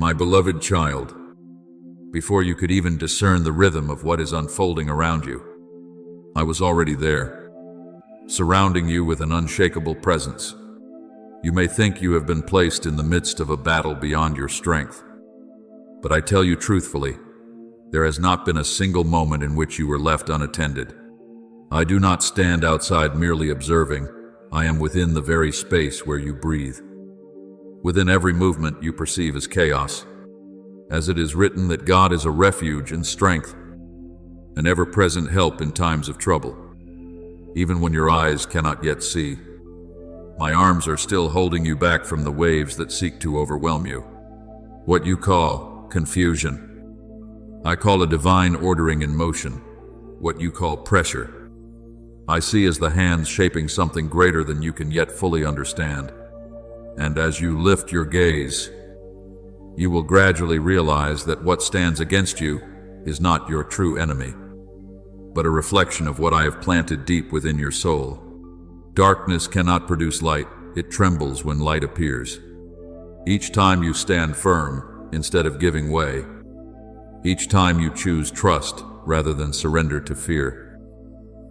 My beloved child, before you could even discern the rhythm of what is unfolding around you, I was already there, surrounding you with an unshakable presence. You may think you have been placed in the midst of a battle beyond your strength, but I tell you truthfully, there has not been a single moment in which you were left unattended. I do not stand outside merely observing. I am within the very space where you breathe. Within every movement you perceive as chaos, as it is written that God is a refuge and strength, an ever-present help in times of trouble. Even when your eyes cannot yet see, my arms are still holding you back from the waves that seek to overwhelm you. What you call confusion, I call a divine ordering in motion. What you call pressure, I see as the hands shaping something greater than you can yet fully understand. And as you lift your gaze, you will gradually realize that what stands against you is not your true enemy, but a reflection of what I have planted deep within your soul. Darkness cannot produce light. It trembles when light appears. Each time you stand firm instead of giving way, each time you choose trust rather than surrender to fear,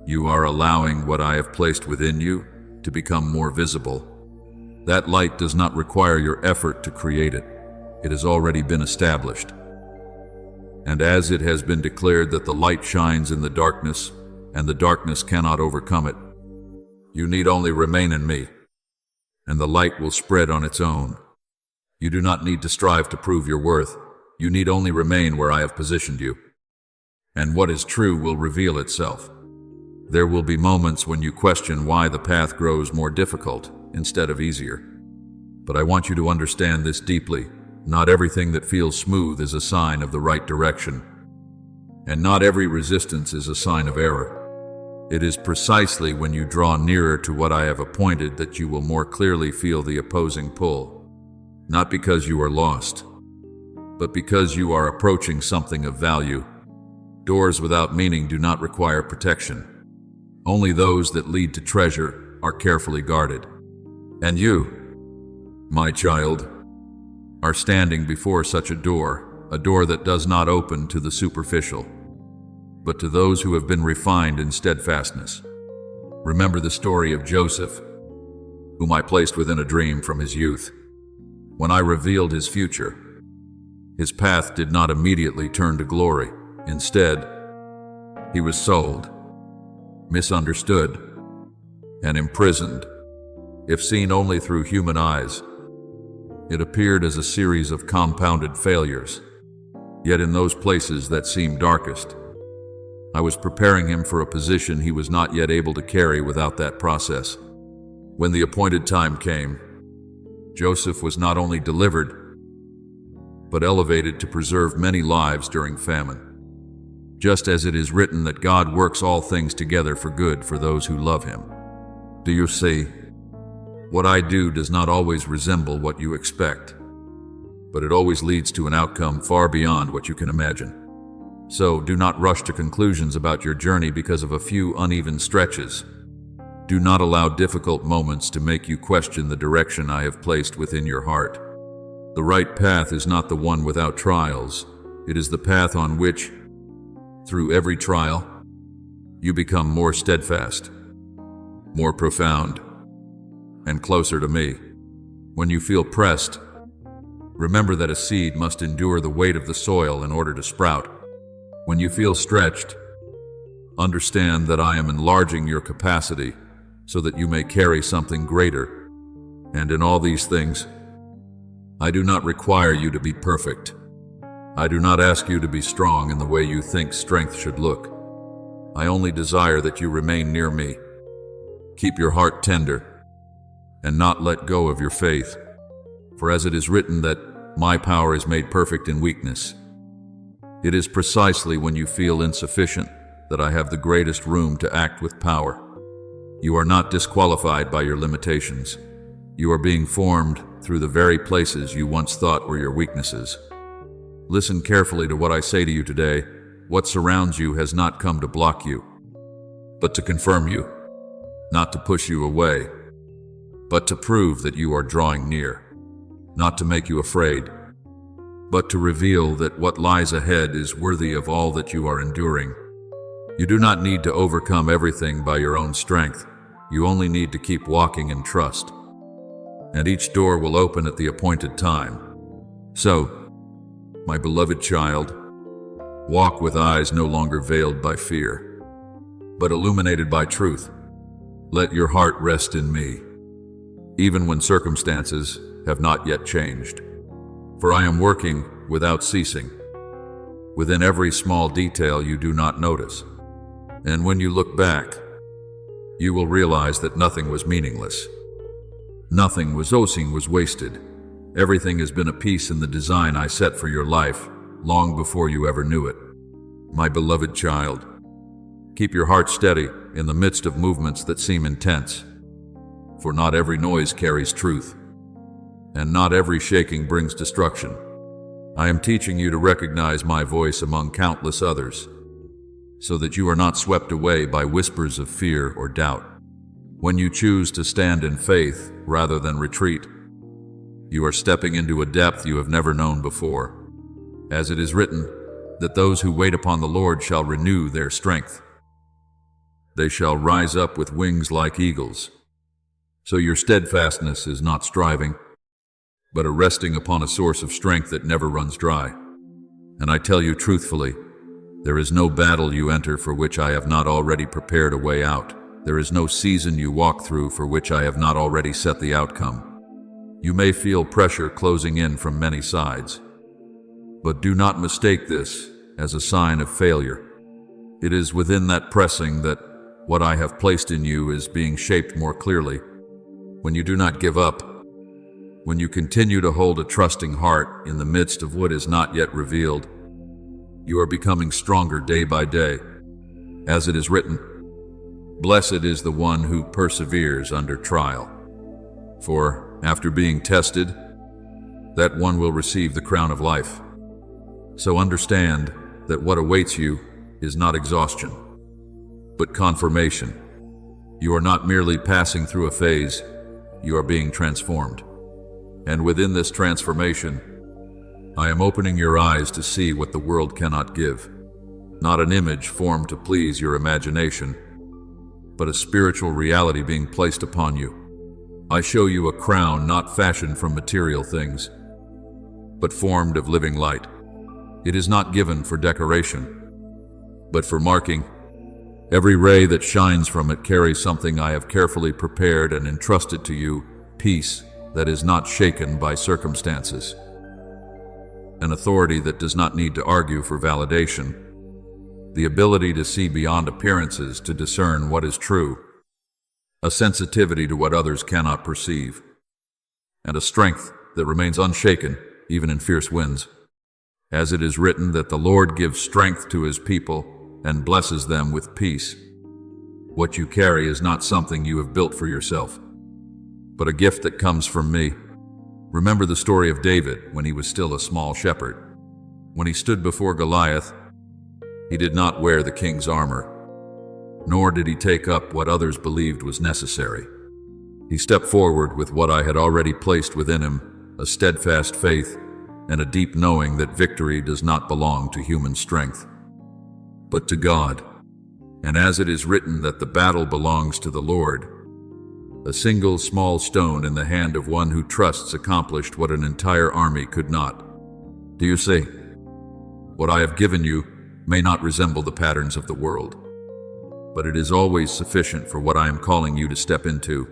you are allowing what I have placed within you to become more visible. That light does not require your effort to create it. It has already been established. And as it has been declared that the light shines in the darkness, and the darkness cannot overcome it, you need only remain in me, and the light will spread on its own. You do not need to strive to prove your worth. You need only remain where I have positioned you, and what is true will reveal itself. There will be moments when you question why the path grows more difficult instead of easier. But I want you to understand this deeply. Not everything that feels smooth is a sign of the right direction, and not every resistance is a sign of error. It is precisely when you draw nearer to what I have appointed that you will more clearly feel the opposing pull, not because you are lost, but because you are approaching something of value. Doors without meaning do not require protection. Only those that lead to treasure are carefully guarded. And you, my child, are standing before such a door that does not open to the superficial, but to those who have been refined in steadfastness. Remember the story of Joseph, whom I placed within a dream from his youth. When I revealed his future, his path did not immediately turn to glory. Instead, he was sold, misunderstood, and imprisoned. If seen only through human eyes, it appeared as a series of compounded failures. Yet in those places that seemed darkest, I was preparing him for a position he was not yet able to carry without that process. When the appointed time came, Joseph was not only delivered, but elevated to preserve many lives during famine. Just as it is written that God works all things together for good for those who love him. Do you see? What I do does not always resemble what you expect, but it always leads to an outcome far beyond what you can imagine. So do not rush to conclusions about your journey because of a few uneven stretches. Do not allow difficult moments to make you question the direction I have placed within your heart. The right path is not the one without trials. It is the path on which, through every trial, you become more steadfast, more profound, and closer to me. When you feel pressed, remember that a seed must endure the weight of the soil in order to sprout. When you feel stretched, understand that I am enlarging your capacity so that you may carry something greater. And in all these things, I do not require you to be perfect. I do not ask you to be strong in the way you think strength should look. I only desire that you remain near me. Keep your heart tender, and not let go of your faith. For as it is written that my power is made perfect in weakness, it is precisely when you feel insufficient that I have the greatest room to act with power. You are not disqualified by your limitations. You are being formed through the very places you once thought were your weaknesses. Listen carefully to what I say to you today. What surrounds you has not come to block you, but to confirm you, not to push you away, but to prove that you are drawing near, not to make you afraid, but to reveal that what lies ahead is worthy of all that you are enduring. You do not need to overcome everything by your own strength. You only need to keep walking in trust. And each door will open at the appointed time. So, my beloved child, walk with eyes no longer veiled by fear, but illuminated by truth. Let your heart rest in me, even when circumstances have not yet changed. For I am working without ceasing, within every small detail you do not notice. And when you look back, you will realize that nothing was meaningless. Nothing was wasted. Everything has been a piece in the design I set for your life, long before you ever knew it. My beloved child, keep your heart steady in the midst of movements that seem intense. For not every noise carries truth, and not every shaking brings destruction. I am teaching you to recognize my voice among countless others, so that you are not swept away by whispers of fear or doubt. When you choose to stand in faith rather than retreat, you are stepping into a depth you have never known before. As it is written, that those who wait upon the Lord shall renew their strength. They shall rise up with wings like eagles. So your steadfastness is not striving, but a resting upon a source of strength that never runs dry. And I tell you truthfully, there is no battle you enter for which I have not already prepared a way out. There is no season you walk through for which I have not already set the outcome. You may feel pressure closing in from many sides, but do not mistake this as a sign of failure. It is within that pressing that what I have placed in you is being shaped more clearly. When you do not give up, when you continue to hold a trusting heart in the midst of what is not yet revealed, you are becoming stronger day by day. As it is written, blessed is the one who perseveres under trial. For after being tested, that one will receive the crown of life. So understand that what awaits you is not exhaustion, but confirmation. You are not merely passing through a phase, you are being transformed. And within this transformation, I am opening your eyes to see what the world cannot give. Not an image formed to please your imagination, but a spiritual reality being placed upon you. I show you a crown not fashioned from material things, but formed of living light. It is not given for decoration, but for marking. Every ray that shines from it carries something I have carefully prepared and entrusted to you, peace that is not shaken by circumstances, an authority that does not need to argue for validation, the ability to see beyond appearances to discern what is true, a sensitivity to what others cannot perceive, and a strength that remains unshaken even in fierce winds. As it is written that the Lord gives strength to his people and blesses them with peace. What you carry is not something you have built for yourself, but a gift that comes from me. Remember the story of David when he was still a small shepherd. When he stood before Goliath, he did not wear the king's armor, nor did he take up what others believed was necessary. He stepped forward with what I had already placed within him, a steadfast faith and a deep knowing that victory does not belong to human strength, but to God. And as it is written that the battle belongs to the Lord, a single small stone in the hand of one who trusts accomplished what an entire army could not. Do you see? What I have given you may not resemble the patterns of the world, but it is always sufficient for what I am calling you to step into.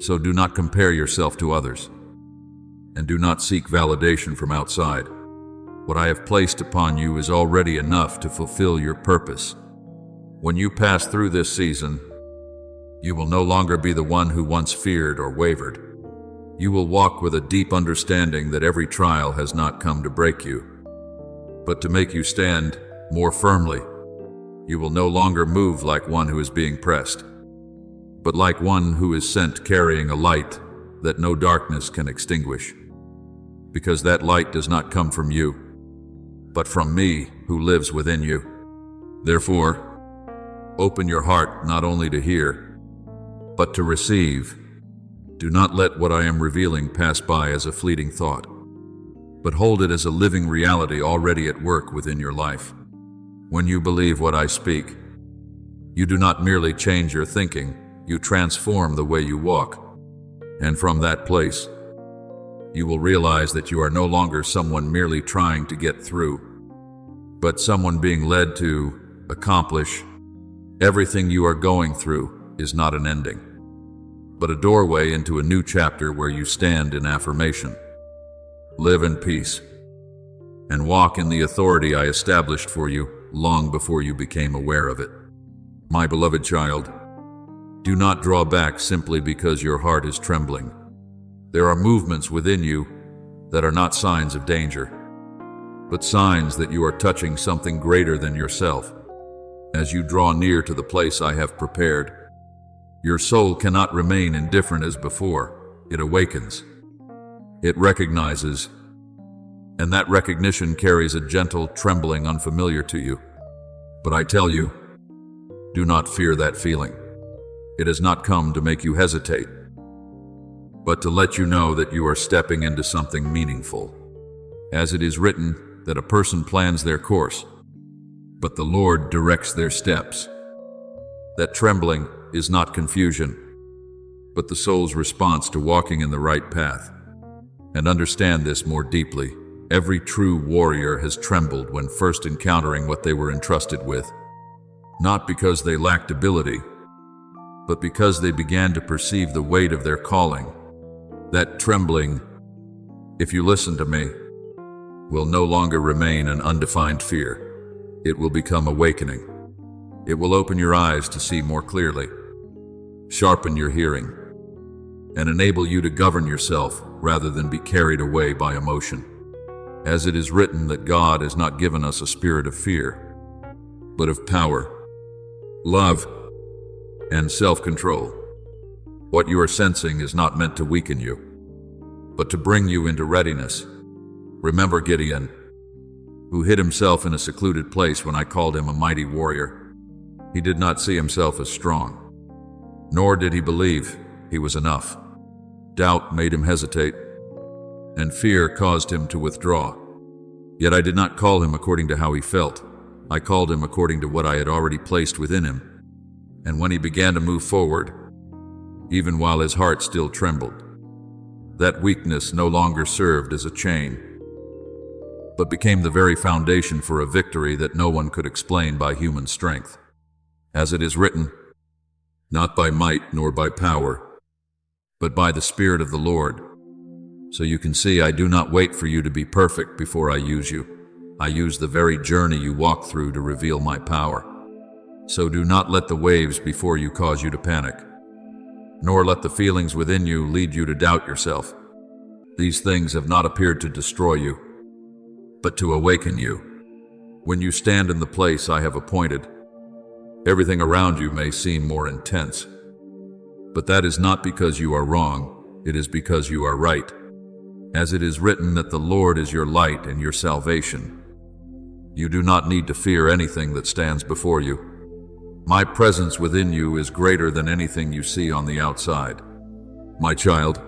So do not compare yourself to others, and do not seek validation from outside. What I have placed upon you is already enough to fulfill your purpose. When you pass through this season, you will no longer be the one who once feared or wavered. You will walk with a deep understanding that every trial has not come to break you, but to make you stand more firmly. You will no longer move like one who is being pressed, but like one who is sent carrying a light that no darkness can extinguish, because that light does not come from you, but from me who lives within you. Therefore, open your heart not only to hear, but to receive. Do not let what I am revealing pass by as a fleeting thought. but hold it as a living reality already at work within your life. When you believe what I speak, you do not merely change your thinking, you transform the way you walk. And from that place, you will realize that you are no longer someone merely trying to get through, but someone being led to accomplish. Everything you are going through is not an ending, but a doorway into a new chapter where you stand in affirmation, live in peace, and walk in the authority I established for you long before you became aware of it. My beloved child, do not draw back simply because your heart is trembling. There are movements within you that are not signs of danger, but signs that you are touching something greater than yourself. As you draw near to the place I have prepared, your soul cannot remain indifferent as before. It awakens. It recognizes, and that recognition carries a gentle trembling unfamiliar to you. But I tell you, do not fear that feeling. It has not come to make you hesitate, but to let you know that you are stepping into something meaningful. As it is written that a person plans their course, but the Lord directs their steps. That trembling is not confusion, but the soul's response to walking in the right path. And understand this more deeply. Every true warrior has trembled when first encountering what they were entrusted with, not because they lacked ability, but because they began to perceive the weight of their calling. That trembling, if you listen to me, will no longer remain an undefined fear. It will become awakening. It will open your eyes to see more clearly, sharpen your hearing, and enable you to govern yourself rather than be carried away by emotion. As it is written that God has not given us a spirit of fear, but of power, love, and self-control. What you are sensing is not meant to weaken you, but to bring you into readiness. Remember Gideon, who hid himself in a secluded place when I called him a mighty warrior. He did not see himself as strong, nor did he believe he was enough. Doubt made him hesitate, and fear caused him to withdraw. Yet I did not call him according to how he felt. I called him according to what I had already placed within him. And when he began to move forward, even while his heart still trembled, that weakness no longer served as a chain, but became the very foundation for a victory that no one could explain by human strength. As it is written, not by might nor by power, but by the Spirit of the Lord. So you can see I do not wait for you to be perfect before I use you. I use the very journey you walk through to reveal my power. So do not let the waves before you cause you to panic, nor let the feelings within you lead you to doubt yourself. These things have not appeared to destroy you, but to awaken you. When you stand in the place I have appointed, everything around you may seem more intense, but that is not because you are wrong, it is because you are right. As it is written that the Lord is your light and your salvation, you do not need to fear anything that stands before you. My presence within you is greater than anything you see on the outside. My child,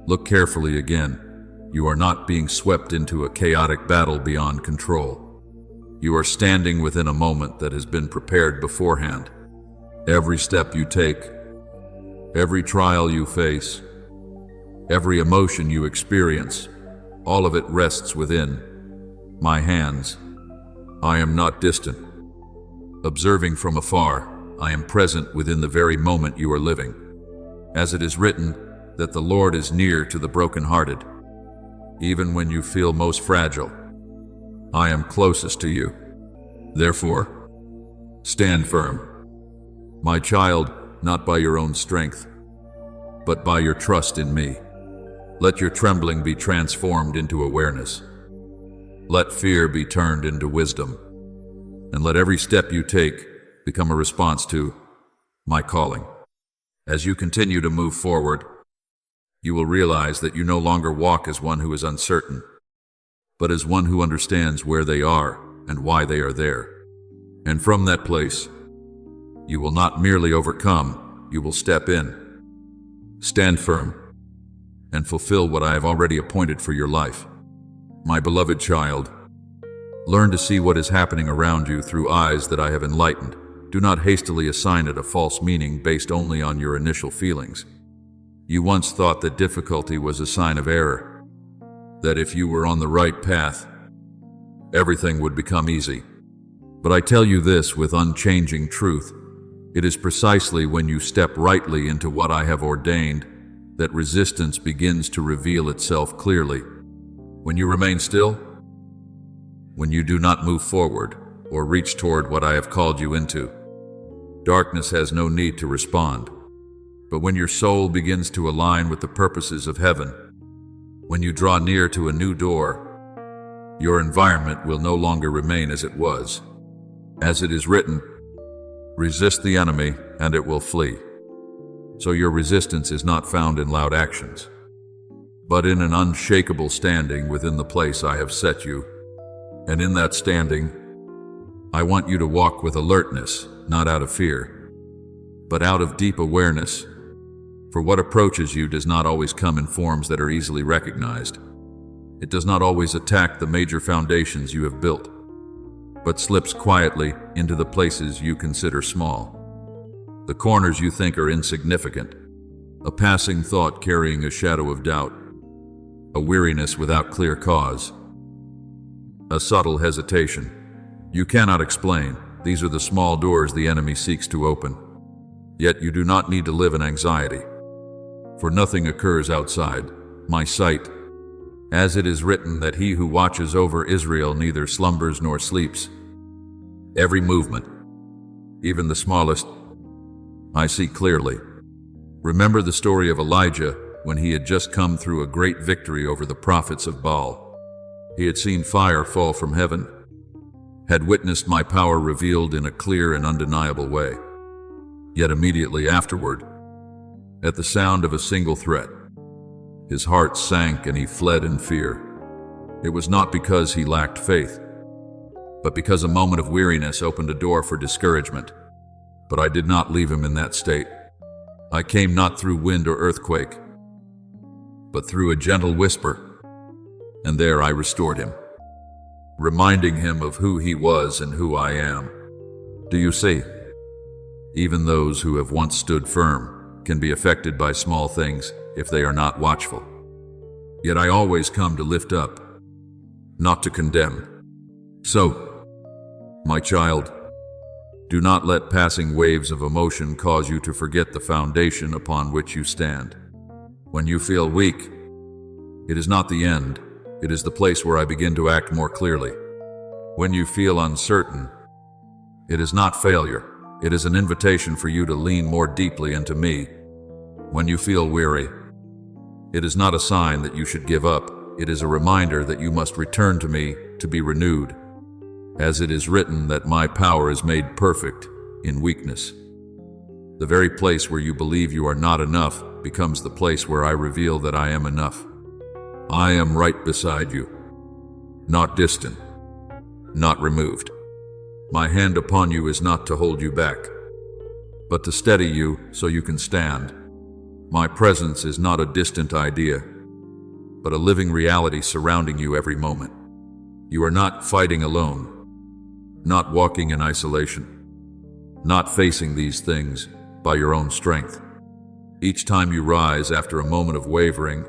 look carefully again. You are not being swept into a chaotic battle beyond control. You are standing within a moment that has been prepared beforehand. Every step you take, every trial you face, every emotion you experience, all of it rests within my hands. I am not distant. Observing from afar, I am present within the very moment you are living. As it is written that the Lord is near to the brokenhearted, even when you feel most fragile, I am closest to you. Therefore, stand firm. My child, not by your own strength, but by your trust in me. Let your trembling be transformed into awareness. Let fear be turned into wisdom. And let every step you take become a response to my calling. As you continue to move forward, you will realize that you no longer walk as one who is uncertain, but as one who understands where they are and why they are there. And from that place, you will not merely overcome, you will step in, stand firm, and fulfill what I have already appointed for your life. My beloved child, learn to see what is happening around you through eyes that I have enlightened. Do not hastily assign it a false meaning based only on your initial feelings. You once thought that difficulty was a sign of error, that if you were on the right path, everything would become easy. But I tell you this with unchanging truth: it is precisely when you step rightly into what I have ordained that resistance begins to reveal itself clearly. When you remain still, when you do not move forward or reach toward what I have called you into, darkness has no need to respond. But when your soul begins to align with the purposes of heaven, when you draw near to a new door, your environment will no longer remain as it was. As it is written, resist the enemy and it will flee. So your resistance is not found in loud actions, but in an unshakable standing within the place I have set you. And in that standing, I want you to walk with alertness, not out of fear, but out of deep awareness. For what approaches you does not always come in forms that are easily recognized. It does not always attack the major foundations you have built, but slips quietly into the places you consider small, the corners you think are insignificant, a passing thought carrying a shadow of doubt, a weariness without clear cause, a subtle hesitation. You cannot explain. These are the small doors the enemy seeks to open. Yet you do not need to live in anxiety, for nothing occurs outside my sight. As it is written that he who watches over Israel neither slumbers nor sleeps. Every movement, even the smallest, I see clearly. Remember the story of Elijah when he had just come through a great victory over the prophets of Baal. He had seen fire fall from heaven, had witnessed my power revealed in a clear and undeniable way. Yet immediately afterward, at the sound of a single threat, his heart sank and he fled in fear. It was not because he lacked faith, but because a moment of weariness opened a door for discouragement. But I did not leave him in that state. I came not through wind or earthquake, but through a gentle whisper, and there I restored him, reminding him of who he was and who I am. Do you see? Even those who have once stood firm can be affected by small things if they are not watchful. Yet I always come to lift up, not to condemn. So, my child, do not let passing waves of emotion cause you to forget the foundation upon which you stand. When you feel weak, it is not the end. It is the place where I begin to act more clearly. When you feel uncertain, it is not failure. It is an invitation for you to lean more deeply into me. When you feel weary, it is not a sign that you should give up. It is a reminder that you must return to me to be renewed. As it is written that my power is made perfect in weakness. The very place where you believe you are not enough becomes the place where I reveal that I am enough. I am right beside you, not distant, not removed. My hand upon you is not to hold you back, but to steady you so you can stand. My presence is not a distant idea, but a living reality surrounding you every moment. You are not fighting alone, not walking in isolation, not facing these things by your own strength. Each time you rise after a moment of wavering,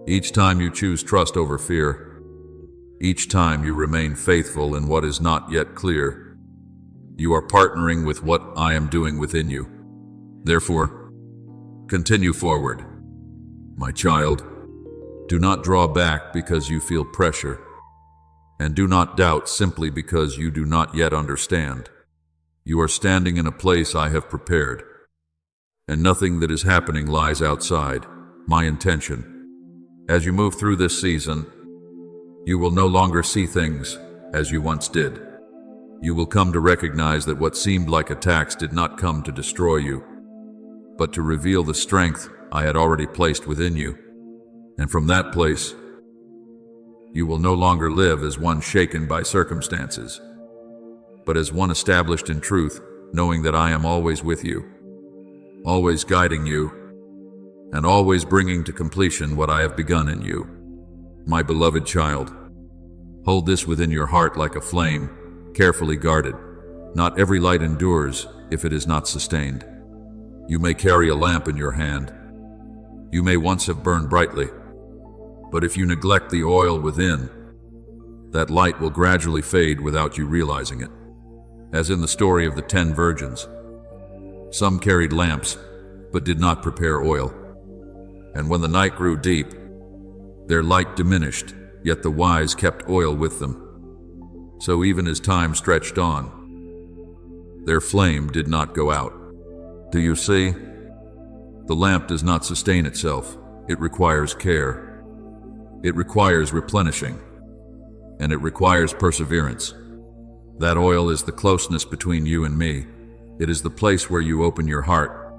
each time you choose trust over fear, each time you remain faithful in what is not yet clear, you are partnering with what I am doing within you. Therefore, continue forward. My child, do not draw back because you feel pressure, and do not doubt simply because you do not yet understand. You are standing in a place I have prepared, and nothing that is happening lies outside my intention. As you move through this season, you will no longer see things as you once did. You will come to recognize that what seemed like attacks did not come to destroy you, but to reveal the strength I had already placed within you. And from that place, you will no longer live as one shaken by circumstances, but as one established in truth, knowing that I am always with you, always guiding you, and always bringing to completion what I have begun in you. My beloved child, hold this within your heart like a flame, carefully guarded. Not every light endures if it is not sustained. You may carry a lamp in your hand. You may once have burned brightly, but if you neglect the oil within, that light will gradually fade without you realizing it. As in the story of the 10 virgins, some carried lamps, but did not prepare oil. And when the night grew deep, their light diminished, yet the wise kept oil with them. So even as time stretched on, their flame did not go out. Do you see? The lamp does not sustain itself. It requires care. It requires replenishing. And it requires perseverance. That oil is the closeness between you and me. It is the place where you open your heart,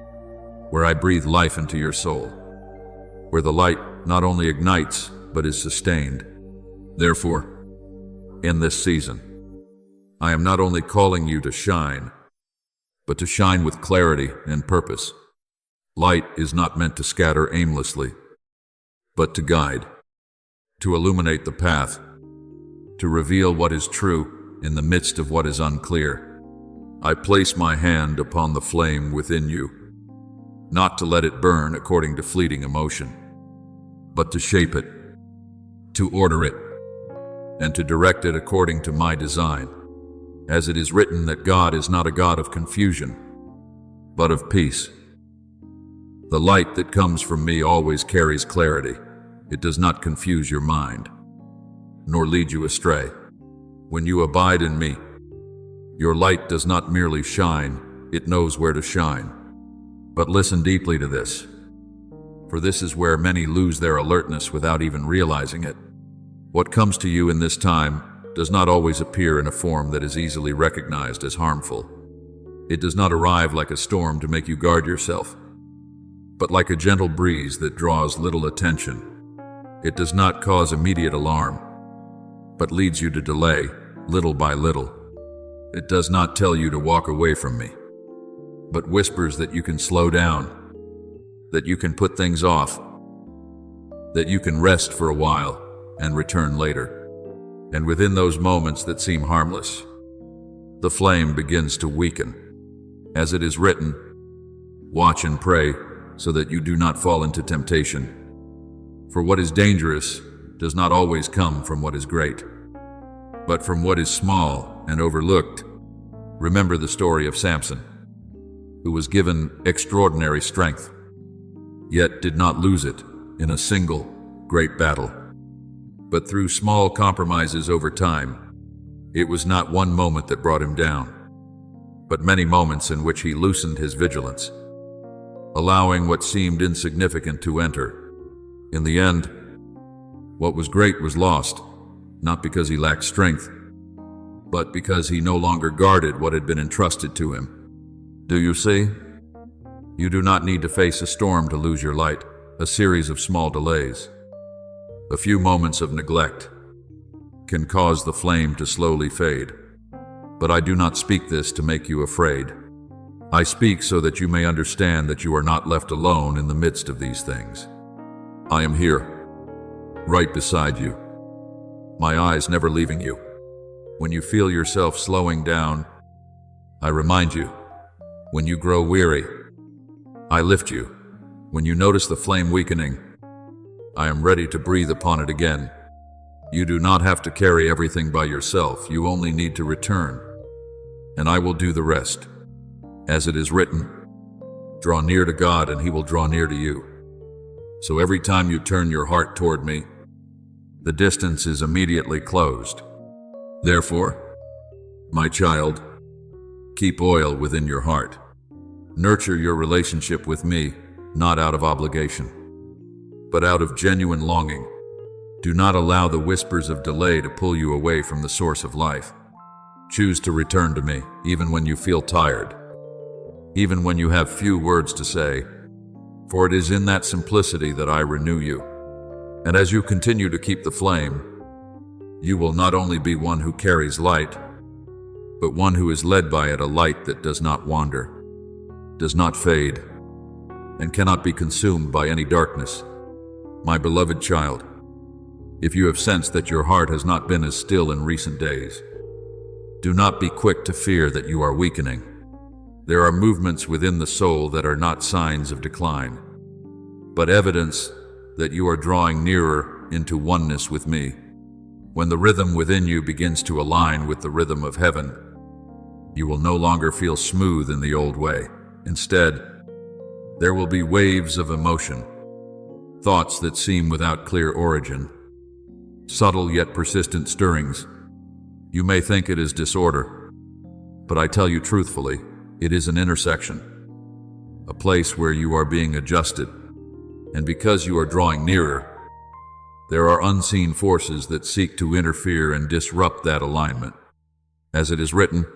where I breathe life into your soul, where the light not only ignites, but is sustained. Therefore, in this season, I am not only calling you to shine, but to shine with clarity and purpose. Light is not meant to scatter aimlessly, but to guide, to illuminate the path, to reveal what is true in the midst of what is unclear. I place my hand upon the flame within you, not to let it burn according to fleeting emotion, but to shape it, to order it, and to direct it according to my design. As it is written that God is not a God of confusion, but of peace. The light that comes from me always carries clarity. It does not confuse your mind, nor lead you astray. When you abide in me, your light does not merely shine, it knows where to shine. But listen deeply to this, for this is where many lose their alertness without even realizing it. What comes to you in this time does not always appear in a form that is easily recognized as harmful. It does not arrive like a storm to make you guard yourself, but like a gentle breeze that draws little attention. It does not cause immediate alarm, but leads you to delay, little by little. It does not tell you to walk away from me, but whispers that you can slow down, that you can put things off, that you can rest for a while and return later. And within those moments that seem harmless, the flame begins to weaken. As it is written, watch and pray so that you do not fall into temptation. For what is dangerous does not always come from what is great, but from what is small and overlooked. Remember the story of Samson, who was given extraordinary strength, yet did not lose it in a single great battle, but through small compromises over time. It was not one moment that brought him down, but many moments in which he loosened his vigilance, allowing what seemed insignificant to enter. In the end, what was great was lost, not because he lacked strength, but because he no longer guarded what had been entrusted to him. Do you see? You do not need to face a storm to lose your light, a series of small delays. A few moments of neglect can cause the flame to slowly fade. But I do not speak this to make you afraid. I speak so that you may understand that you are not left alone in the midst of these things. I am here, right beside you, my eyes never leaving you. When you feel yourself slowing down, I remind you. When you grow weary, I lift you. When you notice the flame weakening, I am ready to breathe upon it again. You do not have to carry everything by yourself. You only need to return, and I will do the rest. As it is written, draw near to God and he will draw near to you. So every time you turn your heart toward me, the distance is immediately closed. Therefore, my child, keep oil within your heart. Nurture your relationship with me, not out of obligation, but out of genuine longing. Do not allow the whispers of delay to pull you away from the source of life. Choose to return to me, even when you feel tired, even when you have few words to say, for it is in that simplicity that I renew you. And as you continue to keep the flame, you will not only be one who carries light, but one who is led by it, a light that does not wander, does not fade, and cannot be consumed by any darkness. My beloved child, If you have sensed that your heart has not been as still in recent days, do not be quick to fear that you are weakening. There are movements within the soul that are not signs of decline, but evidence that you are drawing nearer into oneness with me. When the rhythm within you begins to align with the rhythm of heaven, you will no longer feel smooth in the old way. Instead, there will be waves of emotion, thoughts that seem without clear origin, subtle yet persistent stirrings. You may think it is disorder, but I tell you truthfully, it is an intersection, a place where you are being adjusted, and because you are drawing nearer, there are unseen forces that seek to interfere and disrupt that alignment. As it is written,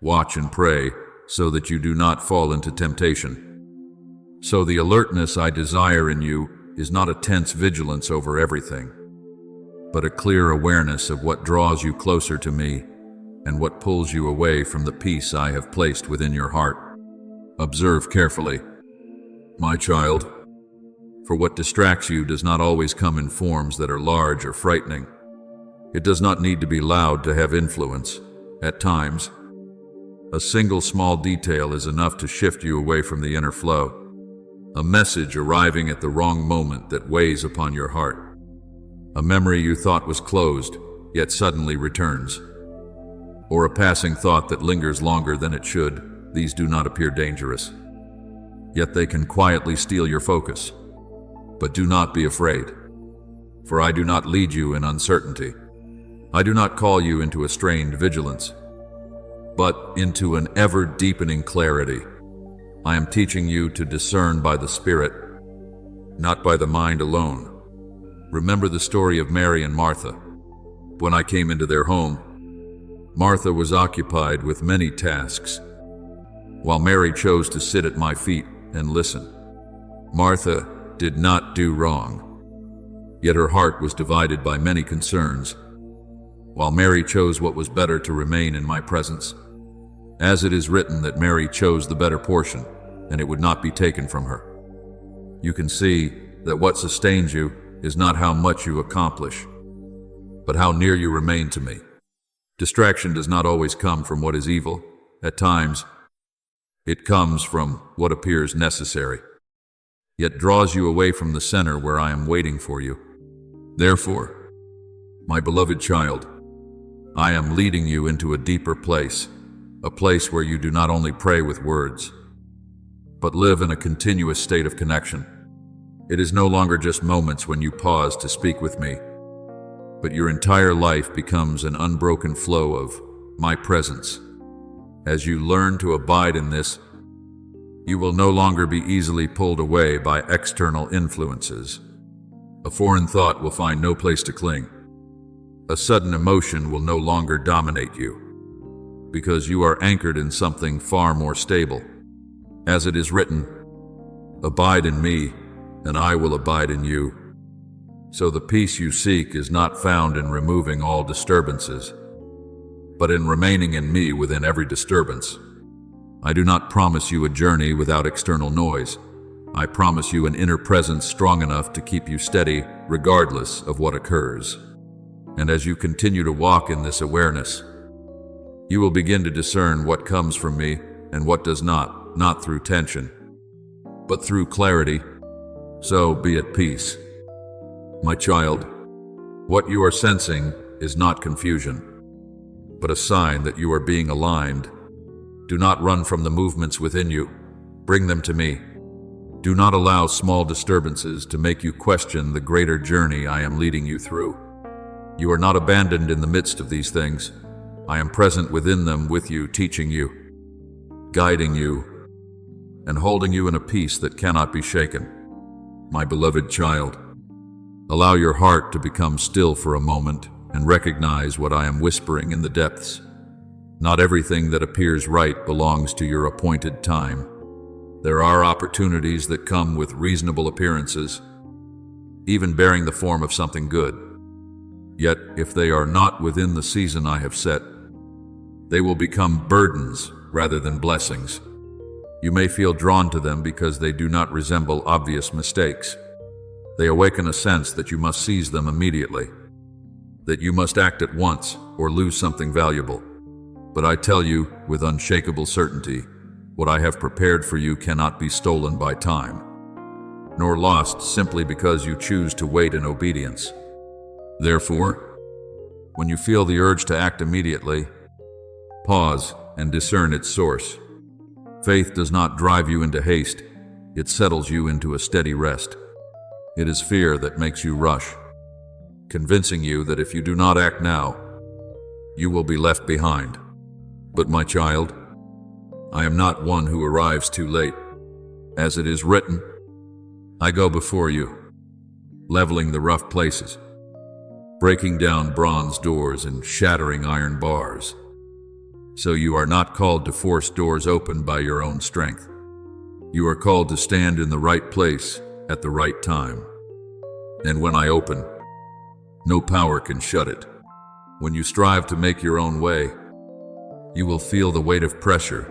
watch and pray so that you do not fall into temptation. So the alertness I desire in you is not a tense vigilance over everything, but a clear awareness of what draws you closer to me and what pulls you away from the peace I have placed within your heart. Observe carefully, my child, for what distracts you does not always come in forms that are large or frightening. It does not need to be loud to have influence. At times, a single small detail is enough to shift you away from the inner flow. A message arriving at the wrong moment that weighs upon your heart. A memory you thought was closed, yet suddenly returns. Or a passing thought that lingers longer than it should. These do not appear dangerous, yet they can quietly steal your focus. But do not be afraid, for I do not lead you in uncertainty. I do not call you into a strained vigilance, but into an ever-deepening clarity. I am teaching you to discern by the Spirit, not by the mind alone. Remember the story of Mary and Martha. When I came into their home, Martha was occupied with many tasks, while Mary chose to sit at my feet and listen. Martha did not do wrong, yet her heart was divided by many concerns, while Mary chose what was better to remain in my presence. As it is written that Mary chose the better portion, and it would not be taken from her. You can see that what sustains you is not how much you accomplish, but how near you remain to me. Distraction does not always come from what is evil. At times, it comes from what appears necessary, yet draws you away from the center where I am waiting for you. Therefore, my beloved child, I am leading you into a deeper place, a place where you do not only pray with words, but live in a continuous state of connection. It is no longer just moments when you pause to speak with me, but your entire life becomes an unbroken flow of my presence. As you learn to abide in this, you will no longer be easily pulled away by external influences. A foreign thought will find no place to cling. A sudden emotion will no longer dominate you, because you are anchored in something far more stable. As it is written, abide in me, and I will abide in you. So the peace you seek is not found in removing all disturbances, but in remaining in me within every disturbance. I do not promise you a journey without external noise. I promise you an inner presence strong enough to keep you steady regardless of what occurs. And as you continue to walk in this awareness, you will begin to discern what comes from me and what does not through tension, but through clarity. So be at peace. My child, what you are sensing is not confusion, but a sign that you are being aligned. Do not run from the movements within you. Bring them to me. Do not allow small disturbances to make you question the greater journey I am leading you through. You are not abandoned in the midst of these things. I am present within them with you, teaching you, guiding you, and holding you in a peace that cannot be shaken. My beloved child, allow your heart to become still for a moment and recognize what I am whispering in the depths. Not everything that appears right belongs to your appointed time. There are opportunities that come with reasonable appearances, even bearing the form of something good. Yet, if they are not within the season I have set, they will become burdens rather than blessings. You may feel drawn to them because they do not resemble obvious mistakes. They awaken a sense that you must seize them immediately, that you must act at once or lose something valuable. But I tell you with unshakable certainty, what I have prepared for you cannot be stolen by time, nor lost simply because you choose to wait in obedience. Therefore, when you feel the urge to act immediately, pause and discern its source. Faith does not drive you into haste, it settles you into a steady rest. It is fear that makes you rush, convincing you that if you do not act now, you will be left behind. But my child, I am not one who arrives too late. As it is written, I go before you, leveling the rough places, breaking down bronze doors and shattering iron bars. So you are not called to force doors open by your own strength. You are called to stand in the right place at the right time. And when I open, no power can shut it. When you strive to make your own way, you will feel the weight of pressure,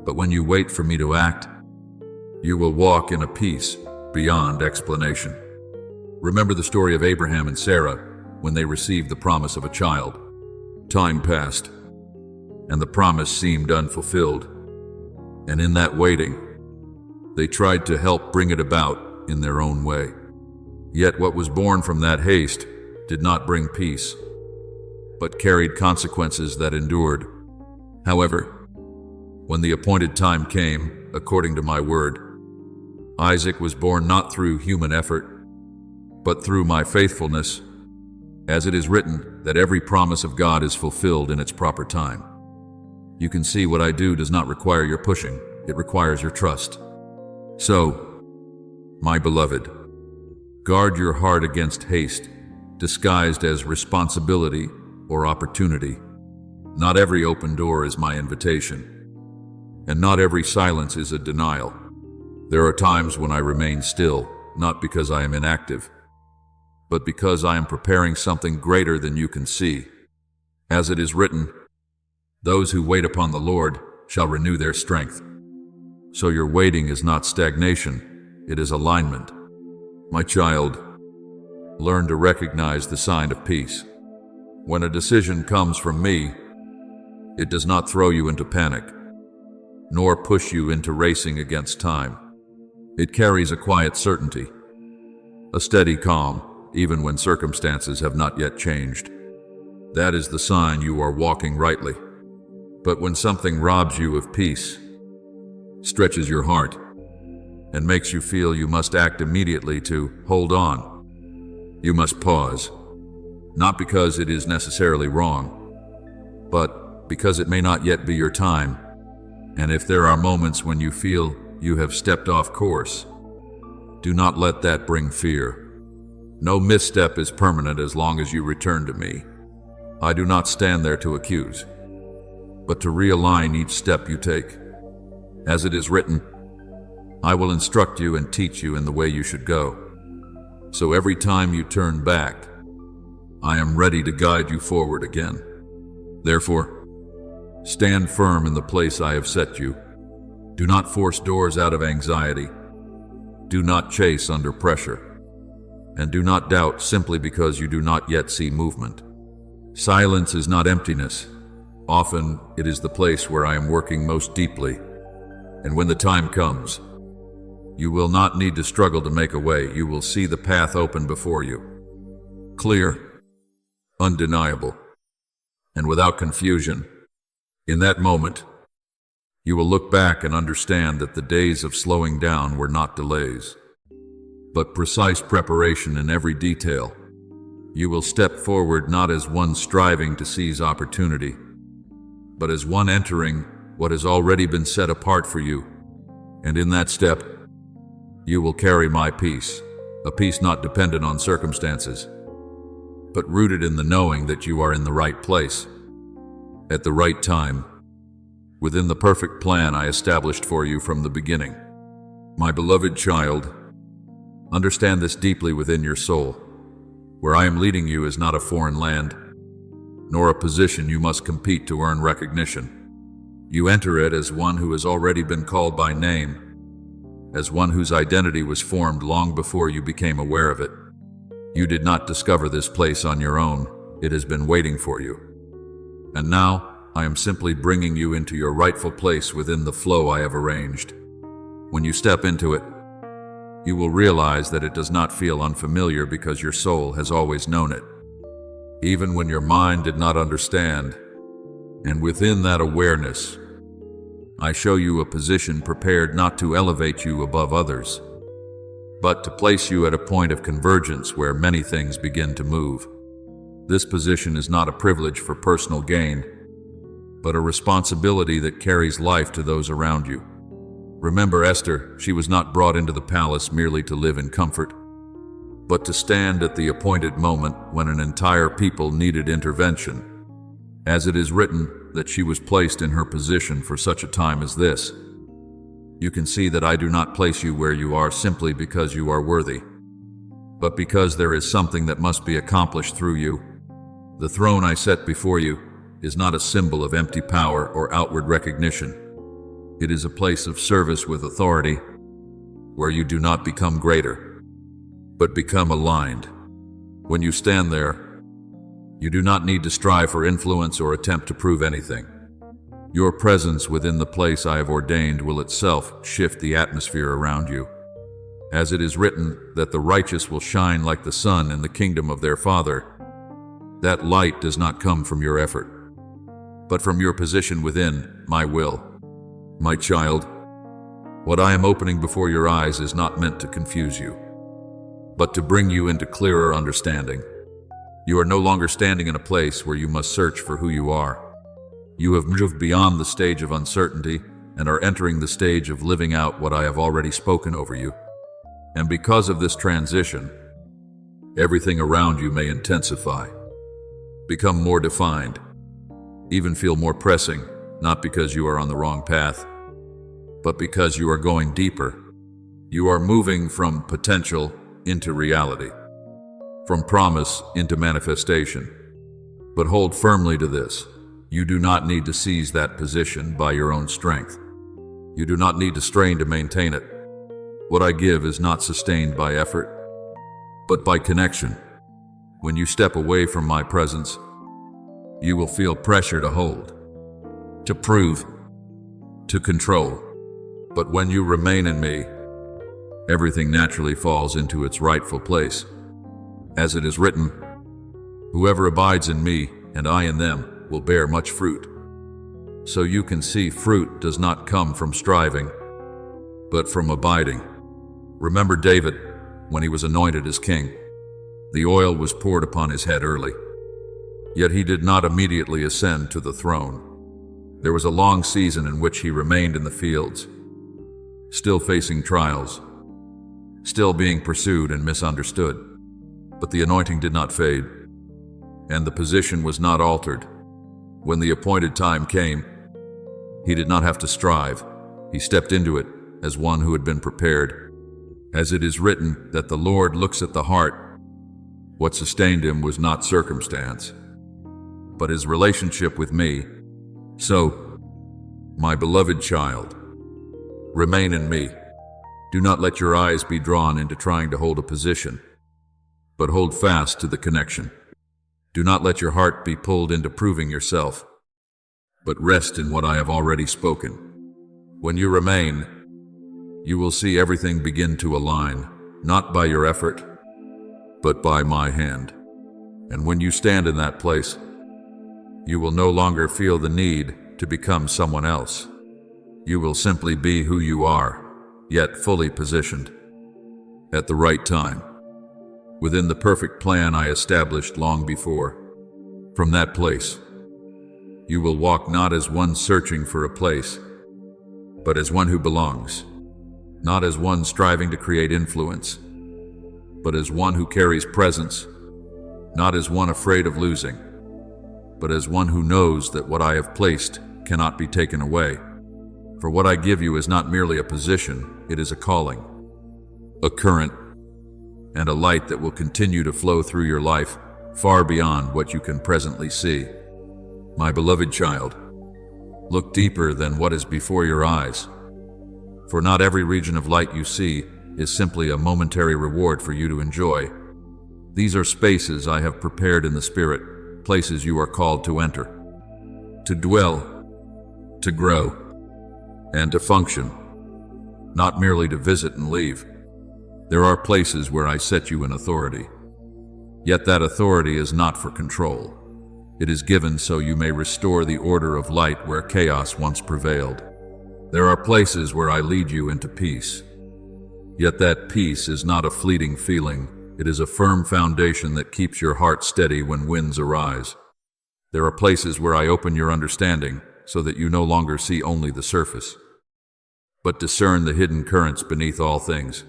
but when you wait for me to act, you will walk in a peace beyond explanation. Remember the story of Abraham and Sarah when they received the promise of a child. Time passed, and the promise seemed unfulfilled. And in that waiting, they tried to help bring it about in their own way. Yet what was born from that haste did not bring peace, but carried consequences that endured. However, when the appointed time came, according to my word, Isaac was born not through human effort, but through my faithfulness, as it is written that every promise of God is fulfilled in its proper time. You can see what I do does not require your pushing, it requires your trust. So, my beloved, guard your heart against haste, disguised as responsibility or opportunity. Not every open door is my invitation, and not every silence is a denial. There are times when I remain still, not because I am inactive, but because I am preparing something greater than you can see. As it is written, those who wait upon the Lord shall renew their strength. So your waiting is not stagnation, it is alignment. My child, learn to recognize the sign of peace. When a decision comes from me, it does not throw you into panic, nor push you into racing against time. It carries a quiet certainty, a steady calm, even when circumstances have not yet changed. That is the sign you are walking rightly. But when something robs you of peace, stretches your heart, and makes you feel you must act immediately to hold on, you must pause, not because it is necessarily wrong, but because it may not yet be your time. And if there are moments when you feel you have stepped off course, do not let that bring fear. No misstep is permanent as long as you return to me. I do not stand there to accuse, but to realign each step you take. As it is written, I will instruct you and teach you in the way you should go. So every time you turn back, I am ready to guide you forward again. Therefore, stand firm in the place I have set you. Do not force doors out of anxiety. Do not chase under pressure. And do not doubt simply because you do not yet see movement. Silence is not emptiness. Often it is the place where I am working most deeply. And when the time comes, you will not need to struggle to make a way. You will see the path open before you. Clear, undeniable, and without confusion. In that moment, you will look back and understand that the days of slowing down were not delays, but precise preparation in every detail. You will step forward not as one striving to seize opportunity, but as one entering what has already been set apart for you. And in that step, you will carry my peace, a peace not dependent on circumstances, but rooted in the knowing that you are in the right place, at the right time, within the perfect plan I established for you from the beginning. My beloved child, understand this deeply within your soul. Where I am leading you is not a foreign land, nor a position you must compete to earn recognition. You enter it as one who has already been called by name, as one whose identity was formed long before you became aware of it. You did not discover this place on your own. It has been waiting for you. And now, I am simply bringing you into your rightful place within the flow I have arranged. When you step into it, you will realize that it does not feel unfamiliar because your soul has always known it, even when your mind did not understand. And within that awareness, I show you a position prepared not to elevate you above others, but to place you at a point of convergence where many things begin to move. This position is not a privilege for personal gain, but a responsibility that carries life to those around you. Remember Esther, she was not brought into the palace merely to live in comfort, but to stand at the appointed moment when an entire people needed intervention. As it is written, that she was placed in her position for such a time as this. You can see that I do not place you where you are simply because you are worthy, but because there is something that must be accomplished through you. The throne I set before you is not a symbol of empty power or outward recognition. It is a place of service with authority, where you do not become greater, but become aligned. When you stand there, you do not need to strive for influence or attempt to prove anything. Your presence within the place I have ordained will itself shift the atmosphere around you. As it is written that the righteous will shine like the sun in the kingdom of their Father, that light does not come from your effort, but from your position within my will. My child, what I am opening before your eyes is not meant to confuse you, but to bring you into clearer understanding. You are no longer standing in a place where you must search for who you are. You have moved beyond the stage of uncertainty and are entering the stage of living out what I have already spoken over you. And because of this transition, everything around you may intensify, become more defined, even feel more pressing, not because you are on the wrong path, but because you are going deeper. You are moving from potential into reality, from promise into manifestation. But hold firmly to this. You do not need to seize that position by your own strength. You do not need to strain to maintain it. What I give is not sustained by effort, but by connection. When you step away from my presence, you will feel pressure to hold, to prove, to control. But when you remain in me, everything naturally falls into its rightful place. As it is written, whoever abides in me and I in them will bear much fruit. So you can see fruit does not come from striving, but from abiding. Remember David, when he was anointed as king, the oil was poured upon his head early, yet he did not immediately ascend to the throne. There was a long season in which he remained in the fields, still facing trials, still being pursued and misunderstood. But the anointing did not fade, and the position was not altered. When the appointed time came, he did not have to strive. He stepped into it as one who had been prepared. As it is written that the Lord looks at the heart, what sustained him was not circumstance, but his relationship with me. So, my beloved child, remain in me. Do not let your eyes be drawn into trying to hold a position, but hold fast to the connection. Do not let your heart be pulled into proving yourself, but rest in what I have already spoken. When you remain, you will see everything begin to align, not by your effort, but by my hand. And when you stand in that place, you will no longer feel the need to become someone else. You will simply be who you are, yet fully positioned, at the right time, within the perfect plan I established long before. From that place, you will walk not as one searching for a place, but as one who belongs, not as one striving to create influence, but as one who carries presence, not as one afraid of losing, but as one who knows that what I have placed cannot be taken away. For what I give you is not merely a position, it is a calling, a current, and a light that will continue to flow through your life far beyond what you can presently see. My beloved child, look deeper than what is before your eyes. For not every region of light you see is simply a momentary reward for you to enjoy. These are spaces I have prepared in the spirit, places you are called to enter, to dwell, to grow, and to function, not merely to visit and leave. There are places where I set you in authority. Yet that authority is not for control. It is given so you may restore the order of light where chaos once prevailed. There are places where I lead you into peace. Yet that peace is not a fleeting feeling. It is a firm foundation that keeps your heart steady when winds arise. There are places where I open your understanding so that you no longer see only the surface, but discern the hidden currents beneath all things.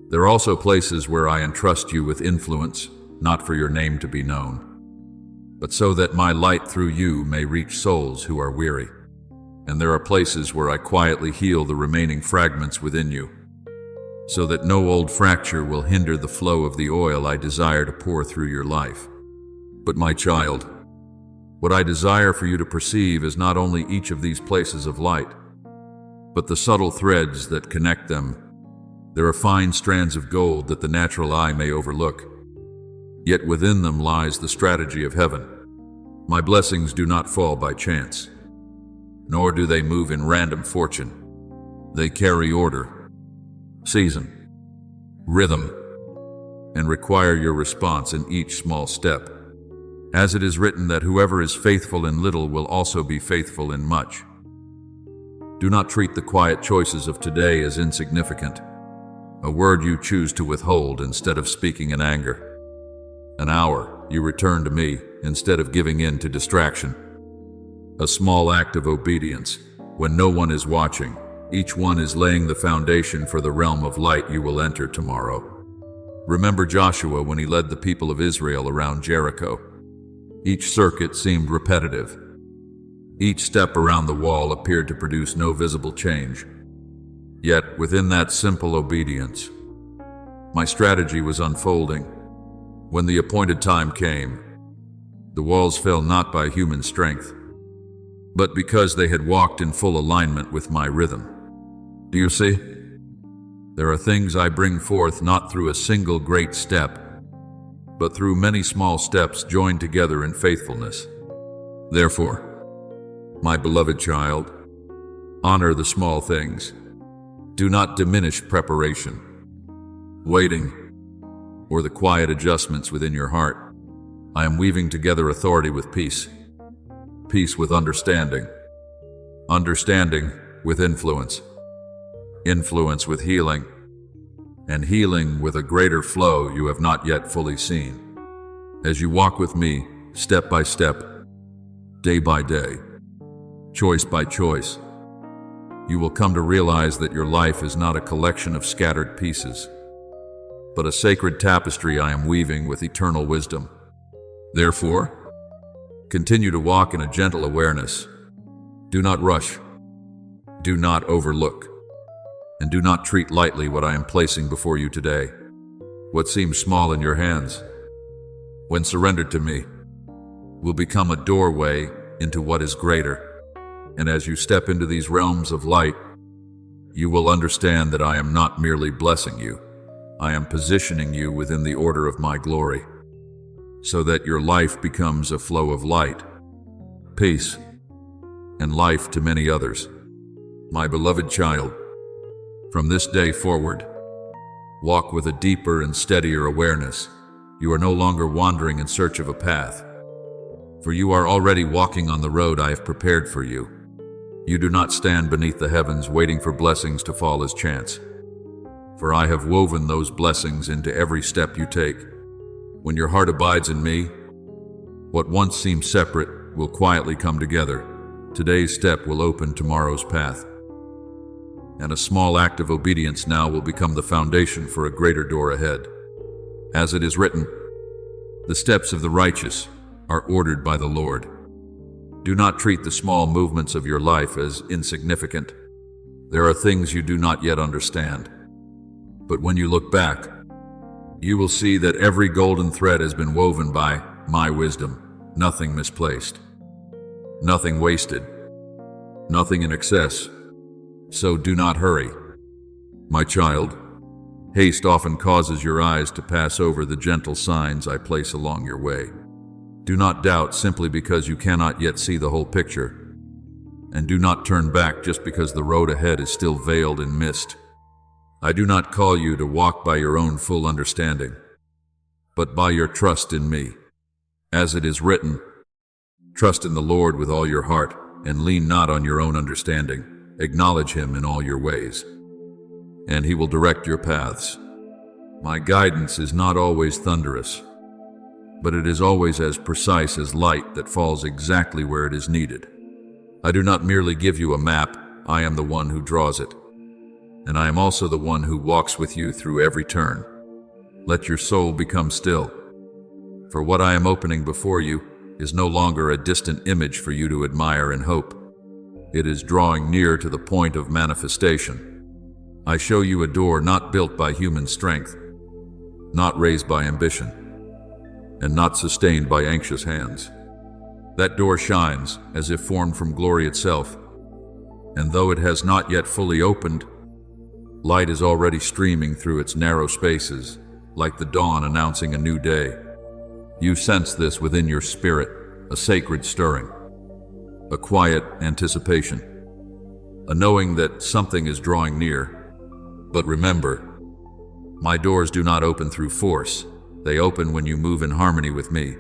There are also places where I entrust you with influence, not for your name to be known, but so that my light through you may reach souls who are weary. And there are places where I quietly heal the remaining fragments within you, so that no old fracture will hinder the flow of the oil I desire to pour through your life. But my child, what I desire for you to perceive is not only each of these places of light, but the subtle threads that connect them. There are fine strands of gold that the natural eye may overlook, yet within them lies the strategy of heaven. My blessings do not fall by chance, nor do they move in random fortune. They carry order, season, rhythm, and require your response in each small step. As it is written that whoever is faithful in little will also be faithful in much. Do not treat the quiet choices of today as insignificant, a word you choose to withhold instead of speaking in anger, an hour you return to me instead of giving in to distraction. A small act of obedience, when no one is watching. Each one is laying the foundation for the realm of light you will enter tomorrow. Remember Joshua when he led the people of Israel around Jericho. Each circuit seemed repetitive. Each step around the wall appeared to produce no visible change. Yet, within that simple obedience, my strategy was unfolding. When the appointed time came, the walls fell not by human strength, but because they had walked in full alignment with my rhythm. Do you see? There are things I bring forth not through a single great step, but through many small steps joined together in faithfulness. Therefore, my beloved child, honor the small things. Do not diminish preparation, waiting, or the quiet adjustments within your heart. I am weaving together authority with peace, peace with understanding, understanding with influence, influence with healing, and healing with a greater flow you have not yet fully seen. As you walk with me, step by step, day by day, choice by choice, you will come to realize that your life is not a collection of scattered pieces, but a sacred tapestry I am weaving with eternal wisdom. Therefore, continue to walk in a gentle awareness. Do not rush, do not overlook, and do not treat lightly what I am placing before you today. What seems small in your hands, when surrendered to me, will become a doorway into what is greater. And as you step into these realms of light, you will understand that I am not merely blessing you. I am positioning you within the order of my glory, so that your life becomes a flow of light, peace, and life to many others. My beloved child, from this day forward, walk with a deeper and steadier awareness. You are no longer wandering in search of a path, for you are already walking on the road I have prepared for you. You do not stand beneath the heavens waiting for blessings to fall as chance, for I have woven those blessings into every step you take. When your heart abides in me, what once seemed separate will quietly come together. Today's step will open tomorrow's path, and a small act of obedience now will become the foundation for a greater door ahead. As it is written, the steps of the righteous are ordered by the Lord. Do not treat the small movements of your life as insignificant. There are things you do not yet understand, but when you look back, you will see that every golden thread has been woven by my wisdom, nothing misplaced, nothing wasted, nothing in excess, So do not hurry. My child, haste often causes your eyes to pass over the gentle signs I place along your way. Do not doubt simply because you cannot yet see the whole picture, and do not turn back just because the road ahead is still veiled in mist. I do not call you to walk by your own full understanding, but by your trust in me. As it is written, trust in the Lord with all your heart, and lean not on your own understanding. Acknowledge him in all your ways, and he will direct your paths. My guidance is not always thunderous, but it is always as precise as light that falls exactly where it is needed. I do not merely give you a map, I am the one who draws it, and I am also the one who walks with you through every turn. Let your soul become still, for what I am opening before you is no longer a distant image for you to admire and hope. It is drawing near to the point of manifestation. I show you a door not built by human strength, not raised by ambition, and not sustained by anxious hands. That door shines as if formed from glory itself, and though it has not yet fully opened, light is already streaming through its narrow spaces, like the dawn announcing a new day. You sense this within your spirit, a sacred stirring, a quiet anticipation, a knowing that something is drawing near. But remember, my doors do not open through force. They open when you move in harmony with me.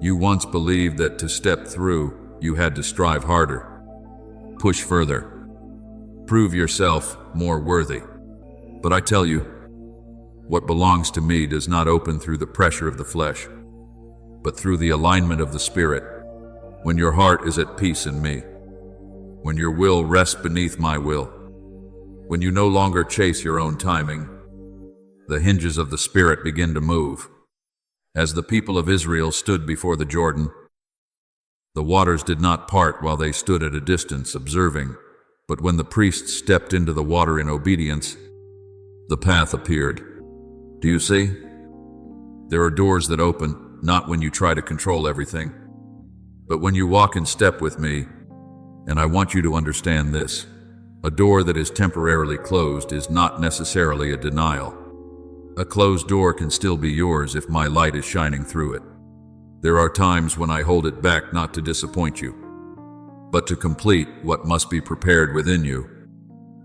You once believed that to step through, you had to strive harder, push further, prove yourself more worthy. But I tell you, what belongs to me does not open through the pressure of the flesh, but through the alignment of the Spirit. When your heart is at peace in me, when your will rests beneath my will, when you no longer chase your own timing, the hinges of the Spirit begin to move. As the people of Israel stood before the Jordan, the waters did not part while they stood at a distance observing, but when the priests stepped into the water in obedience, the path appeared. Do you see? There are doors that open, not when you try to control everything, but when you walk in step with me. And I want you to understand this. A door that is temporarily closed is not necessarily a denial. A closed door can still be yours if my light is shining through it. There are times when I hold it back not to disappoint you, but to complete what must be prepared within you.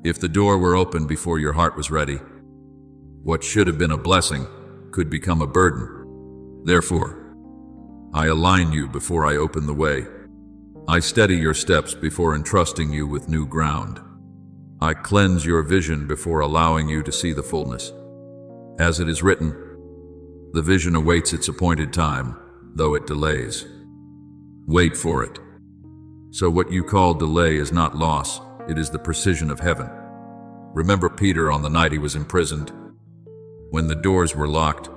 If the door were open before your heart was ready, what should have been a blessing could become a burden. Therefore, I align you before I open the way. I steady your steps before entrusting you with new ground. I cleanse your vision before allowing you to see the fullness. As it is written, the vision awaits its appointed time, though it delays. Wait for it. So what you call delay is not loss, it is the precision of heaven. Remember Peter on the night he was imprisoned? When the doors were locked,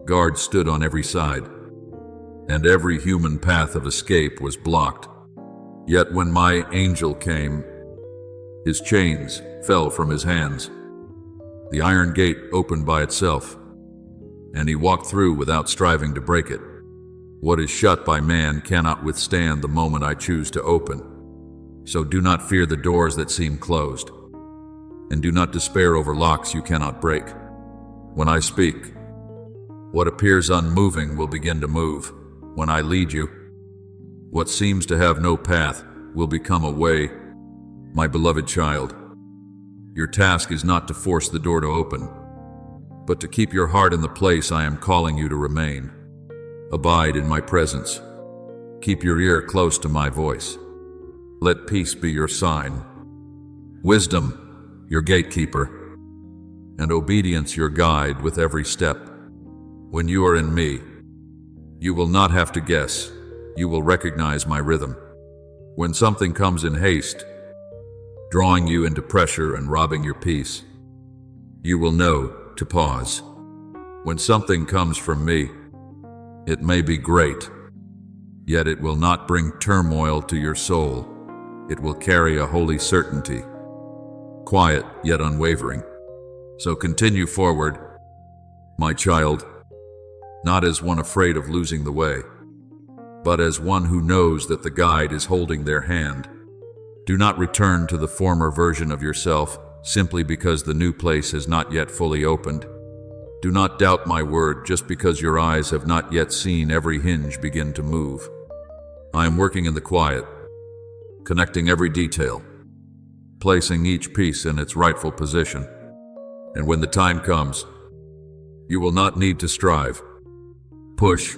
guards stood on every side, and every human path of escape was blocked. Yet when my angel came, his chains fell from his hands. The iron gate opened by itself, and he walked through without striving to break it. What is shut by man cannot withstand the moment I choose to open. So do not fear the doors that seem closed, and do not despair over locks you cannot break. When I speak, what appears unmoving will begin to move. When I lead you, what seems to have no path will become a way. My beloved child, your task is not to force the door to open, but to keep your heart in the place I am calling you to remain. Abide in my presence. Keep your ear close to my voice. Let peace be your sign, wisdom your gatekeeper, and obedience your guide with every step. When you are in me, you will not have to guess. You will recognize my rhythm. When something comes in haste, drawing you into pressure and robbing your peace, you will know to pause. When something comes from me, it may be great, yet it will not bring turmoil to your soul. It will carry a holy certainty, quiet yet unwavering. So continue forward, my child, not as one afraid of losing the way, but as one who knows that the guide is holding their hand. Do not return to the former version of yourself simply because the new place has not yet fully opened. Do not doubt my word just because your eyes have not yet seen every hinge begin to move. I am working in the quiet, connecting every detail, placing each piece in its rightful position. And when the time comes, you will not need to strive, push,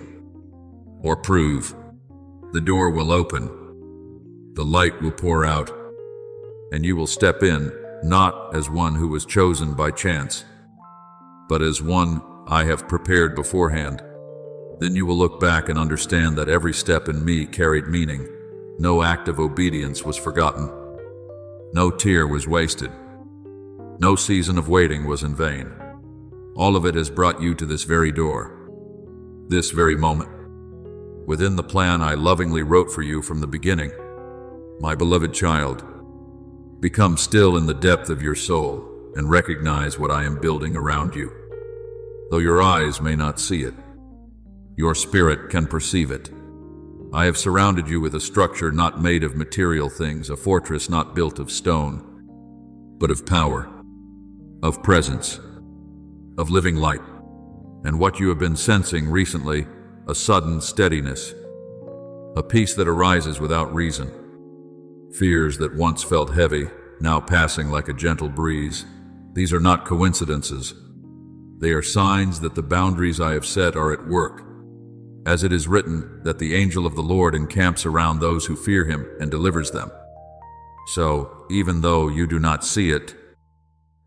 or prove. The door will open, the light will pour out, and you will step in, not as one who was chosen by chance, but as one I have prepared beforehand. Then you will look back and understand that every step in me carried meaning. No act of obedience was forgotten. No tear was wasted. No season of waiting was in vain. All of it has brought you to this very door, this very moment, within the plan I lovingly wrote for you from the beginning. My beloved child, become still in the depth of your soul and recognize what I am building around you. Though your eyes may not see it, your spirit can perceive it. I have surrounded you with a structure not made of material things, a fortress not built of stone, but of power, of presence, of living light. And what you have been sensing recently, a sudden steadiness, a peace that arises without reason. Fears that once felt heavy, now passing like a gentle breeze. These are not coincidences. They are signs that the boundaries I have set are at work. As it is written, that the angel of the Lord encamps around those who fear him and delivers them. So, even though you do not see it,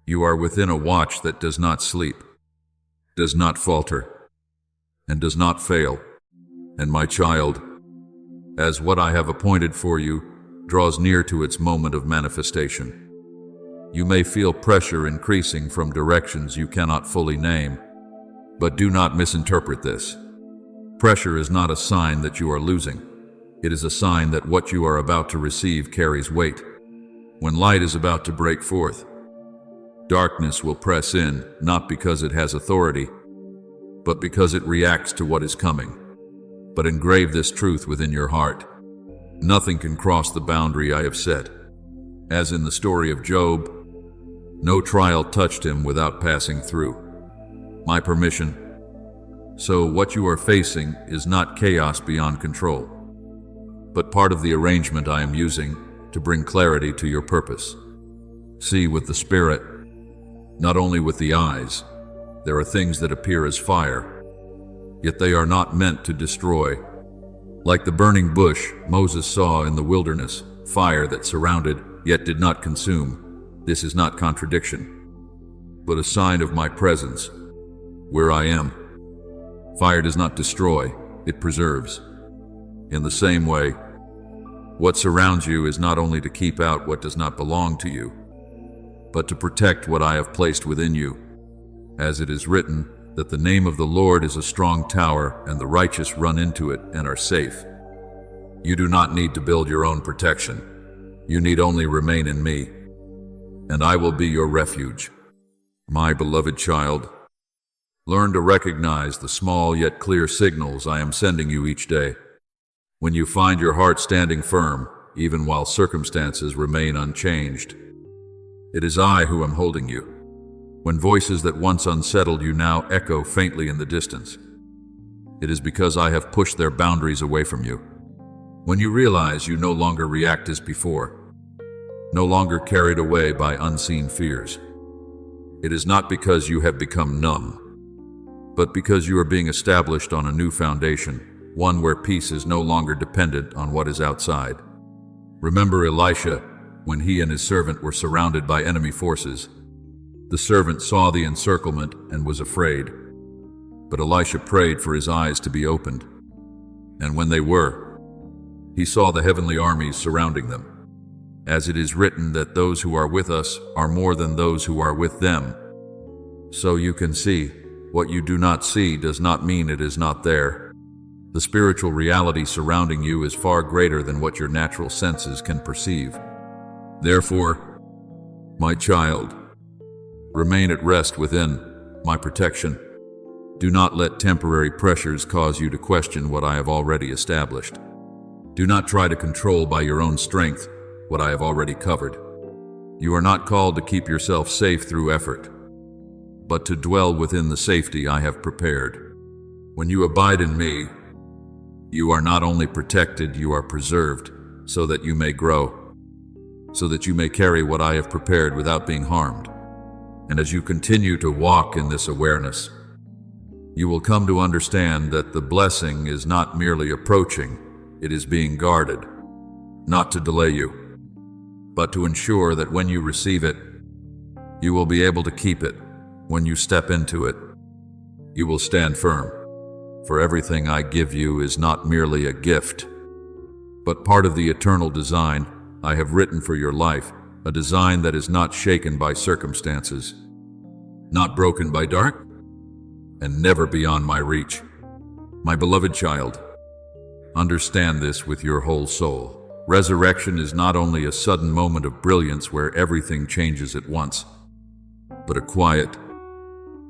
you are within a watch that does not sleep, does not falter, and does not fail. And my child, as what I have appointed for you draws near to its moment of manifestation, you may feel pressure increasing from directions you cannot fully name, but do not misinterpret this. Pressure is not a sign that you are losing. It is a sign that what you are about to receive carries weight. When light is about to break forth, darkness will press in, not because it has authority, but because it reacts to what is coming. But engrave this truth within your heart. Nothing can cross the boundary I have set. As in the story of Job, no trial touched him without passing through my permission. So what you are facing is not chaos beyond control, but part of the arrangement I am using to bring clarity to your purpose. See with the spirit, not only with the eyes. There are things that appear as fire, yet they are not meant to destroy. Like the burning bush Moses saw in the wilderness, fire that surrounded yet did not consume. This is not contradiction, but a sign of my presence where I am. Fire does not destroy, it preserves. In the same way, what surrounds you is not only to keep out what does not belong to you, but to protect what I have placed within you. As it is written, that the name of the Lord is a strong tower, and the righteous run into it and are safe. You do not need to build your own protection. You need only remain in me, and I will be your refuge. My beloved child, learn to recognize the small yet clear signals I am sending you each day. When you find your heart standing firm, even while circumstances remain unchanged, it is I who am holding you. When voices that once unsettled you now echo faintly in the distance, it is because I have pushed their boundaries away from you. When you realize you no longer react as before, no longer carried away by unseen fears, it is not because you have become numb, but because you are being established on a new foundation, one where peace is no longer dependent on what is outside. Remember Elisha, when he and his servant were surrounded by enemy forces. The servant saw the encirclement and was afraid, but Elisha prayed for his eyes to be opened. And when they were, he saw the heavenly armies surrounding them. As it is written that those who are with us are more than those who are with them. So you can see, what you do not see does not mean it is not there. The spiritual reality surrounding you is far greater than what your natural senses can perceive. Therefore, my child, remain at rest within my protection. Do not let temporary pressures cause you to question what I have already established. Do not try to control by your own strength, what I have already covered. You are not called to keep yourself safe through effort, but to dwell within the safety I have prepared. When you abide in me, you are not only protected, you are preserved, so that you may grow, so that you may carry what I have prepared without being harmed. And as you continue to walk in this awareness, you will come to understand that the blessing is not merely approaching, it is being guarded, not to delay you, but to ensure that when you receive it, you will be able to keep it. When you step into it, you will stand firm. For everything I give you is not merely a gift, but part of the eternal design I have written for your life, a design that is not shaken by circumstances, not broken by dark, and never beyond my reach. My beloved child, understand this with your whole soul. Resurrection is not only a sudden moment of brilliance where everything changes at once, but a quiet,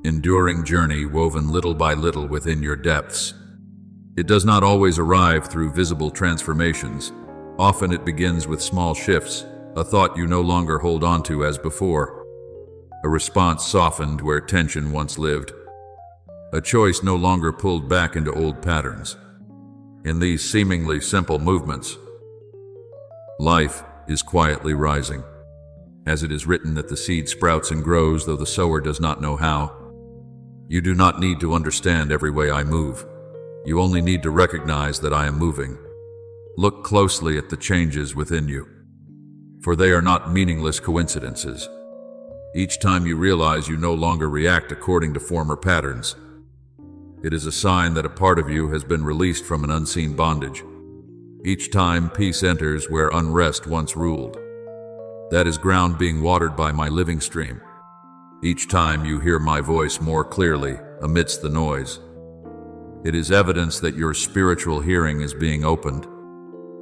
enduring journey woven little by little within your depths. It does not always arrive through visible transformations. Often it begins with small shifts, a thought you no longer hold on to as before, a response softened where tension once lived, a choice no longer pulled back into old patterns. In these seemingly simple movements, life is quietly rising. As it is written that the seed sprouts and grows, though the sower does not know how. You do not need to understand every way I move. You only need to recognize that I am moving. Look closely at the changes within you, for they are not meaningless coincidences. Each time you realize you no longer react according to former patterns, it is a sign that a part of you has been released from an unseen bondage. Each time peace enters where unrest once ruled, that is ground being watered by my living stream. Each time you hear my voice more clearly amidst the noise, it is evidence that your spiritual hearing is being opened.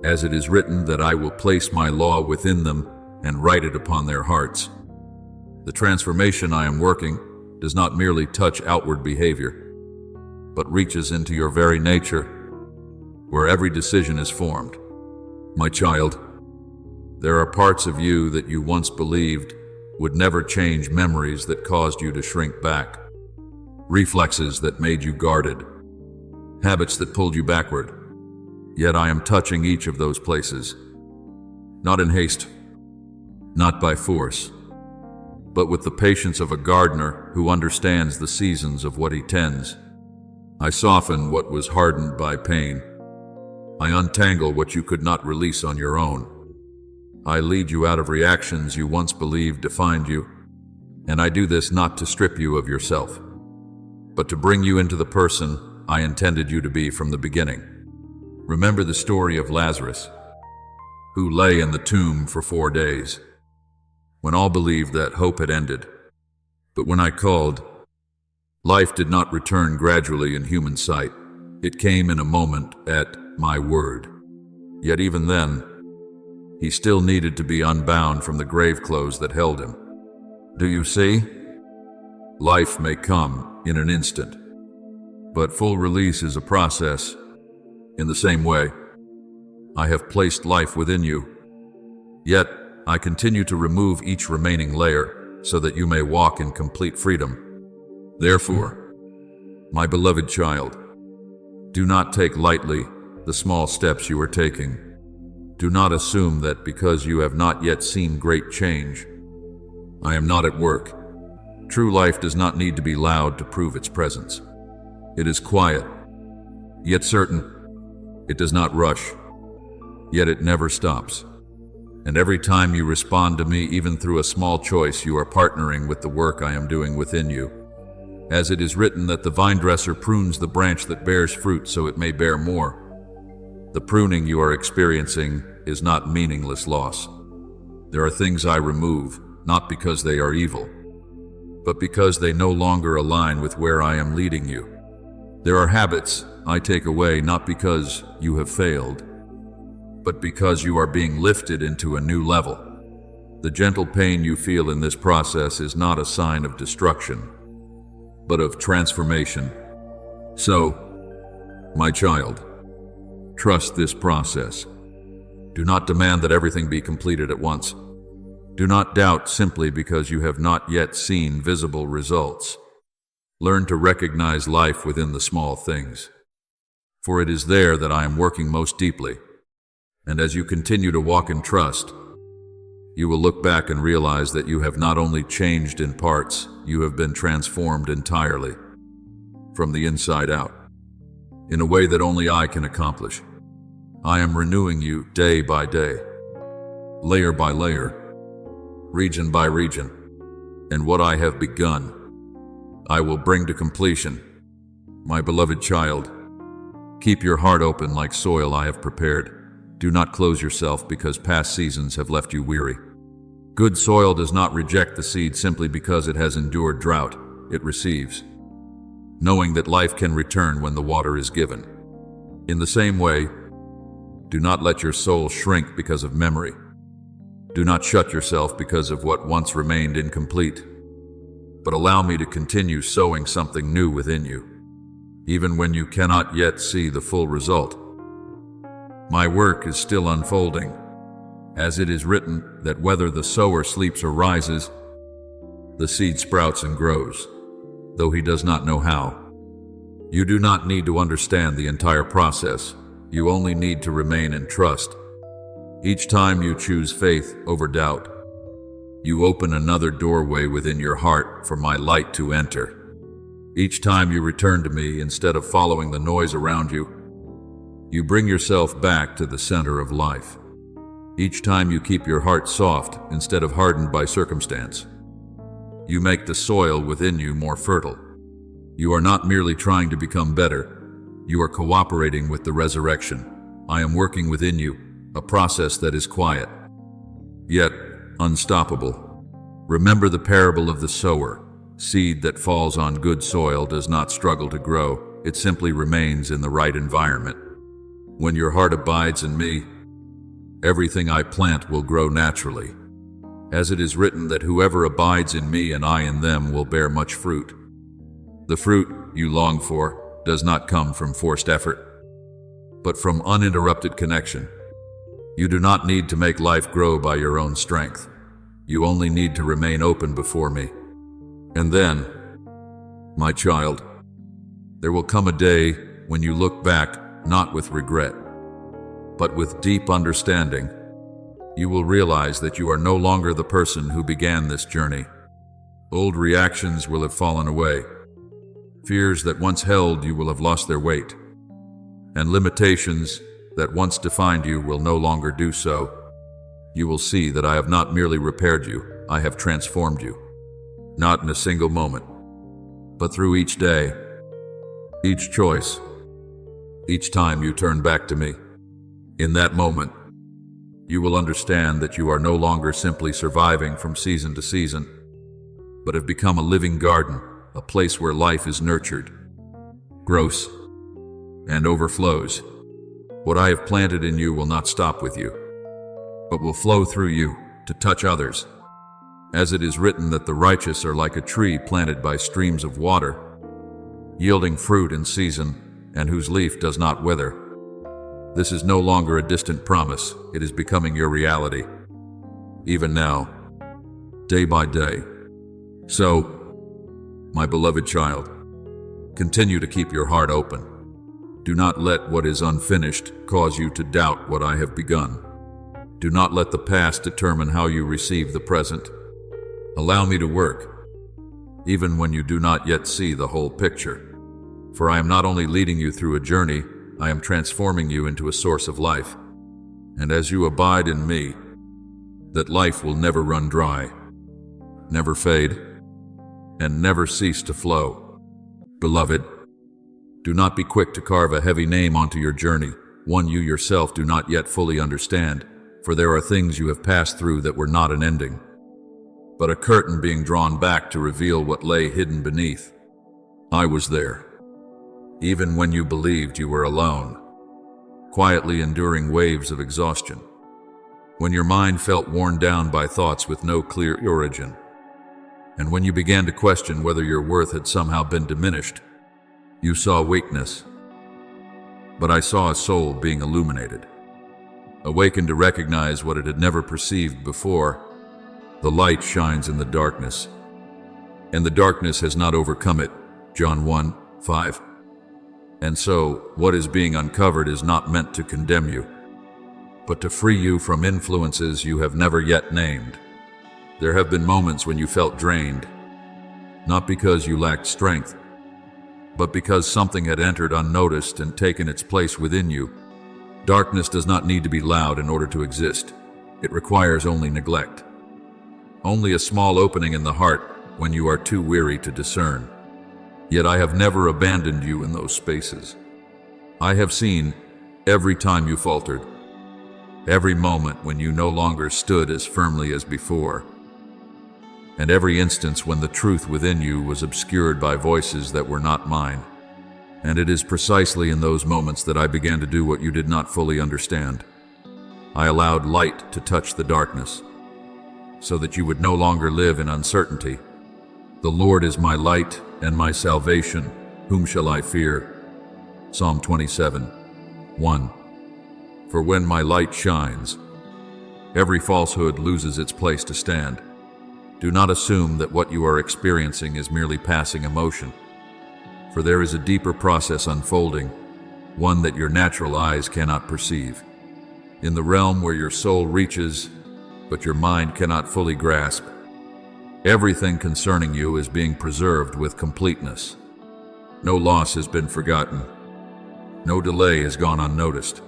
As it is written that I will place my law within them and write it upon their hearts. The transformation I am working does not merely touch outward behavior, but reaches into your very nature, where every decision is formed. My child, there are parts of you that you once believed would never change, memories that caused you to shrink back, reflexes that made you guarded, habits that pulled you backward. Yet I am touching each of those places, not in haste, not by force, but with the patience of a gardener who understands the seasons of what he tends. I soften what was hardened by pain. I untangle what you could not release on your own. I lead you out of reactions you once believed defined you, and I do this not to strip you of yourself, but to bring you into the person I intended you to be from the beginning. Remember the story of Lazarus, who lay in the tomb for 4 days, when all believed that hope had ended. But when I called, life did not return gradually in human sight. It came in a moment at my word. Yet even then, he still needed to be unbound from the grave clothes that held him. Do you see? Life may come in an instant, but full release is a process. In the same way, I have placed life within you, yet I continue to remove each remaining layer so that you may walk in complete freedom. Therefore, my beloved child, do not take lightly the small steps you are taking. Do not assume that because you have not yet seen great change, I am not at work. True life does not need to be loud to prove its presence. It is quiet, yet certain. It does not rush, yet it never stops. And every time you respond to me, even through a small choice, you are partnering with the work I am doing within you. As it is written that the vine dresser prunes the branch that bears fruit so it may bear more. The pruning you are experiencing is not meaningless loss. There are things I remove, not because they are evil, but because they no longer align with where I am leading you. There are habits I take away not because you have failed, but because you are being lifted into a new level. The gentle pain you feel in this process is not a sign of destruction, but of transformation. So, my child, trust this process. Do not demand that everything be completed at once. Do not doubt simply because you have not yet seen visible results. Learn to recognize life within the small things, for it is there that I am working most deeply. And as you continue to walk in trust, you will look back and realize that you have not only changed in parts, you have been transformed entirely, from the inside out, in a way that only I can accomplish. I am renewing you day by day, layer by layer, region by region, and what I have begun, I will bring to completion. My beloved child, keep your heart open like soil I have prepared. Do not close yourself because past seasons have left you weary. Good soil does not reject the seed simply because it has endured drought. It receives, knowing that life can return when the water is given. In the same way, do not let your soul shrink because of memory. Do not shut yourself because of what once remained incomplete, but allow me to continue sowing something new within you, even when you cannot yet see the full result. My work is still unfolding, as it is written that whether the sower sleeps or rises, the seed sprouts and grows, though he does not know how. You do not need to understand the entire process. You only need to remain in trust. Each time you choose faith over doubt, you open another doorway within your heart for my light to enter. Each time you return to me instead of following the noise around you, you bring yourself back to the center of life. Each time you keep your heart soft instead of hardened by circumstance, you make the soil within you more fertile. You are not merely trying to become better, you are cooperating with the resurrection. I am working within you, a process that is quiet, yet unstoppable. Remember the parable of the sower. Seed that falls on good soil does not struggle to grow, it simply remains in the right environment. When your heart abides in me, everything I plant will grow naturally. As it is written that whoever abides in me and I in them will bear much fruit. The fruit you long for does not come from forced effort, but from uninterrupted connection. You do not need to make life grow by your own strength. You only need to remain open before me. And then, my child, there will come a day when you look back not with regret, but with deep understanding. You will realize that you are no longer the person who began this journey. Old reactions will have fallen away. Fears that once held you will have lost their weight, and limitations that once defined you will no longer do so. You will see that I have not merely repaired you, I have transformed you. Not in a single moment, but through each day, each choice, each time you turn back to me. In that moment, you will understand that you are no longer simply surviving from season to season, but have become a living garden, a place where life is nurtured, grows, and overflows. What I have planted in you will not stop with you, but will flow through you to touch others. As it is written that the righteous are like a tree planted by streams of water, yielding fruit in season, and whose leaf does not wither. This is no longer a distant promise, it is becoming your reality, even now, day by day. So, my beloved child, continue to keep your heart open. Do not let what is unfinished cause you to doubt what I have begun. Do not let the past determine how you receive the present. Allow me to work, even when you do not yet see the whole picture. For I am not only leading you through a journey, I am transforming you into a source of life. And as you abide in me, that life will never run dry, never fade, and never cease to flow. Beloved, do not be quick to carve a heavy name onto your journey, one you yourself do not yet fully understand, for there are things you have passed through that were not an ending, but a curtain being drawn back to reveal what lay hidden beneath. I was there, even when you believed you were alone, quietly enduring waves of exhaustion, when your mind felt worn down by thoughts with no clear origin, and when you began to question whether your worth had somehow been diminished. You saw weakness, but I saw a soul being illuminated, awakened to recognize what it had never perceived before. The light shines in the darkness, and the darkness has not overcome it. John 1:5. And so, what is being uncovered is not meant to condemn you, but to free you from influences you have never yet named. There have been moments when you felt drained, not because you lacked strength, but because something had entered unnoticed and taken its place within you. Darkness does not need to be loud in order to exist. It requires only neglect. Only a small opening in the heart when you are too weary to discern. Yet I have never abandoned you in those spaces. I have seen every time you faltered, every moment when you no longer stood as firmly as before, and every instance when the truth within you was obscured by voices that were not mine. And it is precisely in those moments that I began to do what you did not fully understand. I allowed light to touch the darkness, so that you would no longer live in uncertainty. The Lord is my light and my salvation. Whom shall I fear? Psalm 27:1. For when my light shines, every falsehood loses its place to stand. Do not assume that what you are experiencing is merely passing emotion, for there is a deeper process unfolding, one that your natural eyes cannot perceive. In the realm where your soul reaches, but your mind cannot fully grasp, everything concerning you is being preserved with completeness. No loss has been forgotten, no delay has gone unnoticed,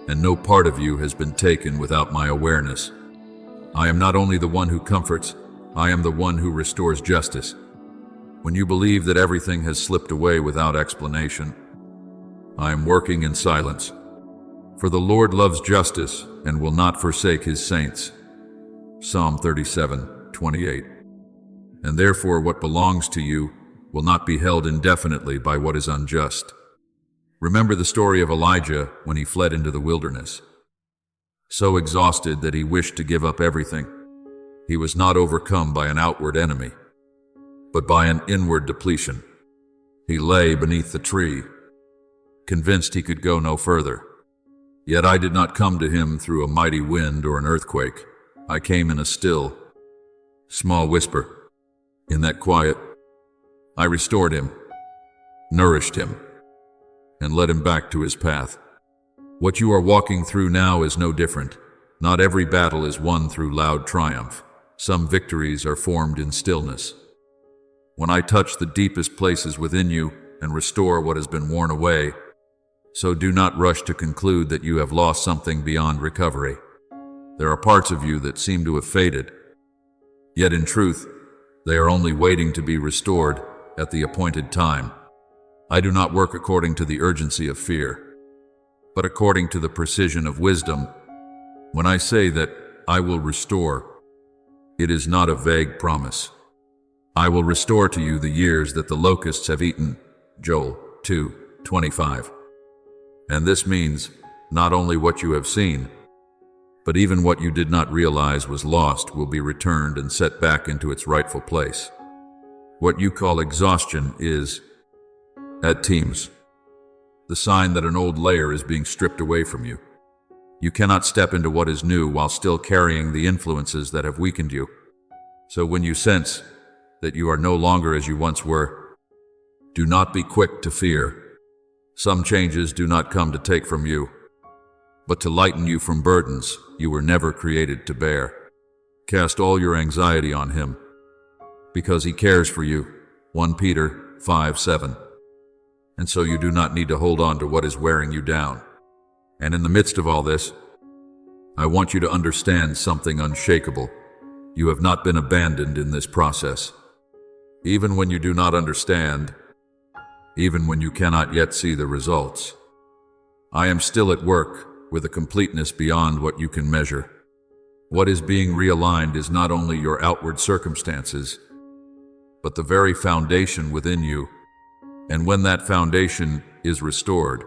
and no part of you has been taken without my awareness. I am not only the one who comforts, I am the one who restores justice. When you believe that everything has slipped away without explanation, I am working in silence. For the Lord loves justice and will not forsake his saints. Psalm 37:28. And therefore what belongs to you will not be held indefinitely by what is unjust. Remember the story of Elijah when he fled into the wilderness. So exhausted that he wished to give up everything, he was not overcome by an outward enemy, but by an inward depletion. He lay beneath the tree, convinced he could go no further. Yet I did not come to him through a mighty wind or an earthquake. I came in a still, small whisper. In that quiet, I restored him, nourished him, and led him back to his path. What you are walking through now is no different. Not every battle is won through loud triumph. Some victories are formed in stillness. When I touch the deepest places within you and restore what has been worn away, so do not rush to conclude that you have lost something beyond recovery. There are parts of you that seem to have faded, yet in truth, they are only waiting to be restored at the appointed time. I do not work according to the urgency of fear, but according to the precision of wisdom. When I say that I will restore, it is not a vague promise. I will restore to you the years that the locusts have eaten. Joel 2:25. And this means not only what you have seen, but even what you did not realize was lost will be returned and set back into its rightful place. What you call exhaustion is, at times, the sign that an old layer is being stripped away from you. You cannot step into what is new while still carrying the influences that have weakened you. So when you sense that you are no longer as you once were, do not be quick to fear. Some changes do not come to take from you, but to lighten you from burdens you were never created to bear. Cast all your anxiety on him, because he cares for you. 1 Peter 5:7. And so you do not need to hold on to what is wearing you down. And in the midst of all this, I want you to understand something unshakable. You have not been abandoned in this process. Even when you do not understand, even when you cannot yet see the results, I am still at work with a completeness beyond what you can measure. What is being realigned is not only your outward circumstances, but the very foundation within you. And when that foundation is restored,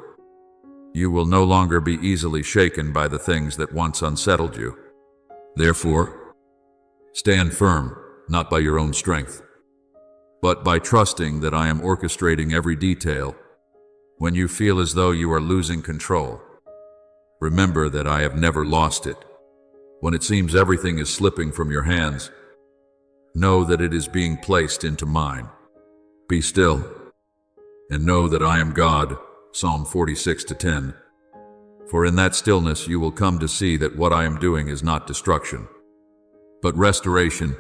you will no longer be easily shaken by the things that once unsettled you. Therefore, stand firm, not by your own strength, but by trusting that I am orchestrating every detail. When you feel as though you are losing control, Remember that I have never lost it. When it seems everything is slipping from your hands, know that it is being placed into mine. Be still and know that I am God. Psalm 46:10. For in that stillness you will come to see that what I am doing is not destruction, but restoration.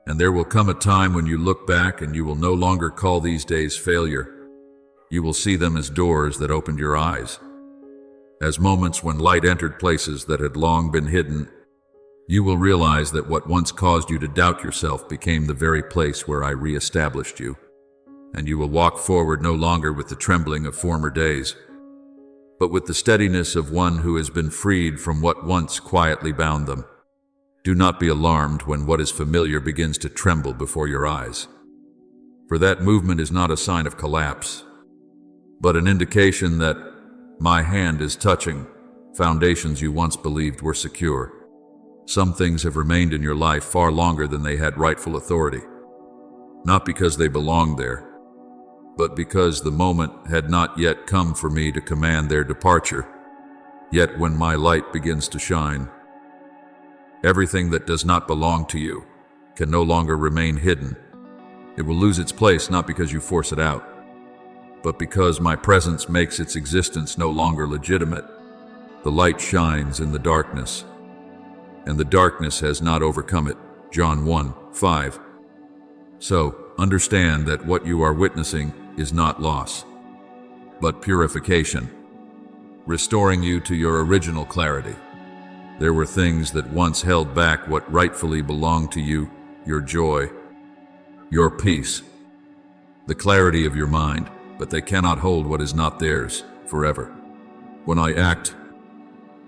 And there will come a time when you look back and you will no longer call these days failure. You will see them as doors that opened your eyes, as moments when light entered places that had long been hidden. You will realize that what once caused you to doubt yourself became the very place where I re-established you. And you will walk forward no longer with the trembling of former days, but with the steadiness of one who has been freed from what once quietly bound them. Do not be alarmed when what is familiar begins to tremble before your eyes, for that movement is not a sign of collapse, but an indication that my hand is touching foundations you once believed were secure. Some things have remained in your life far longer than they had rightful authority, not because they belonged there, but because the moment had not yet come for me to command their departure. Yet when my light begins to shine, everything that does not belong to you can no longer remain hidden. It will lose its place not because you force it out, but because my presence makes its existence no longer legitimate. The light shines in the darkness, and the darkness has not overcome it. John 1:5. So, understand that what you are witnessing is not loss, but purification, restoring you to your original clarity. There were things that once held back what rightfully belonged to you: your joy, your peace, the clarity of your mind, but they cannot hold what is not theirs forever. When I act,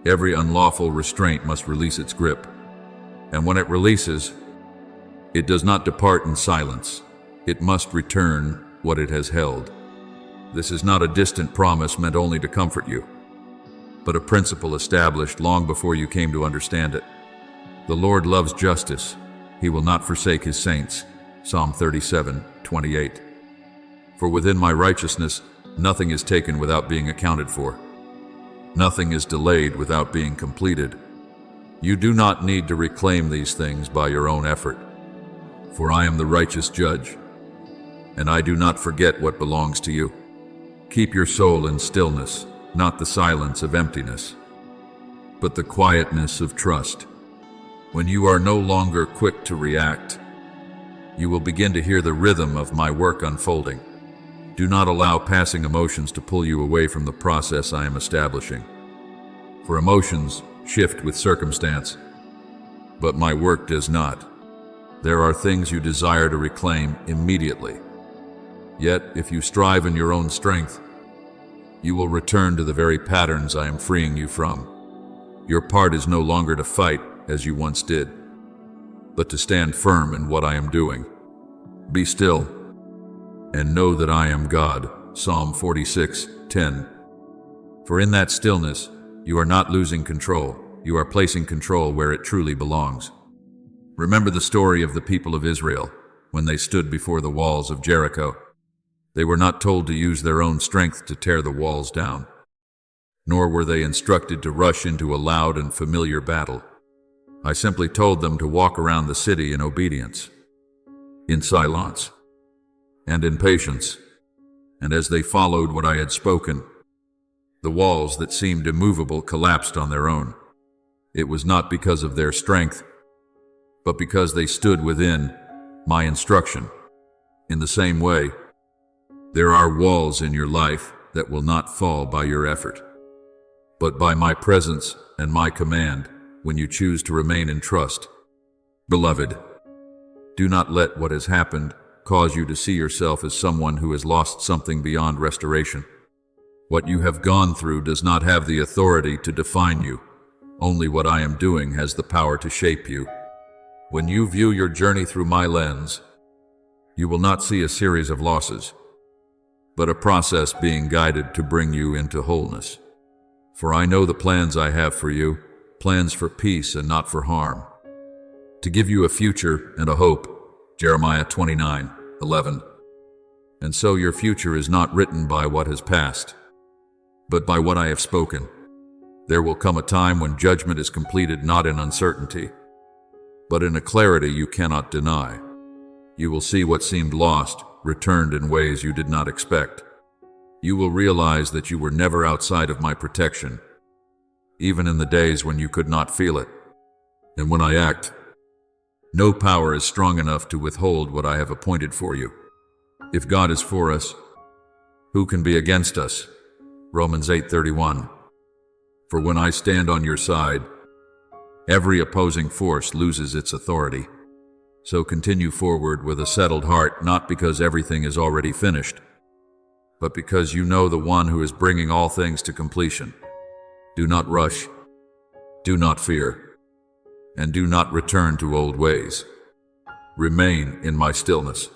every unlawful restraint must release its grip, and when it releases, it does not depart in silence. It must return what it has held. This is not a distant promise meant only to comfort you, but a principle established long before you came to understand it. The Lord loves justice. He will not forsake his saints. Psalm 37:28. For within my righteousness, nothing is taken without being accounted for. Nothing is delayed without being completed. You do not need to reclaim these things by your own effort, for I am the righteous judge, and I do not forget what belongs to you. Keep your soul in stillness, not the silence of emptiness, but the quietness of trust. When you are no longer quick to react, you will begin to hear the rhythm of my work unfolding. Do not allow passing emotions to pull you away from the process I am establishing. For emotions shift with circumstance, but my work does not. There are things you desire to reclaim immediately. Yet, if you strive in your own strength, you will return to the very patterns I am freeing you from. Your part is no longer to fight as you once did, but to stand firm in what I am doing. Be still and know that I am God. Psalm 46:10. For in that stillness, you are not losing control. You are placing control where it truly belongs. Remember the story of the people of Israel when they stood before the walls of Jericho. They were not told to use their own strength to tear the walls down, nor were they instructed to rush into a loud and familiar battle. I simply told them to walk around the city in obedience, in silence, and in patience. And as they followed what I had spoken, the walls that seemed immovable collapsed on their own. It was not because of their strength, but because they stood within my instruction. In the same way, there are walls in your life that will not fall by your effort, but by my presence and my command when you choose to remain in trust. Beloved, do not let what has happened cause you to see yourself as someone who has lost something beyond restoration. What you have gone through does not have the authority to define you. Only what I am doing has the power to shape you. When you view your journey through my lens, you will not see a series of losses, but a process being guided to bring you into wholeness. For I know the plans I have for you, plans for peace and not for harm, to give you a future and a hope. Jeremiah 29:11. And so your future is not written by what has passed, but by what I have spoken. There will come a time when judgment is completed not in uncertainty, but in a clarity you cannot deny. You will see what seemed lost returned in ways you did not expect. You will realize that you were never outside of my protection, even in the days when you could not feel it. And when I act, no power is strong enough to withhold what I have appointed for you. If God is for us, who can be against us? Romans 8:31. For when I stand on your side, every opposing force loses its authority. So continue forward with a settled heart, not because everything is already finished, but because you know the one who is bringing all things to completion. Do not rush, do not fear, and do not return to old ways. Remain in my stillness,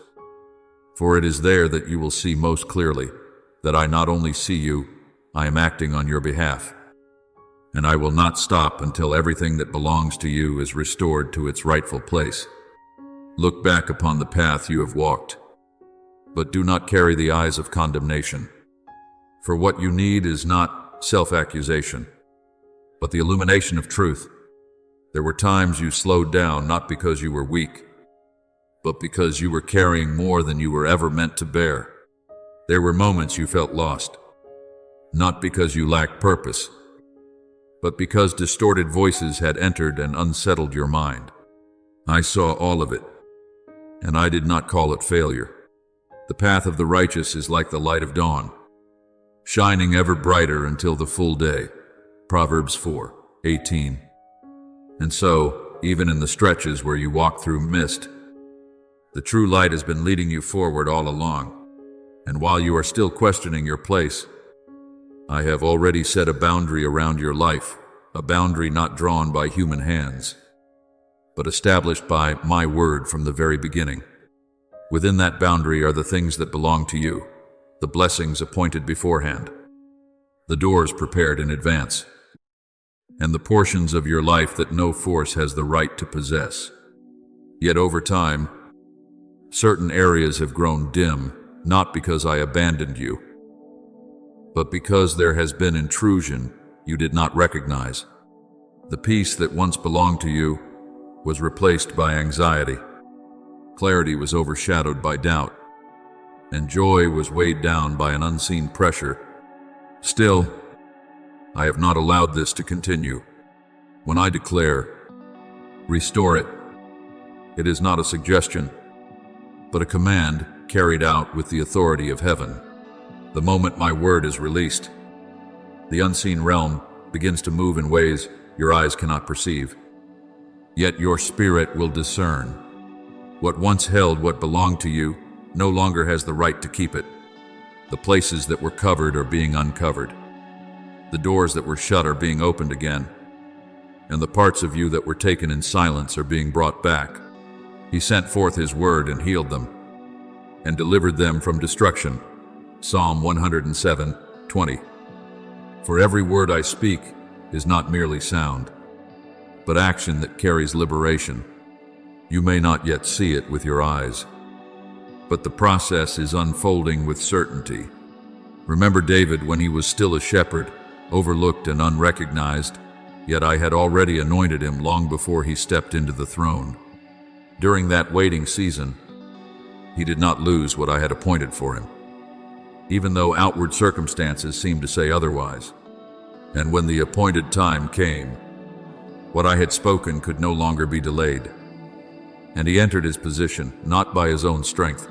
for it is there that you will see most clearly that I not only see you, I am acting on your behalf. And I will not stop until everything that belongs to you is restored to its rightful place. Look back upon the path you have walked, but do not carry the eyes of condemnation. For what you need is not self-accusation, but the illumination of truth. There were times you slowed down not because you were weak, but because you were carrying more than you were ever meant to bear. There were moments you felt lost, not because you lacked purpose, but because distorted voices had entered and unsettled your mind. I saw all of it, and I did not call it failure. The path of the righteous is like the light of dawn, shining ever brighter until the full day. Proverbs 4:18. And so, even in the stretches where you walk through mist, the true light has been leading you forward all along. And while you are still questioning your place, I have already set a boundary around your life, a boundary not drawn by human hands, but established by my word from the very beginning. Within that boundary are the things that belong to you, the blessings appointed beforehand, the doors prepared in advance, and the portions of your life that no force has the right to possess. Yet over time, certain areas have grown dim, not because I abandoned you, but because there has been intrusion you did not recognize. The peace that once belonged to you was replaced by anxiety. Clarity was overshadowed by doubt, and joy was weighed down by an unseen pressure. Still, I have not allowed this to continue. When I declare, restore it, it is not a suggestion, but a command carried out with the authority of heaven. The moment my word is released, the unseen realm begins to move in ways your eyes cannot perceive. Yet your spirit will discern. What once held what belonged to you no longer has the right to keep it. The places that were covered are being uncovered. The doors that were shut are being opened again, and the parts of you that were taken in silence are being brought back. He sent forth his word and healed them, and delivered them from destruction. Psalm 107:20. For every word I speak is not merely sound, but action that carries liberation. You may not yet see it with your eyes, but the process is unfolding with certainty. Remember David when he was still a shepherd, overlooked and unrecognized, yet I had already anointed him long before he stepped into the throne. During that waiting season, he did not lose what I had appointed for him, even though outward circumstances seemed to say otherwise. And when the appointed time came, what I had spoken could no longer be delayed. And he entered his position, not by his own strength,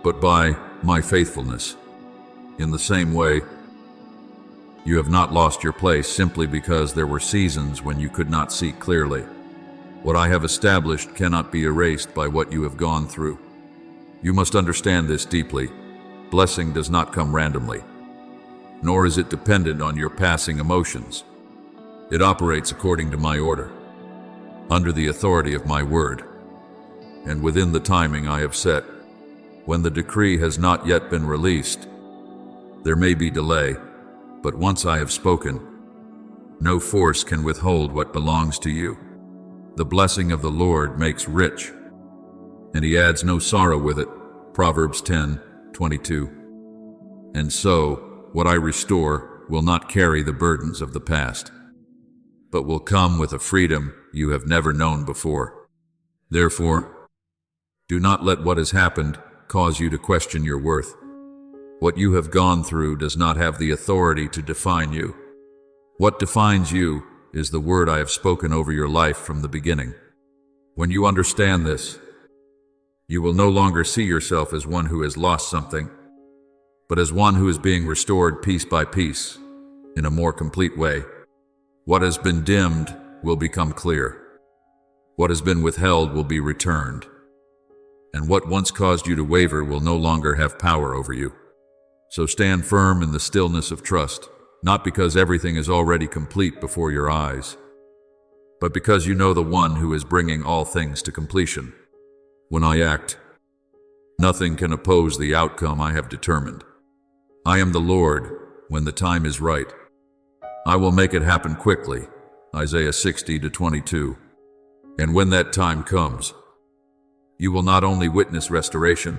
but by my faithfulness. In the same way, you have not lost your place simply because there were seasons when you could not see clearly. What I have established cannot be erased by what you have gone through. You must understand this deeply. Blessing does not come randomly, nor is it dependent on your passing emotions. It operates according to my order, under the authority of my word, and within the timing I have set. When the decree has not yet been released, there may be delay, but once I have spoken, no force can withhold what belongs to you. The blessing of the Lord makes rich, and he adds no sorrow with it. Proverbs 10:22. And so, what I restore will not carry the burdens of the past, but will come with a freedom you have never known before. Therefore, do not let what has happened cause you to question your worth. What you have gone through does not have the authority to define you. What defines you is the word I have spoken over your life from the beginning. When you understand this, you will no longer see yourself as one who has lost something, but as one who is being restored piece by piece in a more complete way. What has been dimmed will become clear. What has been withheld will be returned. And what once caused you to waver will no longer have power over you. So stand firm in the stillness of trust, not because everything is already complete before your eyes, but because you know the one who is bringing all things to completion. When I act, nothing can oppose the outcome I have determined. I am the Lord when the time is right. I will make it happen quickly. Isaiah 60:22. And when that time comes, you will not only witness restoration,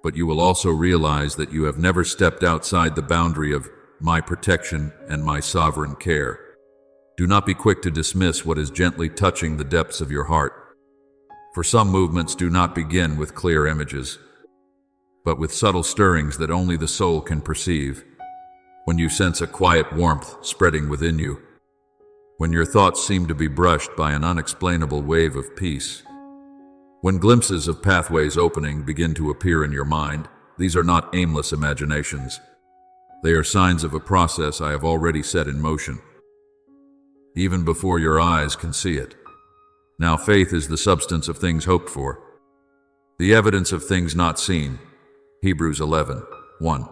but you will also realize that you have never stepped outside the boundary of my protection and my sovereign care. Do not be quick to dismiss what is gently touching the depths of your heart. For some movements do not begin with clear images, but with subtle stirrings that only the soul can perceive. When you sense a quiet warmth spreading within you, when your thoughts seem to be brushed by an unexplainable wave of peace, when glimpses of pathways opening begin to appear in your mind, these are not aimless imaginations. They are signs of a process I have already set in motion, even before your eyes can see it. Now faith is the substance of things hoped for, the evidence of things not seen. Hebrews 11:1.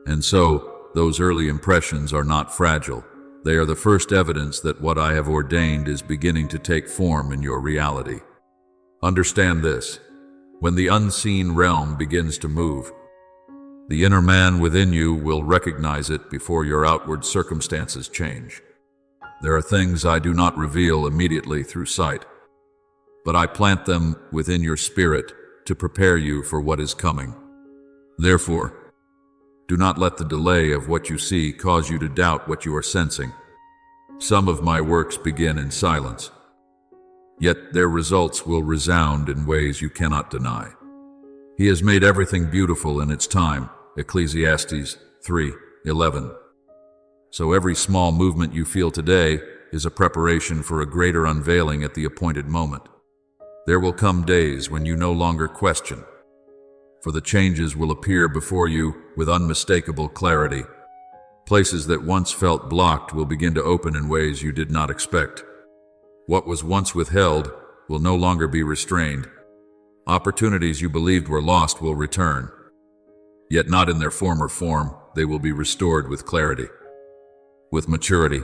And so, those early impressions are not fragile. They are the first evidence that what I have ordained is beginning to take form in your reality. Understand this: when the unseen realm begins to move, the inner man within you will recognize it before your outward circumstances change. There are things I do not reveal immediately through sight, but I plant them within your spirit to prepare you for what is coming. Therefore, do not let the delay of what you see cause you to doubt what you are sensing. Some of my works begin in silence, yet their results will resound in ways you cannot deny. He has made everything beautiful in its time. Ecclesiastes 3:11. So every small movement you feel today is a preparation for a greater unveiling at the appointed moment. There will come days when you no longer question, for the changes will appear before you with unmistakable clarity. Places that once felt blocked will begin to open in ways you did not expect. What was once withheld will no longer be restrained. Opportunities you believed were lost will return, yet not in their former form. They will be restored with clarity, with maturity,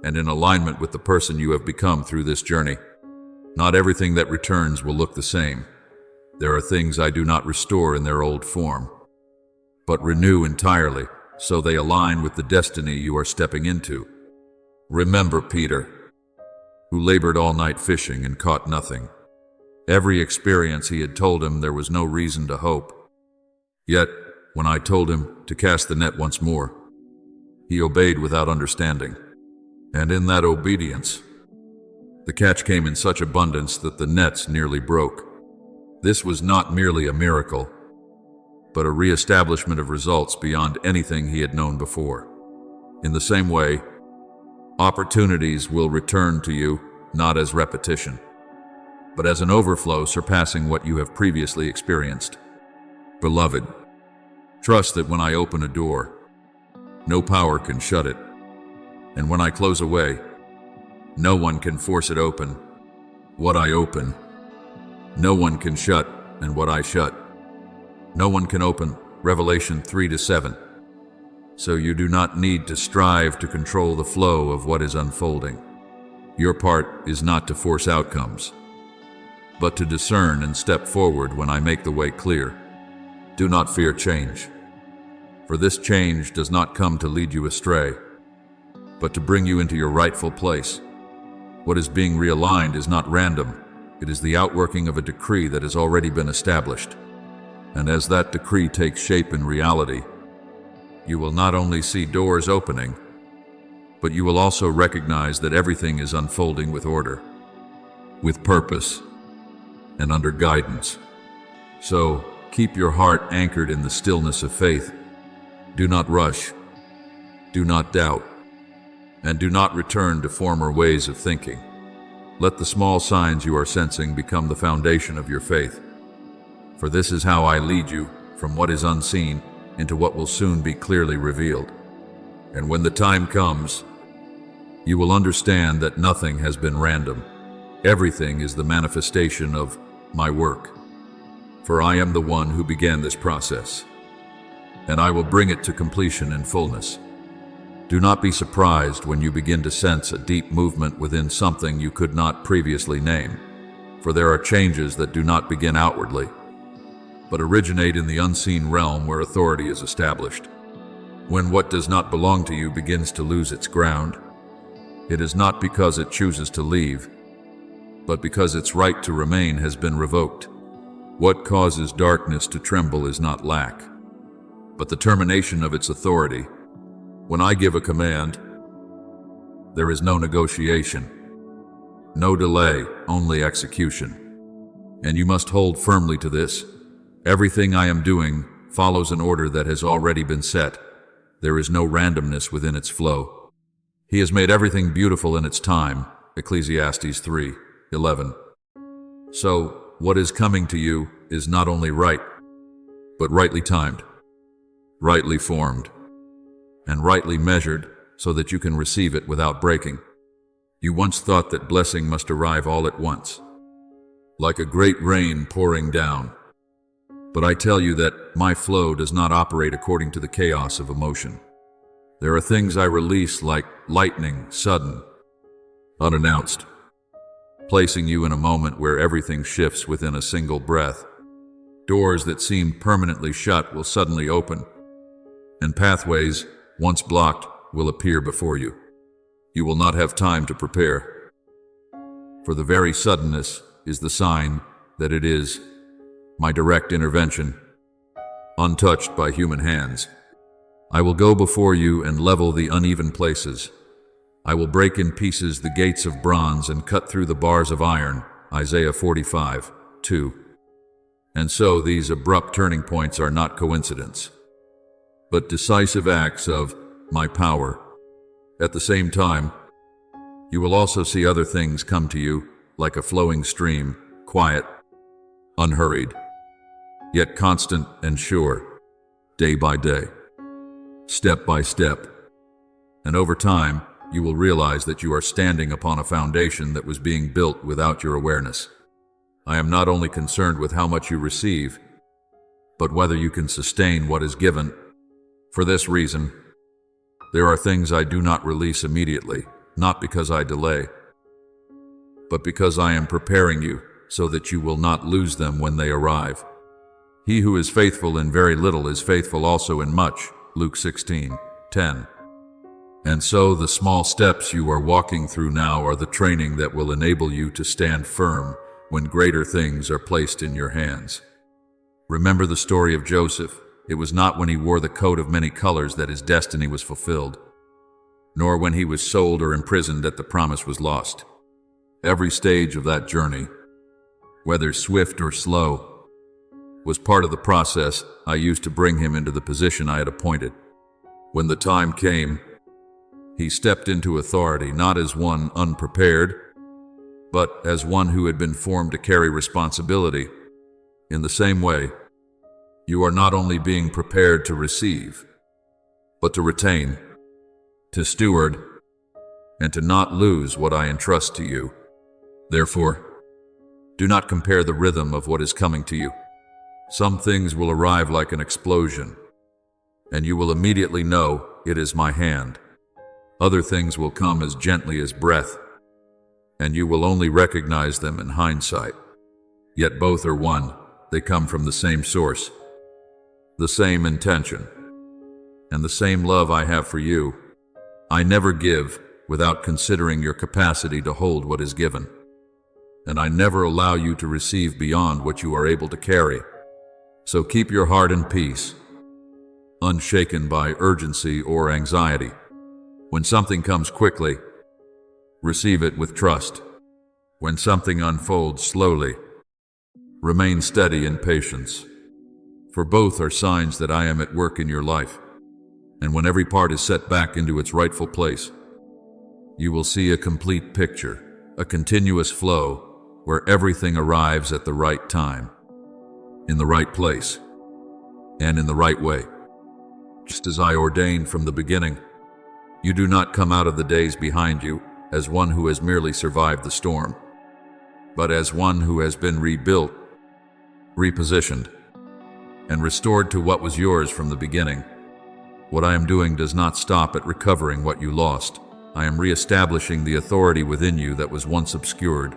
and in alignment with the person you have become through this journey. Not everything that returns will look the same. There are things I do not restore in their old form, but renew entirely, so they align with the destiny you are stepping into. Remember Peter, who labored all night fishing and caught nothing. Every experience he had told him there was no reason to hope. Yet, when I told him to cast the net once more, he obeyed without understanding. And in that obedience, the catch came in such abundance that the nets nearly broke. This was not merely a miracle, but a re-establishment of results beyond anything he had known before. In the same way, opportunities will return to you not as repetition, but as an overflow surpassing what you have previously experienced. Beloved, trust that when I open a door, no power can shut it, and when I close away, no one can force it open. What I open, no one can shut, and what I shut, no one can open. Revelation 3:7. So you do not need to strive to control the flow of what is unfolding. Your part is not to force outcomes, but to discern and step forward when I make the way clear. Do not fear change, for this change does not come to lead you astray, but to bring you into your rightful place. What is being realigned is not random. It is the outworking of a decree that has already been established. And as that decree takes shape in reality, you will not only see doors opening, but you will also recognize that everything is unfolding with order, with purpose, and under guidance. So, keep your heart anchored in the stillness of faith. Do not rush, do not doubt, and do not return to former ways of thinking. Let the small signs you are sensing become the foundation of your faith. For this is how I lead you from what is unseen into what will soon be clearly revealed. And when the time comes, you will understand that nothing has been random. Everything is the manifestation of my work. For I am the one who began this process, and I will bring it to completion in fullness. Do not be surprised when you begin to sense a deep movement within something you could not previously name, for there are changes that do not begin outwardly, but originate in the unseen realm where authority is established. When what does not belong to you begins to lose its ground, it is not because it chooses to leave, but because its right to remain has been revoked. What causes darkness to tremble is not lack, but the termination of its authority. When I give a command, there is no negotiation, no delay, only execution. And you must hold firmly to this. Everything I am doing follows an order that has already been set. There is no randomness within its flow. He has made everything beautiful in its time. Ecclesiastes 3:11. So, what is coming to you is not only right, but rightly timed, rightly formed, and rightly measured so that you can receive it without breaking. You once thought that blessing must arrive all at once, like a great rain pouring down. But I tell you that my flow does not operate according to the chaos of emotion. There are things I release like lightning, sudden, unannounced, placing you in a moment where everything shifts within a single breath. Doors that seemed permanently shut will suddenly open, and pathways once blocked will appear before you. You will not have time to prepare, for the very suddenness is the sign that it is my direct intervention, untouched by human hands. I will go before you and level the uneven places. I will break in pieces the gates of bronze and cut through the bars of iron. Isaiah 45:2. And so these abrupt turning points are not coincidence, but decisive acts of my power. At the same time, you will also see other things come to you like a flowing stream, quiet, unhurried, yet constant and sure, day by day, step by step. And over time, you will realize that you are standing upon a foundation that was being built without your awareness. I am not only concerned with how much you receive, but whether you can sustain what is given. For this reason, there are things I do not release immediately, not because I delay, but because I am preparing you so that you will not lose them when they arrive. He who is faithful in very little is faithful also in much. Luke 16:10. And so the small steps you are walking through now are the training that will enable you to stand firm when greater things are placed in your hands. Remember the story of Joseph. It was not when he wore the coat of many colors that his destiny was fulfilled, nor when he was sold or imprisoned that the promise was lost. Every stage of that journey, whether swift or slow, was part of the process I used to bring him into the position I had appointed. When the time came, he stepped into authority not as one unprepared, but as one who had been formed to carry responsibility. In the same way, you are not only being prepared to receive, but to retain, to steward, and to not lose what I entrust to you. Therefore, do not compare the rhythm of what is coming to you. Some things will arrive like an explosion, and you will immediately know it is my hand. Other things will come as gently as breath, and you will only recognize them in hindsight. Yet both are one. They come from the same source, the same intention, and the same love I have for you. I never give without considering your capacity to hold what is given, and I never allow you to receive beyond what you are able to carry. So keep your heart in peace, unshaken by urgency or anxiety. When something comes quickly, receive it with trust. When something unfolds slowly, remain steady in patience. For both are signs that I am at work in your life. And when every part is set back into its rightful place, you will see a complete picture, a continuous flow where everything arrives at the right time, in the right place, and in the right way. Just as I ordained from the beginning, you do not come out of the days behind you as one who has merely survived the storm, but as one who has been rebuilt, repositioned, and restored to what was yours from the beginning. What I am doing does not stop at recovering what you lost. I am reestablishing the authority within you that was once obscured,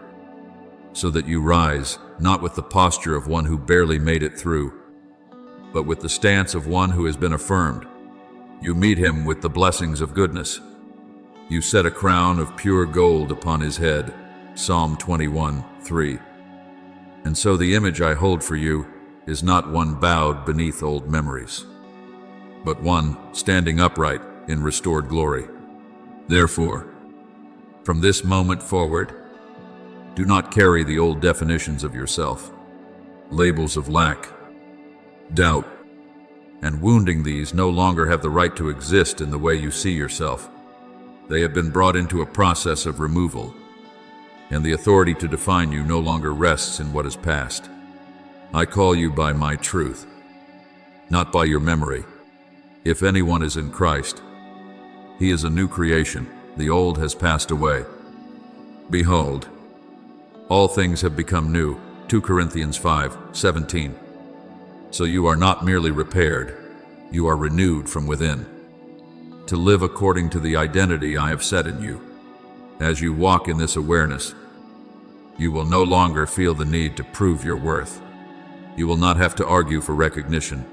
so that you rise, not with the posture of one who barely made it through, but with the stance of one who has been affirmed. You meet him with the blessings of goodness. You set a crown of pure gold upon his head. Psalm 21:3. And so the image I hold for you is not one bowed beneath old memories, but one standing upright in restored glory. Therefore, from this moment forward, do not carry the old definitions of yourself, labels of lack, doubt, and wounding. These no longer have the right to exist in the way you see yourself. They have been brought into a process of removal, and the authority to define you no longer rests in what is past. I call you by my truth, not by your memory. If anyone is in Christ, he is a new creation. The old has passed away. Behold, all things have become new. 2 Corinthians 5:17. So you are not merely repaired, you are renewed from within, to live according to the identity I have set in you. As you walk in this awareness, you will no longer feel the need to prove your worth. You will not have to argue for recognition,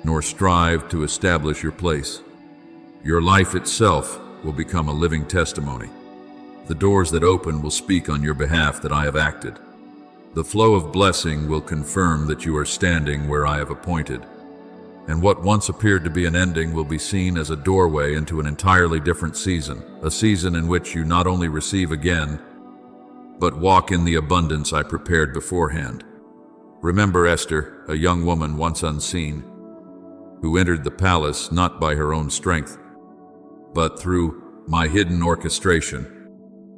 nor strive to establish your place. Your life itself will become a living testimony. The doors that open will speak on your behalf that I have acted. The flow of blessing will confirm that you are standing where I have appointed. And what once appeared to be an ending will be seen as a doorway into an entirely different season, a season in which you not only receive again, but walk in the abundance I prepared beforehand. Remember Esther, a young woman once unseen, who entered the palace not by her own strength, but through my hidden orchestration.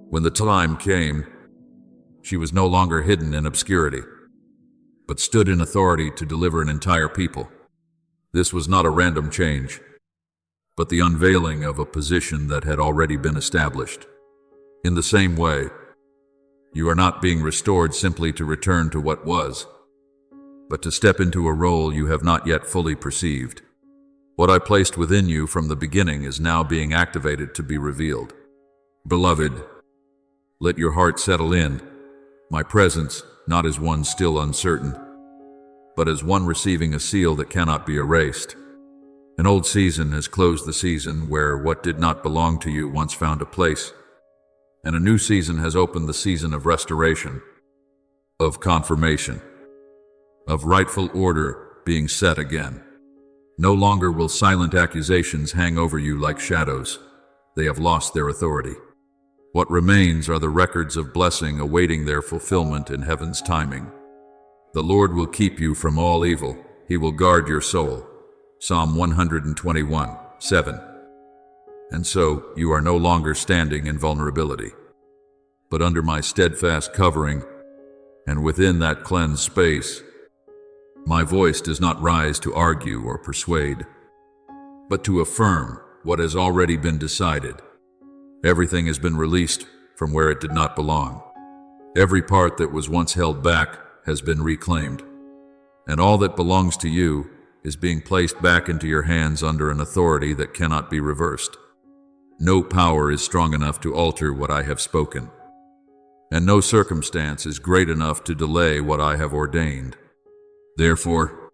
When the time came, she was no longer hidden in obscurity, but stood in authority to deliver an entire people. This was not a random change, but the unveiling of a position that had already been established. In the same way, you are not being restored simply to return to what was, but to step into a role you have not yet fully perceived. What I placed within you from the beginning is now being activated to be revealed. Beloved, let your heart settle in. My presence, not as one still uncertain, but as one receiving a seal that cannot be erased. An old season has closed the season where what did not belong to you once found a place, and a new season has opened the season of restoration, of confirmation, of rightful order being set again. No longer will silent accusations hang over you like shadows. They have lost their authority. What remains are the records of blessing awaiting their fulfillment in heaven's timing. The Lord will keep you from all evil. He will guard your soul. Psalm 121:7. And so you are no longer standing in vulnerability, but under my steadfast covering, and within that cleansed space, my voice does not rise to argue or persuade, but to affirm what has already been decided. Everything has been released from where it did not belong. Every part that was once held back has been reclaimed, and all that belongs to you is being placed back into your hands under an authority that cannot be reversed. No power is strong enough to alter what I have spoken, and no circumstance is great enough to delay what I have ordained. Therefore,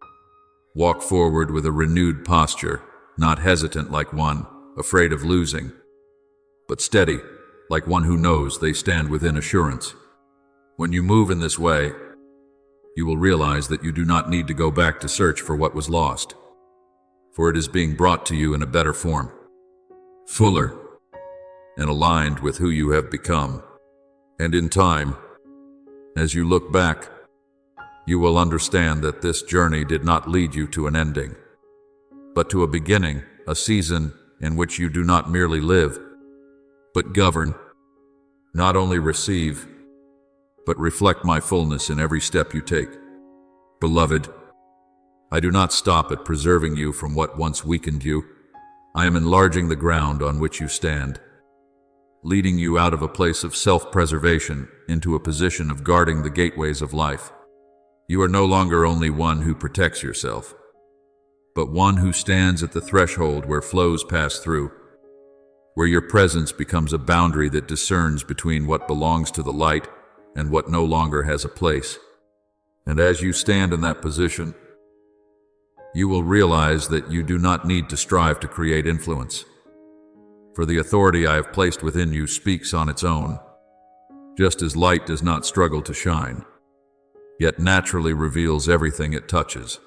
walk forward with a renewed posture, not hesitant like one afraid of losing, but steady like one who knows they stand within assurance. When you move in this way, you will realize that you do not need to go back to search for what was lost. for it is being brought to you in a better form, fuller, and aligned with who you have become. And in time, as you look back, you will understand that this journey did not lead you to an ending, but to a beginning, a season in which you do not merely live, but govern, not only receive, but reflect my fullness in every step you take. Beloved, I do not stop at preserving you from what once weakened you. I am enlarging the ground on which you stand, leading you out of a place of self-preservation into a position of guarding the gateways of life. You are no longer only one who protects yourself, but one who stands at the threshold where flows pass through, where your presence becomes a boundary that discerns between what belongs to the light and what no longer has a place. And as you stand in that position, you will realize that you do not need to strive to create influence, for the authority I have placed within you speaks on its own, just as light does not struggle to shine, yet naturally reveals everything it touches.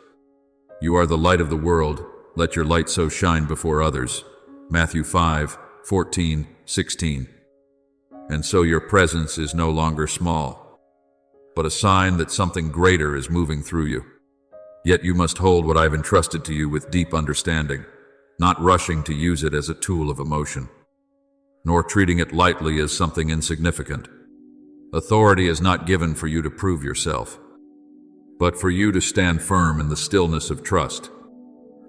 You are the light of the world. Let your light so shine before others. Matthew 5:14-16. And so your presence is no longer small, but a sign that something greater is moving through you. Yet you must hold what I've entrusted to you with deep understanding, not rushing to use it as a tool of emotion, nor treating it lightly as something insignificant. Authority is not given for you to prove yourself, but for you to stand firm in the stillness of trust.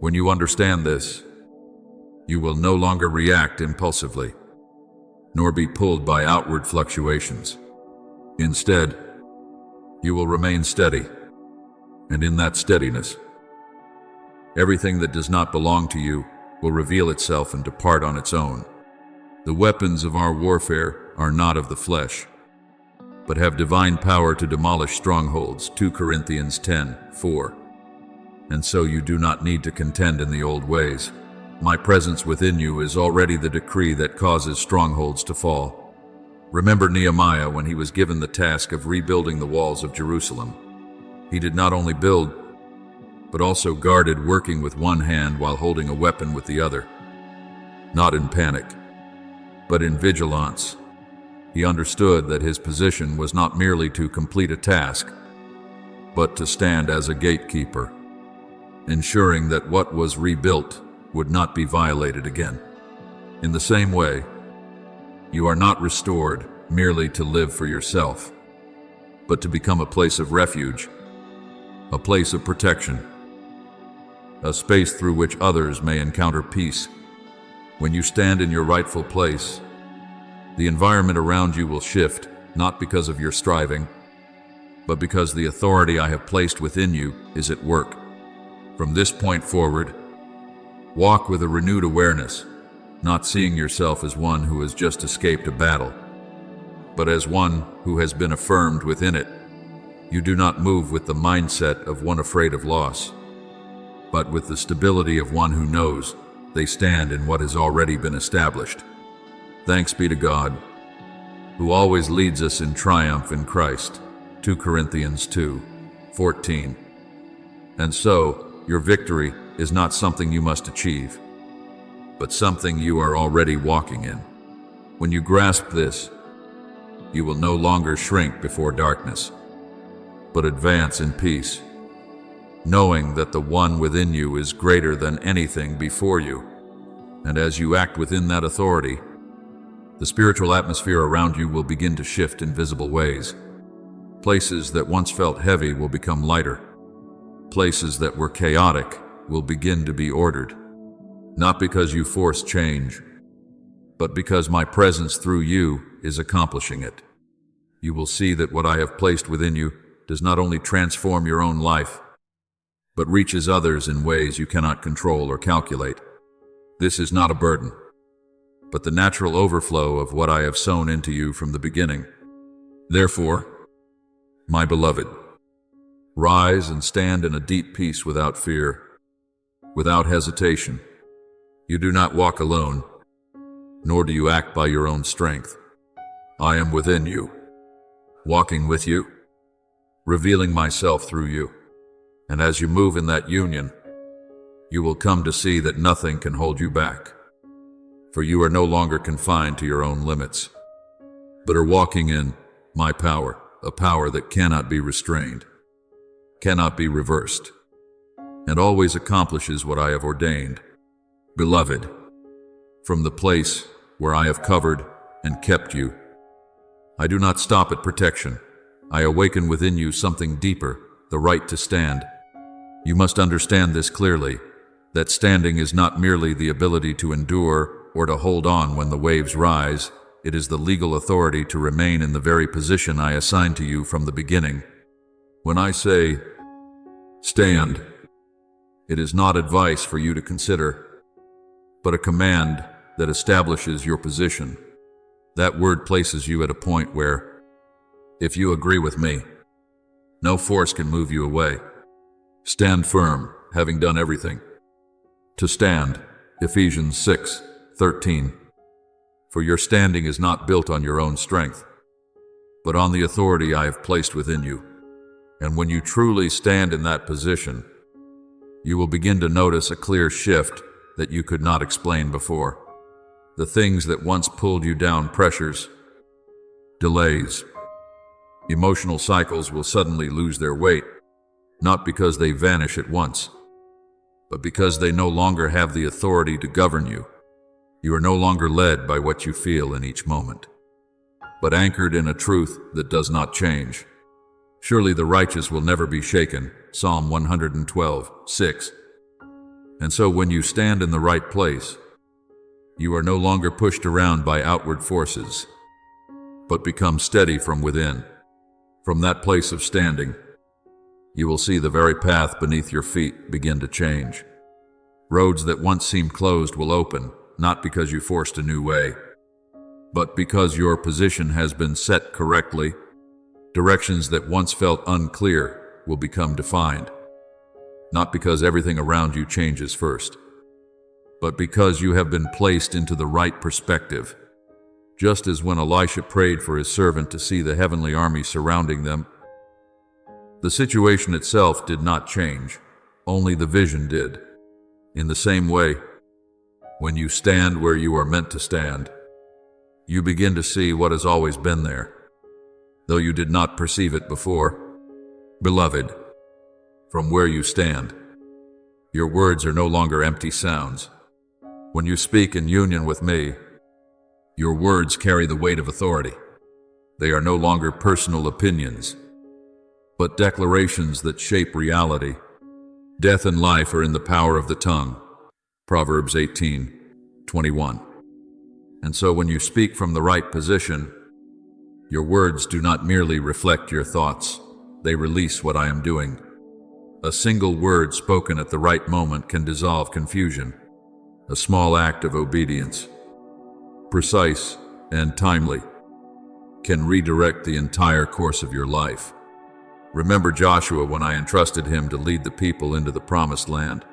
When you understand this, you will no longer react impulsively, nor be pulled by outward fluctuations. Instead, you will remain steady, and in that steadiness, everything that does not belong to you will reveal itself and depart on its own. The weapons of our warfare are not of the flesh, but have divine power to demolish strongholds. 2 Corinthians 10:4. And so you do not need to contend in the old ways. My presence within you is already the decree that causes strongholds to fall. Remember Nehemiah when he was given the task of rebuilding the walls of Jerusalem. He did not only build, but also guarded, working with one hand while holding a weapon with the other. Not in panic, but in vigilance. He understood that his position was not merely to complete a task, but to stand as a gatekeeper, ensuring that what was rebuilt would not be violated again. In the same way, you are not restored merely to live for yourself, but to become a place of refuge, a place of protection, a space through which others may encounter peace. When you stand in your rightful place, the environment around you will shift, not because of your striving, but because the authority I have placed within you is at work. From this point forward, walk with a renewed awareness, not seeing yourself as one who has just escaped a battle, but as one who has been affirmed within it. You do not move with the mindset of one afraid of loss, but with the stability of one who knows they stand in what has already been established. Thanks be to God, who always leads us in triumph in Christ. 2 Corinthians 2:14. And so, your victory is not something you must achieve, but something you are already walking in. When you grasp this, you will no longer shrink before darkness, but advance in peace, knowing that the one within you is greater than anything before you. And as you act within that authority, the spiritual atmosphere around you will begin to shift in visible ways. Places that once felt heavy will become lighter. Places that were chaotic will begin to be ordered. Not because you force change, but because my presence through you is accomplishing it. You will see that what I have placed within you does not only transform your own life, but reaches others in ways you cannot control or calculate. This is not a burden, but the natural overflow of what I have sown into you from the beginning. Therefore, my beloved, rise and stand in a deep peace without fear, without hesitation. You do not walk alone, nor do you act by your own strength. I am within you, walking with you, revealing myself through you. And as you move in that union, you will come to see that nothing can hold you back. For you are no longer confined to your own limits, but are walking in my power, a power that cannot be restrained, cannot be reversed, and always accomplishes what I have ordained. Beloved, from the place where I have covered and kept you, I do not stop at protection. I awaken within you something deeper, the right to stand. You must understand this clearly, that standing is not merely the ability to endure or to hold on when the waves rise. It is the legal authority to remain in the very position I assigned to you from the beginning. When I say, stand, it is not advice for you to consider, but a command that establishes your position. That word places you at a point where, if you agree with me, no force can move you away. Stand firm, having done everything. To stand, Ephesians 6:13. For your standing is not built on your own strength, but on the authority I have placed within you. And when you truly stand in that position, you will begin to notice a clear shift that you could not explain before. The things that once pulled you down, pressures, delays, emotional cycles, will suddenly lose their weight, not because they vanish at once, but because they no longer have the authority to govern you. You are no longer led by what you feel in each moment, but anchored in a truth that does not change. Surely the righteous will never be shaken, Psalm 112:6. And so when you stand in the right place, you are no longer pushed around by outward forces, but become steady from within. From that place of standing, you will see the very path beneath your feet begin to change. Roads that once seemed closed will open, not because you forced a new way, but because your position has been set correctly. Directions that once felt unclear will become defined, not because everything around you changes first, but because you have been placed into the right perspective. Just as when Elisha prayed for his servant to see the heavenly army surrounding them, the situation itself did not change, only the vision did. In the same way, when you stand where you are meant to stand, you begin to see what has always been there, though you did not perceive it before. Beloved, from where you stand, your words are no longer empty sounds. When you speak in union with me, your words carry the weight of authority. They are no longer personal opinions, but declarations that shape reality. Death and life are in the power of the tongue, Proverbs 18:21. And so when you speak from the right position, your words do not merely reflect your thoughts, they release what I am doing. A single word spoken at the right moment can dissolve confusion. A small act of obedience, precise and timely, can redirect the entire course of your life. Remember Joshua when I entrusted him to lead the people into the promised land.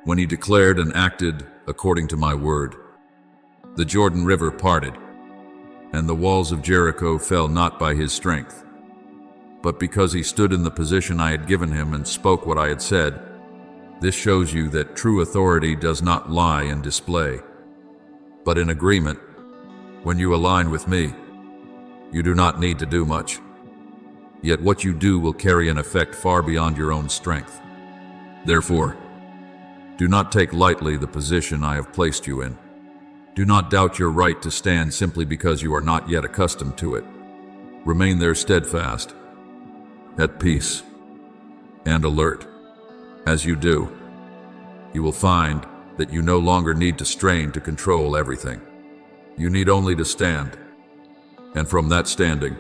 When he declared and acted according to my word, the Jordan River parted, and the walls of Jericho fell not by his strength, but because he stood in the position I had given him and spoke what I had said. This shows you that true authority does not lie in display, but in agreement. When you align with me, you do not need to do much. Yet what you do will carry an effect far beyond your own strength. Therefore, do not take lightly the position I have placed you in. Do not doubt your right to stand simply because you are not yet accustomed to it. Remain there steadfast, at peace, and alert. As you do, you will find that you no longer need to strain to control everything. You need only to stand, and from that standing,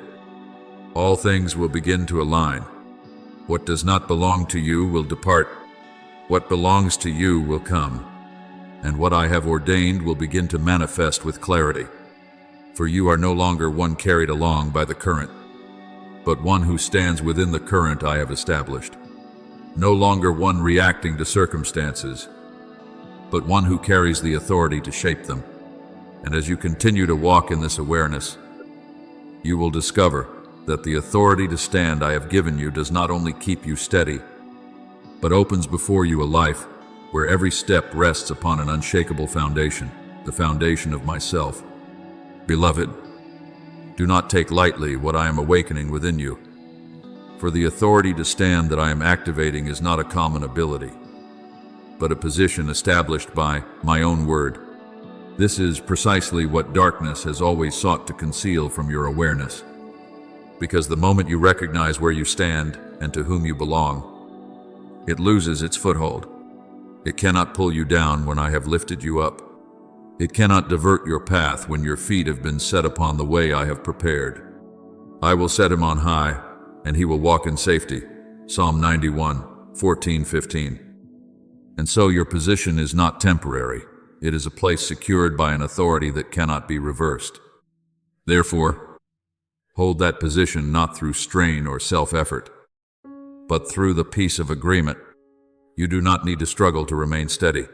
all things will begin to align. What does not belong to you will depart. What belongs to you will come, and what I have ordained will begin to manifest with clarity. For you are no longer one carried along by the current, but one who stands within the current I have established. No longer one reacting to circumstances, but one who carries the authority to shape them. And as you continue to walk in this awareness, you will discover that the authority to stand I have given you does not only keep you steady, but opens before you a life where every step rests upon an unshakable foundation, the foundation of myself. Beloved, do not take lightly what I am awakening within you, for the authority to stand that I am activating is not a common ability, but a position established by my own word. This is precisely what darkness has always sought to conceal from your awareness, because the moment you recognize where you stand and to whom you belong, it loses its foothold. It cannot pull you down when I have lifted you up. It cannot divert your path when your feet have been set upon the way I have prepared. I will set him on high, and he will walk in safety. Psalm 91:14-15. And so your position is not temporary. It is a place secured by an authority that cannot be reversed. Therefore, hold that position not through strain or self-effort, but through the peace of agreement. You do not need to struggle to remain steady,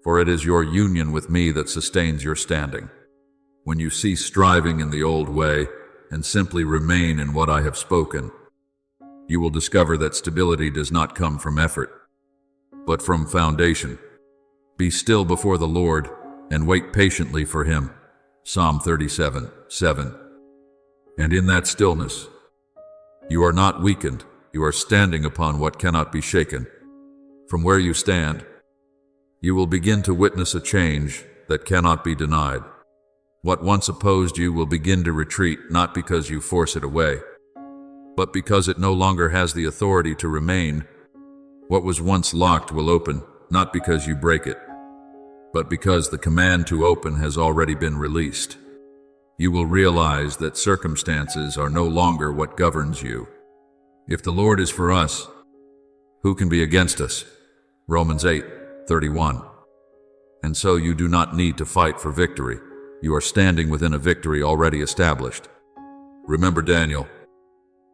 for it is your union with me that sustains your standing. When you cease striving in the old way and simply remain in what I have spoken, you will discover that stability does not come from effort, but from foundation. Be still before the Lord and wait patiently for him. Psalm 37:7. And in that stillness, you are not weakened, you are standing upon what cannot be shaken. From where you stand, you will begin to witness a change that cannot be denied. What once opposed you will begin to retreat, not because you force it away, but because it no longer has the authority to remain. What was once locked will open, not because you break it, but because the command to open has already been released. You will realize that circumstances are no longer what governs you. If the Lord is for us, who can be against us? Romans 8:31. And so you do not need to fight for victory. You are standing within a victory already established. Remember Daniel,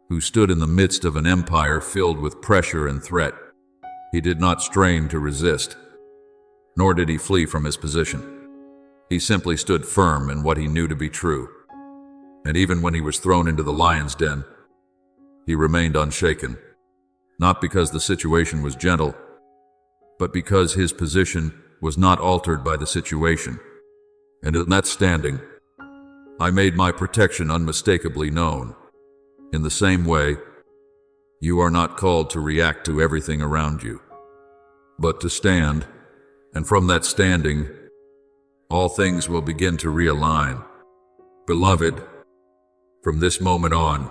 who stood in the midst of an empire filled with pressure and threat. He did not strain to resist, nor did he flee from his position. He simply stood firm in what he knew to be true. And even when he was thrown into the lion's den, he remained unshaken, not because the situation was gentle, but because his position was not altered by the situation. And in that standing, I made my protection unmistakably known. In the same way, you are not called to react to everything around you, but to stand, and from that standing, all things will begin to realign. Beloved, from this moment on,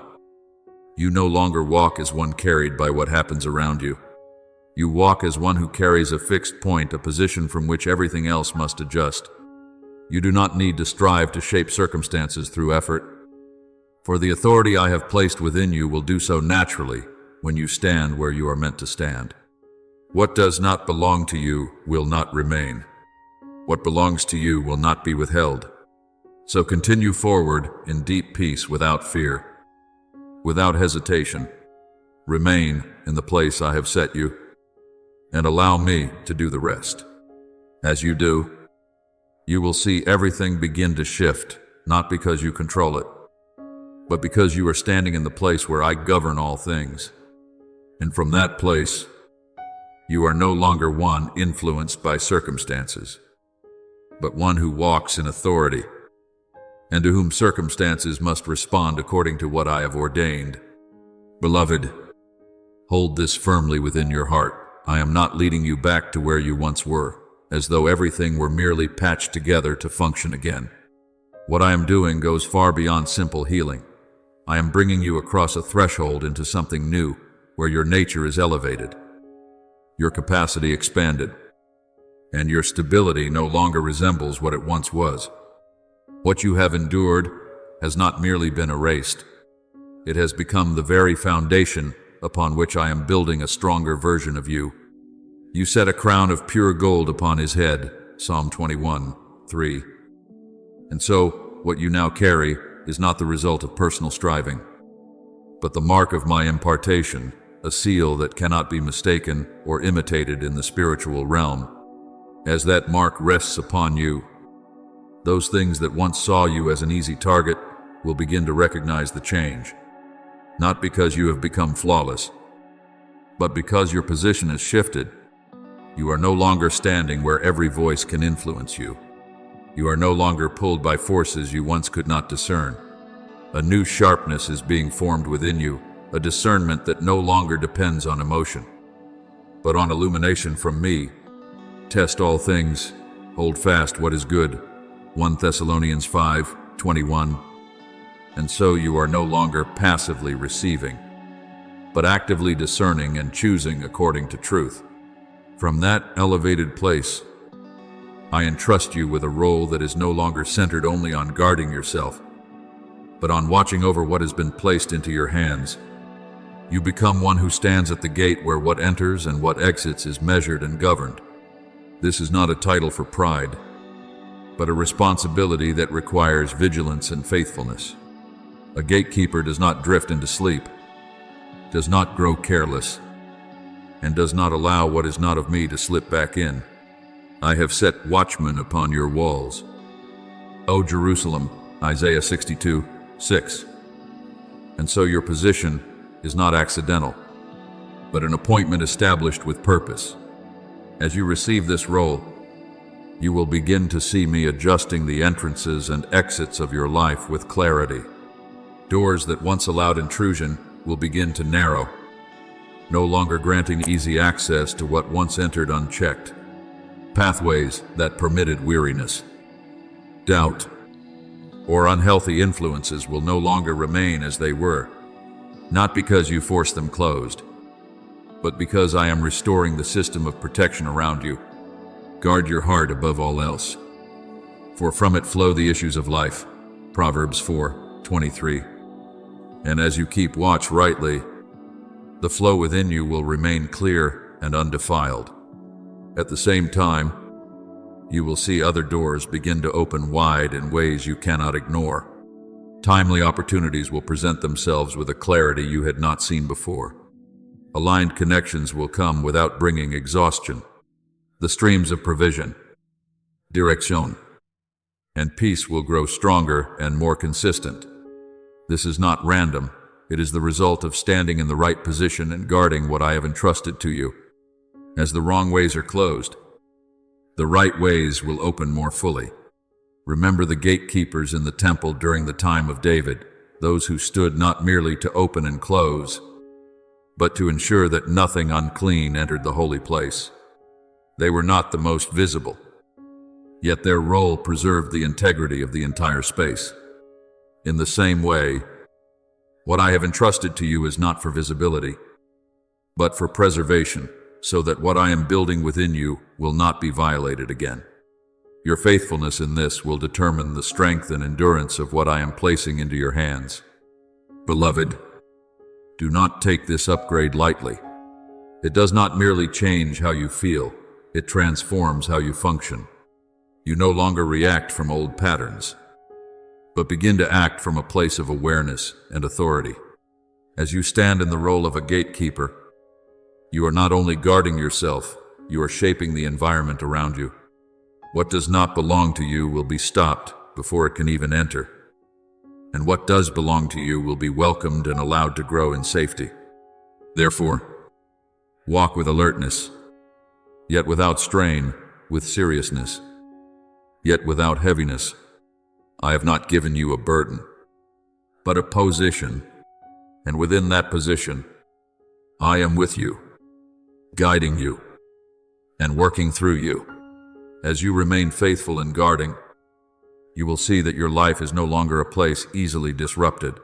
you no longer walk as one carried by what happens around you. You walk as one who carries a fixed point, a position from which everything else must adjust. You do not need to strive to shape circumstances through effort, for the authority I have placed within you will do so naturally when you stand where you are meant to stand. What does not belong to you will not remain. What belongs to you will not be withheld. So continue forward in deep peace without fear, without hesitation. Remain in the place I have set you, and allow me to do the rest. As you do, you will see everything begin to shift, not because you control it, but because you are standing in the place where I govern all things. And from that place, you are no longer one influenced by circumstances, but one who walks in authority, and to whom circumstances must respond according to what I have ordained. Beloved, hold this firmly within your heart. I am not leading you back to where you once were, as though everything were merely patched together to function again. What I am doing goes far beyond simple healing. I am bringing you across a threshold into something new, where your nature is elevated, your capacity expanded, and your stability no longer resembles what it once was. What you have endured has not merely been erased. It has become the very foundation upon which I am building a stronger version of you. You set a crown of pure gold upon his head, Psalm 21:3. And so, what you now carry is not the result of personal striving, but the mark of my impartation, a seal that cannot be mistaken or imitated in the spiritual realm. As that mark rests upon you, those things that once saw you as an easy target will begin to recognize the change, not because you have become flawless, but because your position has shifted. You are no longer standing where every voice can influence you. You are no longer pulled by forces you once could not discern. A new sharpness is being formed within you, a discernment that no longer depends on emotion, but on illumination from me. Test all things, hold fast what is good. 1 Thessalonians 5:21. And so you are no longer passively receiving, but actively discerning and choosing according to truth. From that elevated place, I entrust you with a role that is no longer centered only on guarding yourself, but on watching over what has been placed into your hands. You become one who stands at the gate where what enters and what exits is measured and governed. This is not a title for pride, but a responsibility that requires vigilance and faithfulness. A gatekeeper does not drift into sleep, does not grow careless, and does not allow what is not of me to slip back in. I have set watchmen upon your walls, O Jerusalem, Isaiah 62:6. And so your position is not accidental, but an appointment established with purpose. As you receive this role, you will begin to see me adjusting the entrances and exits of your life with clarity. Doors that once allowed intrusion will begin to narrow, no longer granting easy access to what once entered unchecked. Pathways that permitted weariness, doubt, or unhealthy influences will no longer remain as they were, not because you forced them closed, but because I am restoring the system of protection around you. Guard your heart above all else, for from it flow the issues of life. Proverbs 4:23. And as you keep watch rightly, the flow within you will remain clear and undefiled. At the same time, you will see other doors begin to open wide in ways you cannot ignore. Timely opportunities will present themselves with a clarity you had not seen before. Aligned connections will come without bringing exhaustion. The streams of provision, direction, and peace will grow stronger and more consistent. This is not random. It is the result of standing in the right position and guarding what I have entrusted to you. As the wrong ways are closed, the right ways will open more fully. Remember the gatekeepers in the temple during the time of David, those who stood not merely to open and close, but to ensure that nothing unclean entered the holy place. They were not the most visible, yet their role preserved the integrity of the entire space. In the same way, what I have entrusted to you is not for visibility, but for preservation, so that what I am building within you will not be violated again. Your faithfulness in this will determine the strength and endurance of what I am placing into your hands. Beloved, do not take this upgrade lightly. It does not merely change how you feel, it transforms how you function. You no longer react from old patterns, but begin to act from a place of awareness and authority. As you stand in the role of a gatekeeper, you are not only guarding yourself, you are shaping the environment around you. What does not belong to you will be stopped before it can even enter, and what does belong to you will be welcomed and allowed to grow in safety. Therefore, walk with alertness, yet without strain, with seriousness, yet without heaviness. I have not given you a burden, but a position, and within that position, I am with you, guiding you, and working through you. As you remain faithful in guarding, you will see that your life is no longer a place easily disrupted,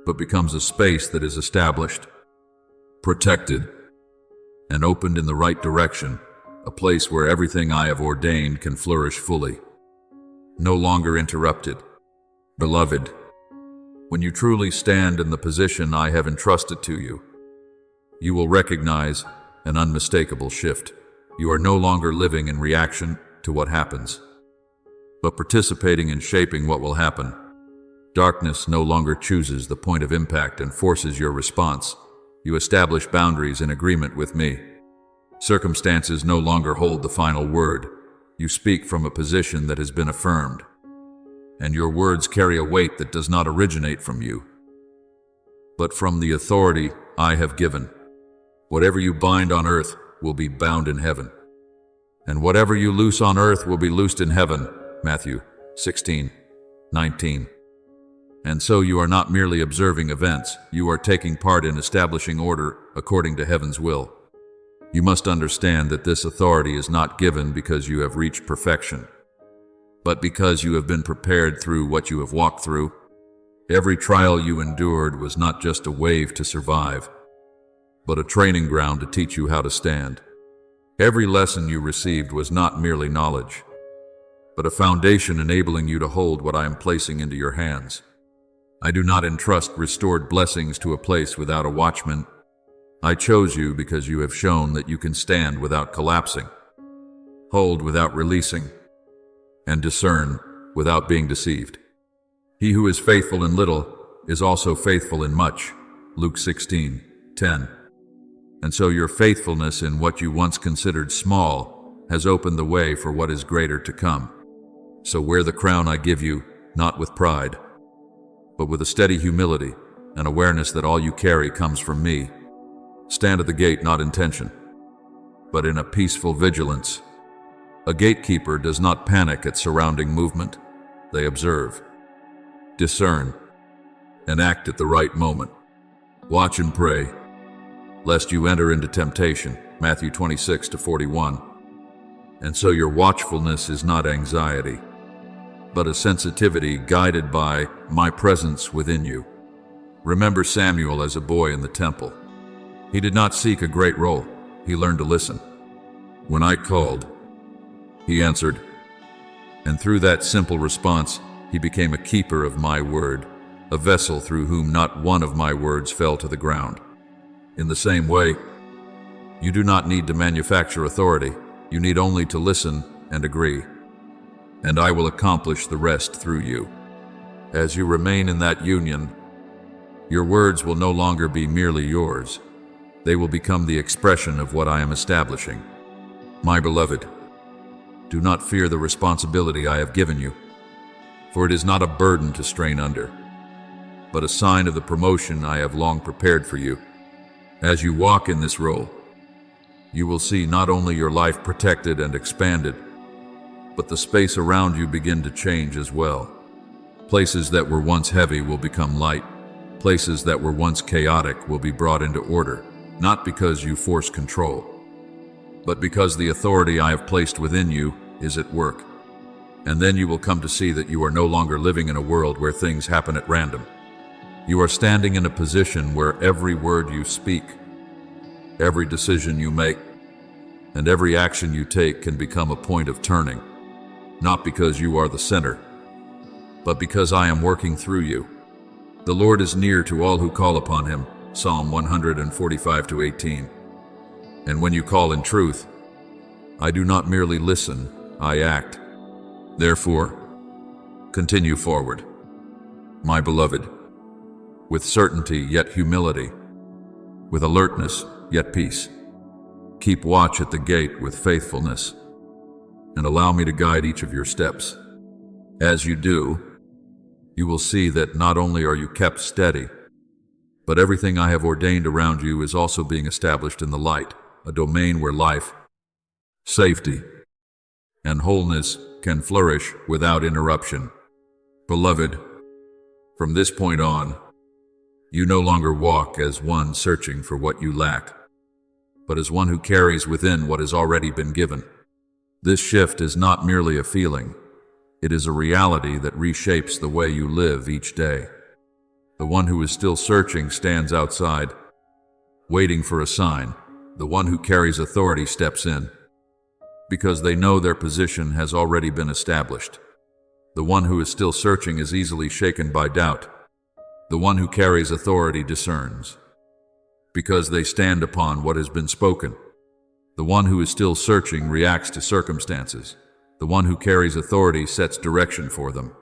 but becomes a space that is established, protected, and opened in the right direction, a place where everything I have ordained can flourish fully, no longer interrupted. Beloved, when you truly stand in the position I have entrusted to you, you will recognize an unmistakable shift. You are no longer living in reaction to what happens, but participating in shaping what will happen. Darkness no longer chooses the point of impact and forces your response. You establish boundaries in agreement with me. Circumstances no longer hold the final word. You speak from a position that has been affirmed, and your words carry a weight that does not originate from you, but from the authority I have given. Whatever you bind on earth will be bound in heaven. And whatever you loose on earth will be loosed in heaven. Matthew 16:19. And so you are not merely observing events, you are taking part in establishing order according to heaven's will. You must understand that this authority is not given because you have reached perfection, but because you have been prepared through what you have walked through. Every trial you endured was not just a wave to survive, but a training ground to teach you how to stand. Every lesson you received was not merely knowledge, but a foundation enabling you to hold what I am placing into your hands. I do not entrust restored blessings to a place without a watchman. I chose you because you have shown that you can stand without collapsing, hold without releasing, and discern without being deceived. He who is faithful in little is also faithful in much. Luke 16:10. And so your faithfulness in what you once considered small has opened the way for what is greater to come. So wear the crown I give you, not with pride, but with a steady humility and awareness that all you carry comes from me. Stand at the gate not in tension, but in a peaceful vigilance. A gatekeeper does not panic at surrounding movement. They observe, discern, and act at the right moment. Watch and pray, lest you enter into temptation. Matthew 26:41. And so your watchfulness is not anxiety, but a sensitivity guided by my presence within you. Remember Samuel as a boy in the temple. He did not seek a great role. He learned to listen. When I called, he answered. And through that simple response, he became a keeper of my word, a vessel through whom not one of my words fell to the ground. In the same way, you do not need to manufacture authority. You need only to listen and agree. And I will accomplish the rest through you. As you remain in that union, your words will no longer be merely yours. They will become the expression of what I am establishing. My beloved, do not fear the responsibility I have given you, for it is not a burden to strain under, but a sign of the promotion I have long prepared for you. As you walk in this role, you will see not only your life protected and expanded, but the space around you begin to change as well. Places that were once heavy will become light. Places that were once chaotic will be brought into order, not because you force control, but because the authority I have placed within you is at work. And then you will come to see that you are no longer living in a world where things happen at random. You are standing in a position where every word you speak, every decision you make, and every action you take can become a point of turning, not because you are the center, but because I am working through you. The Lord is near to all who call upon him. Psalm 145:18. And when you call in truth, I do not merely listen, I act. Therefore, continue forward, my beloved, with certainty yet humility, with alertness yet peace. Keep watch at the gate with faithfulness, and allow me to guide each of your steps. As you do, you will see that not only are you kept steady, but everything I have ordained around you is also being established in the light, a domain where life, safety, and wholeness can flourish without interruption. Beloved, from this point on, you no longer walk as one searching for what you lack, but as one who carries within what has already been given. This shift is not merely a feeling. It is a reality that reshapes the way you live each day. The one who is still searching stands outside, waiting for a sign. The one who carries authority steps in, because they know their position has already been established. The one who is still searching is easily shaken by doubt. The one who carries authority discerns, because they stand upon what has been spoken. The one who is still searching reacts to circumstances. The one who carries authority sets direction for them.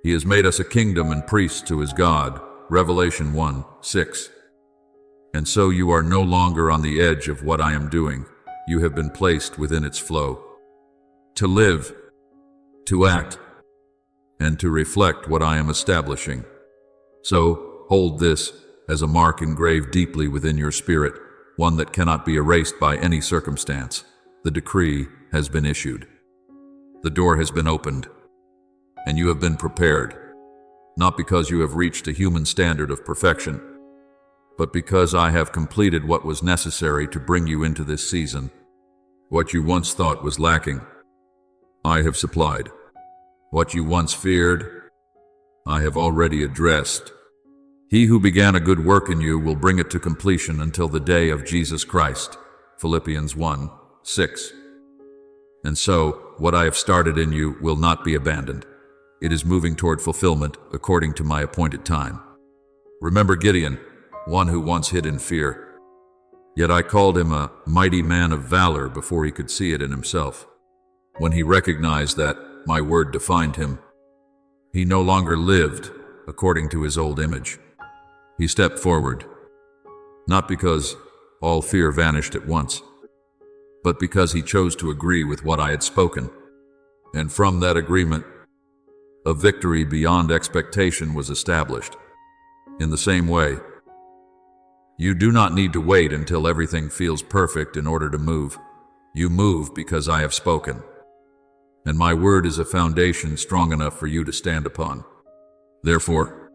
He has made us a kingdom and priests to his God. Revelation 1:6. And so you are no longer on the edge of what I am doing. You have been placed within its flow. To live, to act, and to reflect what I am establishing. So hold this as a mark engraved deeply within your spirit, one that cannot be erased by any circumstance. The decree has been issued. The door has been opened, and you have been prepared, not because you have reached a human standard of perfection, but because I have completed what was necessary to bring you into this season. What you once thought was lacking, I have supplied. What you once feared, I have already addressed. He who began a good work in you will bring it to completion until the day of Jesus Christ. Philippians 1:6. And so, what I have started in you will not be abandoned. It is moving toward fulfillment according to my appointed time. Remember Gideon, one who once hid in fear. Yet I called him a mighty man of valor before he could see it in himself. When he recognized that my word defined him, he no longer lived according to his old image. He stepped forward, not because all fear vanished at once, but because he chose to agree with what I had spoken. And from that agreement, a victory beyond expectation was established. In the same way, you do not need to wait until everything feels perfect in order to move. You move because I have spoken. And my word is a foundation strong enough for you to stand upon. Therefore,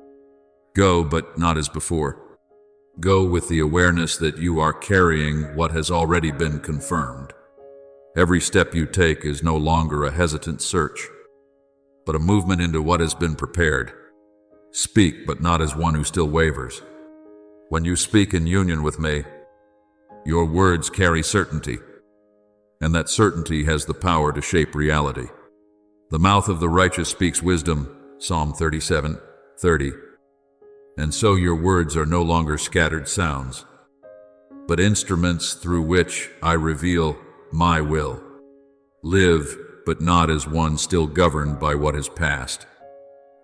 go, but not as before. Go with the awareness that you are carrying what has already been confirmed. Every step you take is no longer a hesitant search, but a movement into what has been prepared. Speak, but not as one who still wavers. When you speak in union with me, your words carry certainty, and that certainty has the power to shape reality. The mouth of the righteous speaks wisdom, Psalm 37:30. And so your words are no longer scattered sounds, but instruments through which I reveal my will. Live, but not as one still governed by what is past.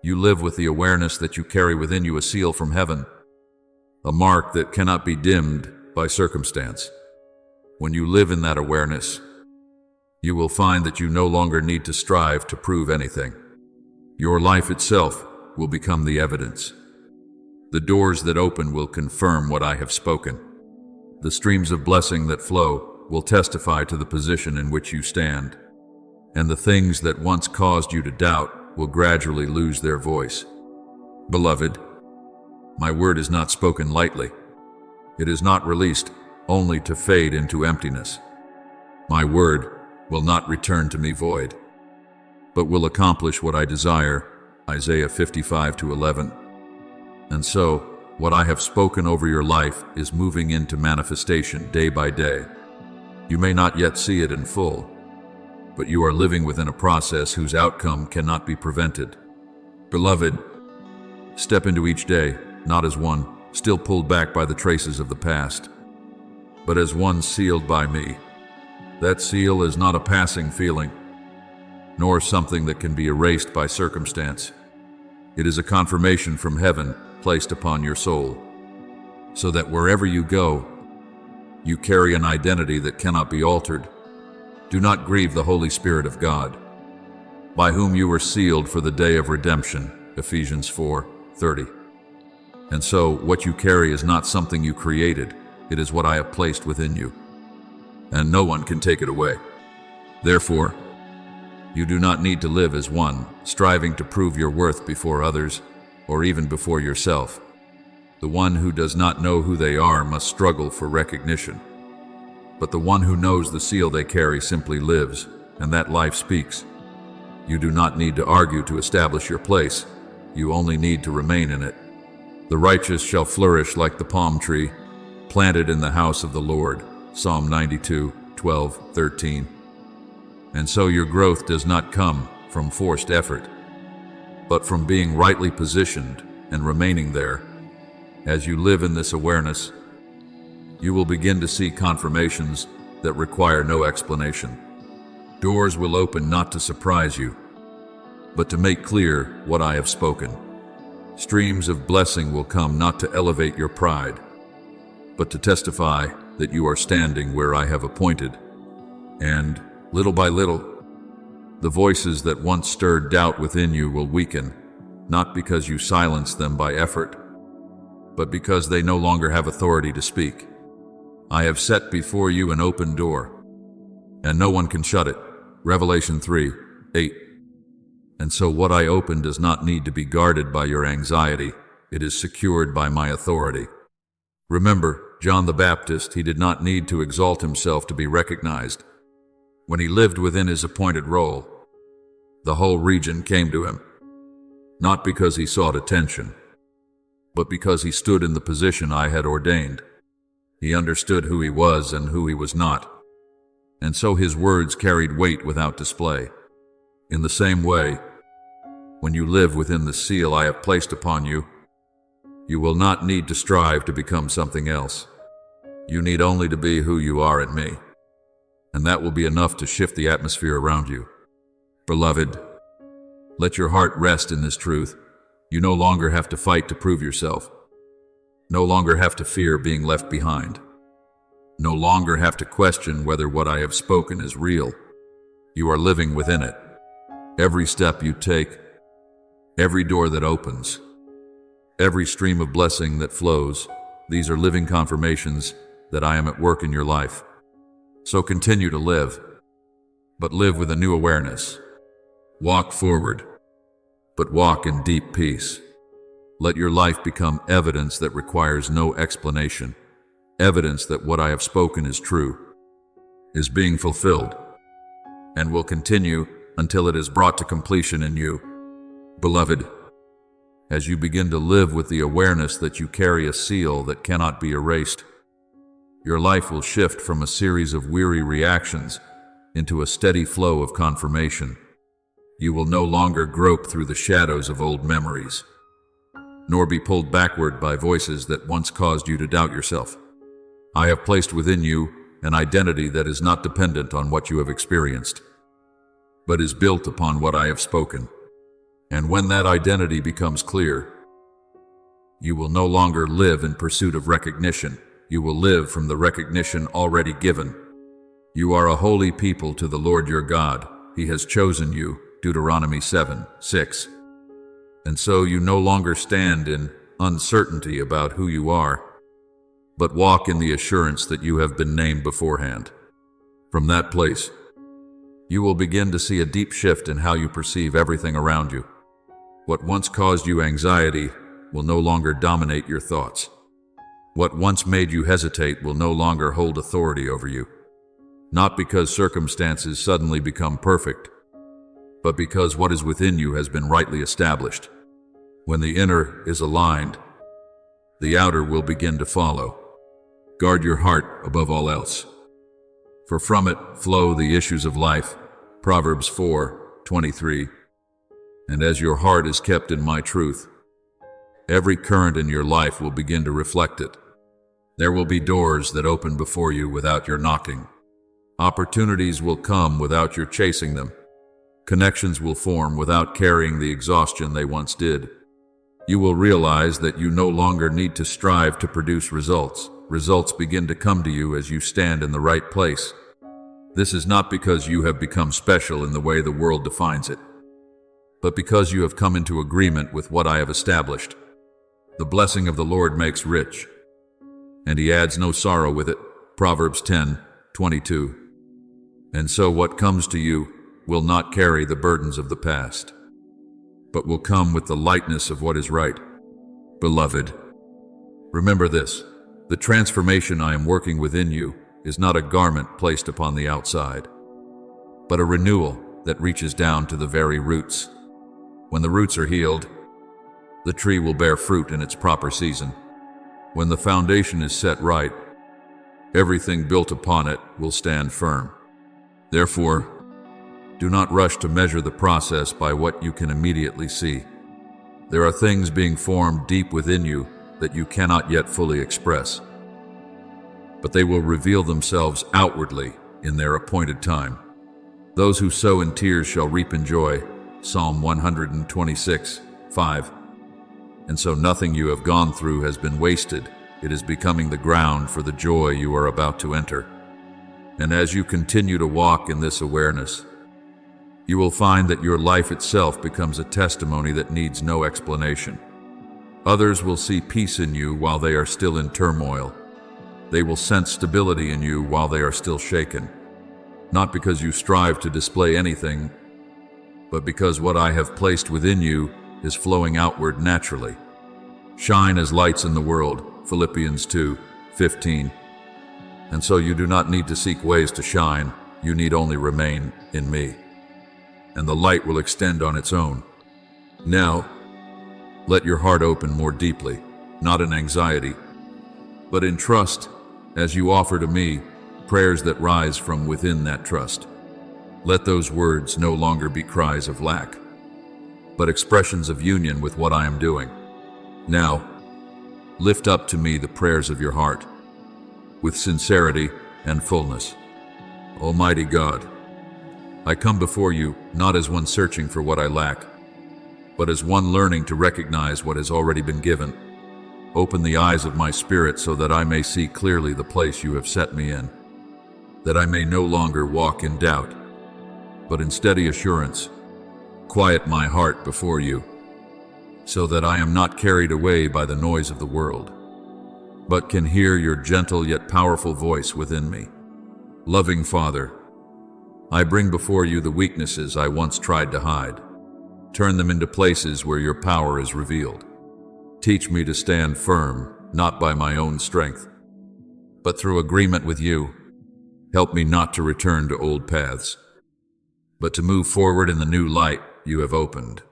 You live with the awareness that you carry within you a seal from heaven, a mark that cannot be dimmed by circumstance. When you live in that awareness, you will find that you no longer need to strive to prove anything. Your life itself will become the evidence. The doors that open will confirm what I have spoken. The streams of blessing that flow will testify to the position in which you stand. And the things that once caused you to doubt will gradually lose their voice. Beloved, my word is not spoken lightly. It is not released only to fade into emptiness. My word will not return to me void, but will accomplish what I desire. Isaiah 55:11. And so, what I have spoken over your life is moving into manifestation day by day. You may not yet see it in full, but you are living within a process whose outcome cannot be prevented. Beloved, step into each day, not as one still pulled back by the traces of the past, but as one sealed by me. That seal is not a passing feeling, nor something that can be erased by circumstance. It is a confirmation from heaven placed upon your soul, so that wherever you go, you carry an identity that cannot be altered. Do not grieve the Holy Spirit of God, by whom you were sealed for the day of redemption. Ephesians 4:30. And so, what you carry is not something you created, it is what I have placed within you, and no one can take it away. Therefore, you do not need to live as one, striving to prove your worth before others, or even before yourself. The one who does not know who they are must struggle for recognition. But the one who knows the seal they carry simply lives, and that life speaks. You do not need to argue to establish your place. You only need to remain in it. The righteous shall flourish like the palm tree, planted in the house of the Lord. Psalm 92:12-13. And so your growth does not come from forced effort, but from being rightly positioned and remaining there. As you live in this awareness, you will begin to see confirmations that require no explanation. Doors will open not to surprise you, but to make clear what I have spoken. Streams of blessing will come not to elevate your pride, but to testify that you are standing where I have appointed. And, little by little, the voices that once stirred doubt within you will weaken, not because you silenced them by effort, but because they no longer have authority to speak. I have set before you an open door. and no one can shut it. Revelation 3:8. And so what I open does not need to be guarded by your anxiety. It is secured by my authority. Remember, John the Baptist, he did not need to exalt himself to be recognized. When he lived within his appointed role, the whole region came to him, not because he sought attention, but because he stood in the position I had ordained. He understood who he was and who he was not, and so his words carried weight without display. In the same way, when you live within the seal I have placed upon you, you will not need to strive to become something else. You need only to be who you are in me, and that will be enough to shift the atmosphere around you. Beloved, let your heart rest in this truth. You no longer have to fight to prove yourself. No longer have to fear being left behind. No longer have to question whether what I have spoken is real. You are living within it. Every step you take, every door that opens, every stream of blessing that flows, these are living confirmations that I am at work in your life. So continue to live, but live with a new awareness. Walk forward, but walk in deep peace. Let your life become evidence that requires no explanation, evidence that what I have spoken is true, is being fulfilled, and will continue until it is brought to completion in you. Beloved, as you begin to live with the awareness that you carry a seal that cannot be erased, your life will shift from a series of weary reactions into a steady flow of confirmation. You will no longer grope through the shadows of old memories, nor be pulled backward by voices that once caused you to doubt yourself. I have placed within you an identity that is not dependent on what you have experienced, but is built upon what I have spoken. And when that identity becomes clear, you will no longer live in pursuit of recognition. You will live from the recognition already given. You are a holy people to the Lord your God. He has chosen you. Deuteronomy 7:6. And so you no longer stand in uncertainty about who you are, but walk in the assurance that you have been named beforehand. From that place, you will begin to see a deep shift in how you perceive everything around you. What once caused you anxiety will no longer dominate your thoughts. What once made you hesitate will no longer hold authority over you. Not because circumstances suddenly become perfect, but because what is within you has been rightly established. When the inner is aligned, the outer will begin to follow. Guard your heart above all else, for from it flow the issues of life. Proverbs 4:23. And as your heart is kept in my truth, every current in your life will begin to reflect it. There will be doors that open before you without your knocking. Opportunities will come without your chasing them. Connections will form without carrying the exhaustion they once did. You will realize that you no longer need to strive to produce results. Results begin to come to you as you stand in the right place. This is not because you have become special in the way the world defines it, but because you have come into agreement with what I have established. The blessing of the Lord makes rich, and he adds no sorrow with it. Proverbs 10:22. And so what comes to you will not carry the burdens of the past, but will come with the lightness of what is right. Beloved, remember this: the transformation I am working within you is not a garment placed upon the outside, but a renewal that reaches down to the very roots. When the roots are healed, the tree will bear fruit in its proper season. When the foundation is set right, everything built upon it will stand firm. Therefore, do not rush to measure the process by what you can immediately see. There are things being formed deep within you that you cannot yet fully express, but they will reveal themselves outwardly in their appointed time. Those who sow in tears shall reap in joy. Psalm 126:5. And so nothing you have gone through has been wasted. It is becoming the ground for the joy you are about to enter. And as you continue to walk in this awareness, you will find that your life itself becomes a testimony that needs no explanation. Others will see peace in you while they are still in turmoil. They will sense stability in you while they are still shaken. not because you strive to display anything, but because what I have placed within you is flowing outward naturally. Shine as lights in the world, Philippians 2:15. And so you do not need to seek ways to shine, you need only remain in me, and the light will extend on its own. Now, let your heart open more deeply, not in anxiety, but in trust, as you offer to me prayers that rise from within that trust. Let those words no longer be cries of lack, but expressions of union with what I am doing. Now, lift up to me the prayers of your heart, with sincerity and fullness. Almighty God, I come before you not as one searching for what I lack, but as one learning to recognize what has already been given. Open the eyes of my spirit so that I may see clearly the place you have set me in, that I may no longer walk in doubt, but in steady assurance. Quiet my heart before you, so that I am not carried away by the noise of the world, but can hear your gentle yet powerful voice within me. Loving Father, I bring before you the weaknesses I once tried to hide. Turn them into places where your power is revealed. Teach me to stand firm, not by my own strength, but through agreement with you. Help me not to return to old paths, but to move forward in the new light you have opened.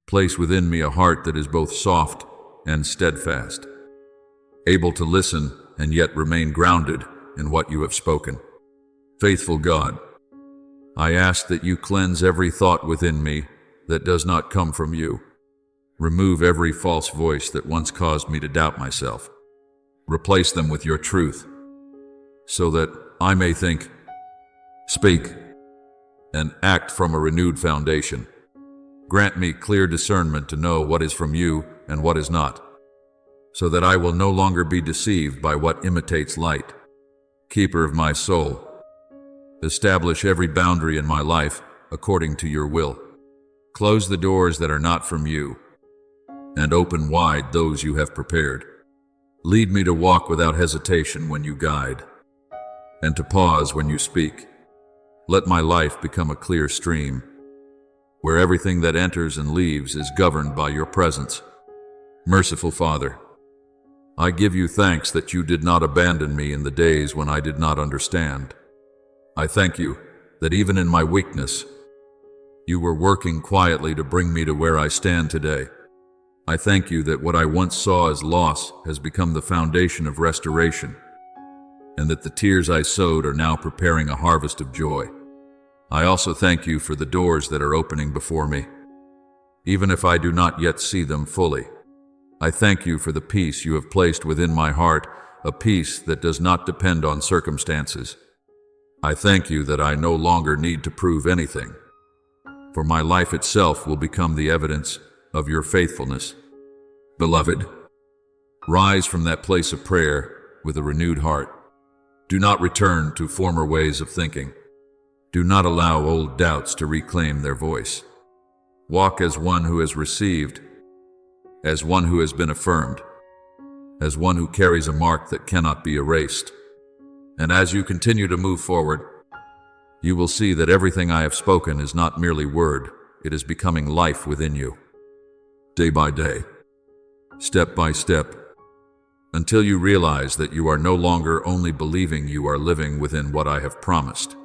Place within me a heart that is both soft and steadfast, able to listen and yet remain grounded in what you have spoken. Faithful God, I ask that you cleanse every thought within me that does not come from you. Remove every false voice that once caused me to doubt myself. Replace them with your truth, so that I may think, speak, and act from a renewed foundation. Grant me clear discernment to know what is from you and what is not, so that I will no longer be deceived by what imitates light. Keeper of my soul, establish every boundary in my life according to your will. Close the doors that are not from you, and open wide those you have prepared. Lead me to walk without hesitation when you guide, and to pause when you speak. Let my life become a clear stream, where everything that enters and leaves is governed by your presence. Merciful Father, I give you thanks that you did not abandon me in the days when I did not understand. I thank you that even in my weakness, you were working quietly to bring me to where I stand today. I thank you that what I once saw as loss has become the foundation of restoration, and that the tears I sowed are now preparing a harvest of joy. I also thank you for the doors that are opening before me, even if I do not yet see them fully. I thank you for the peace you have placed within my heart, a peace that does not depend on circumstances. I thank you that I no longer need to prove anything, for my life itself will become the evidence of your faithfulness. Beloved, rise from that place of prayer with a renewed heart. Do not return to former ways of thinking. Do not allow old doubts to reclaim their voice. Walk as one who has received, as one who has been affirmed, as one who carries a mark that cannot be erased. And as you continue to move forward, you will see that everything I have spoken is not merely word, it is becoming life within you. Day by day, step by step, until you realize that you are no longer only believing, you are living within what I have promised.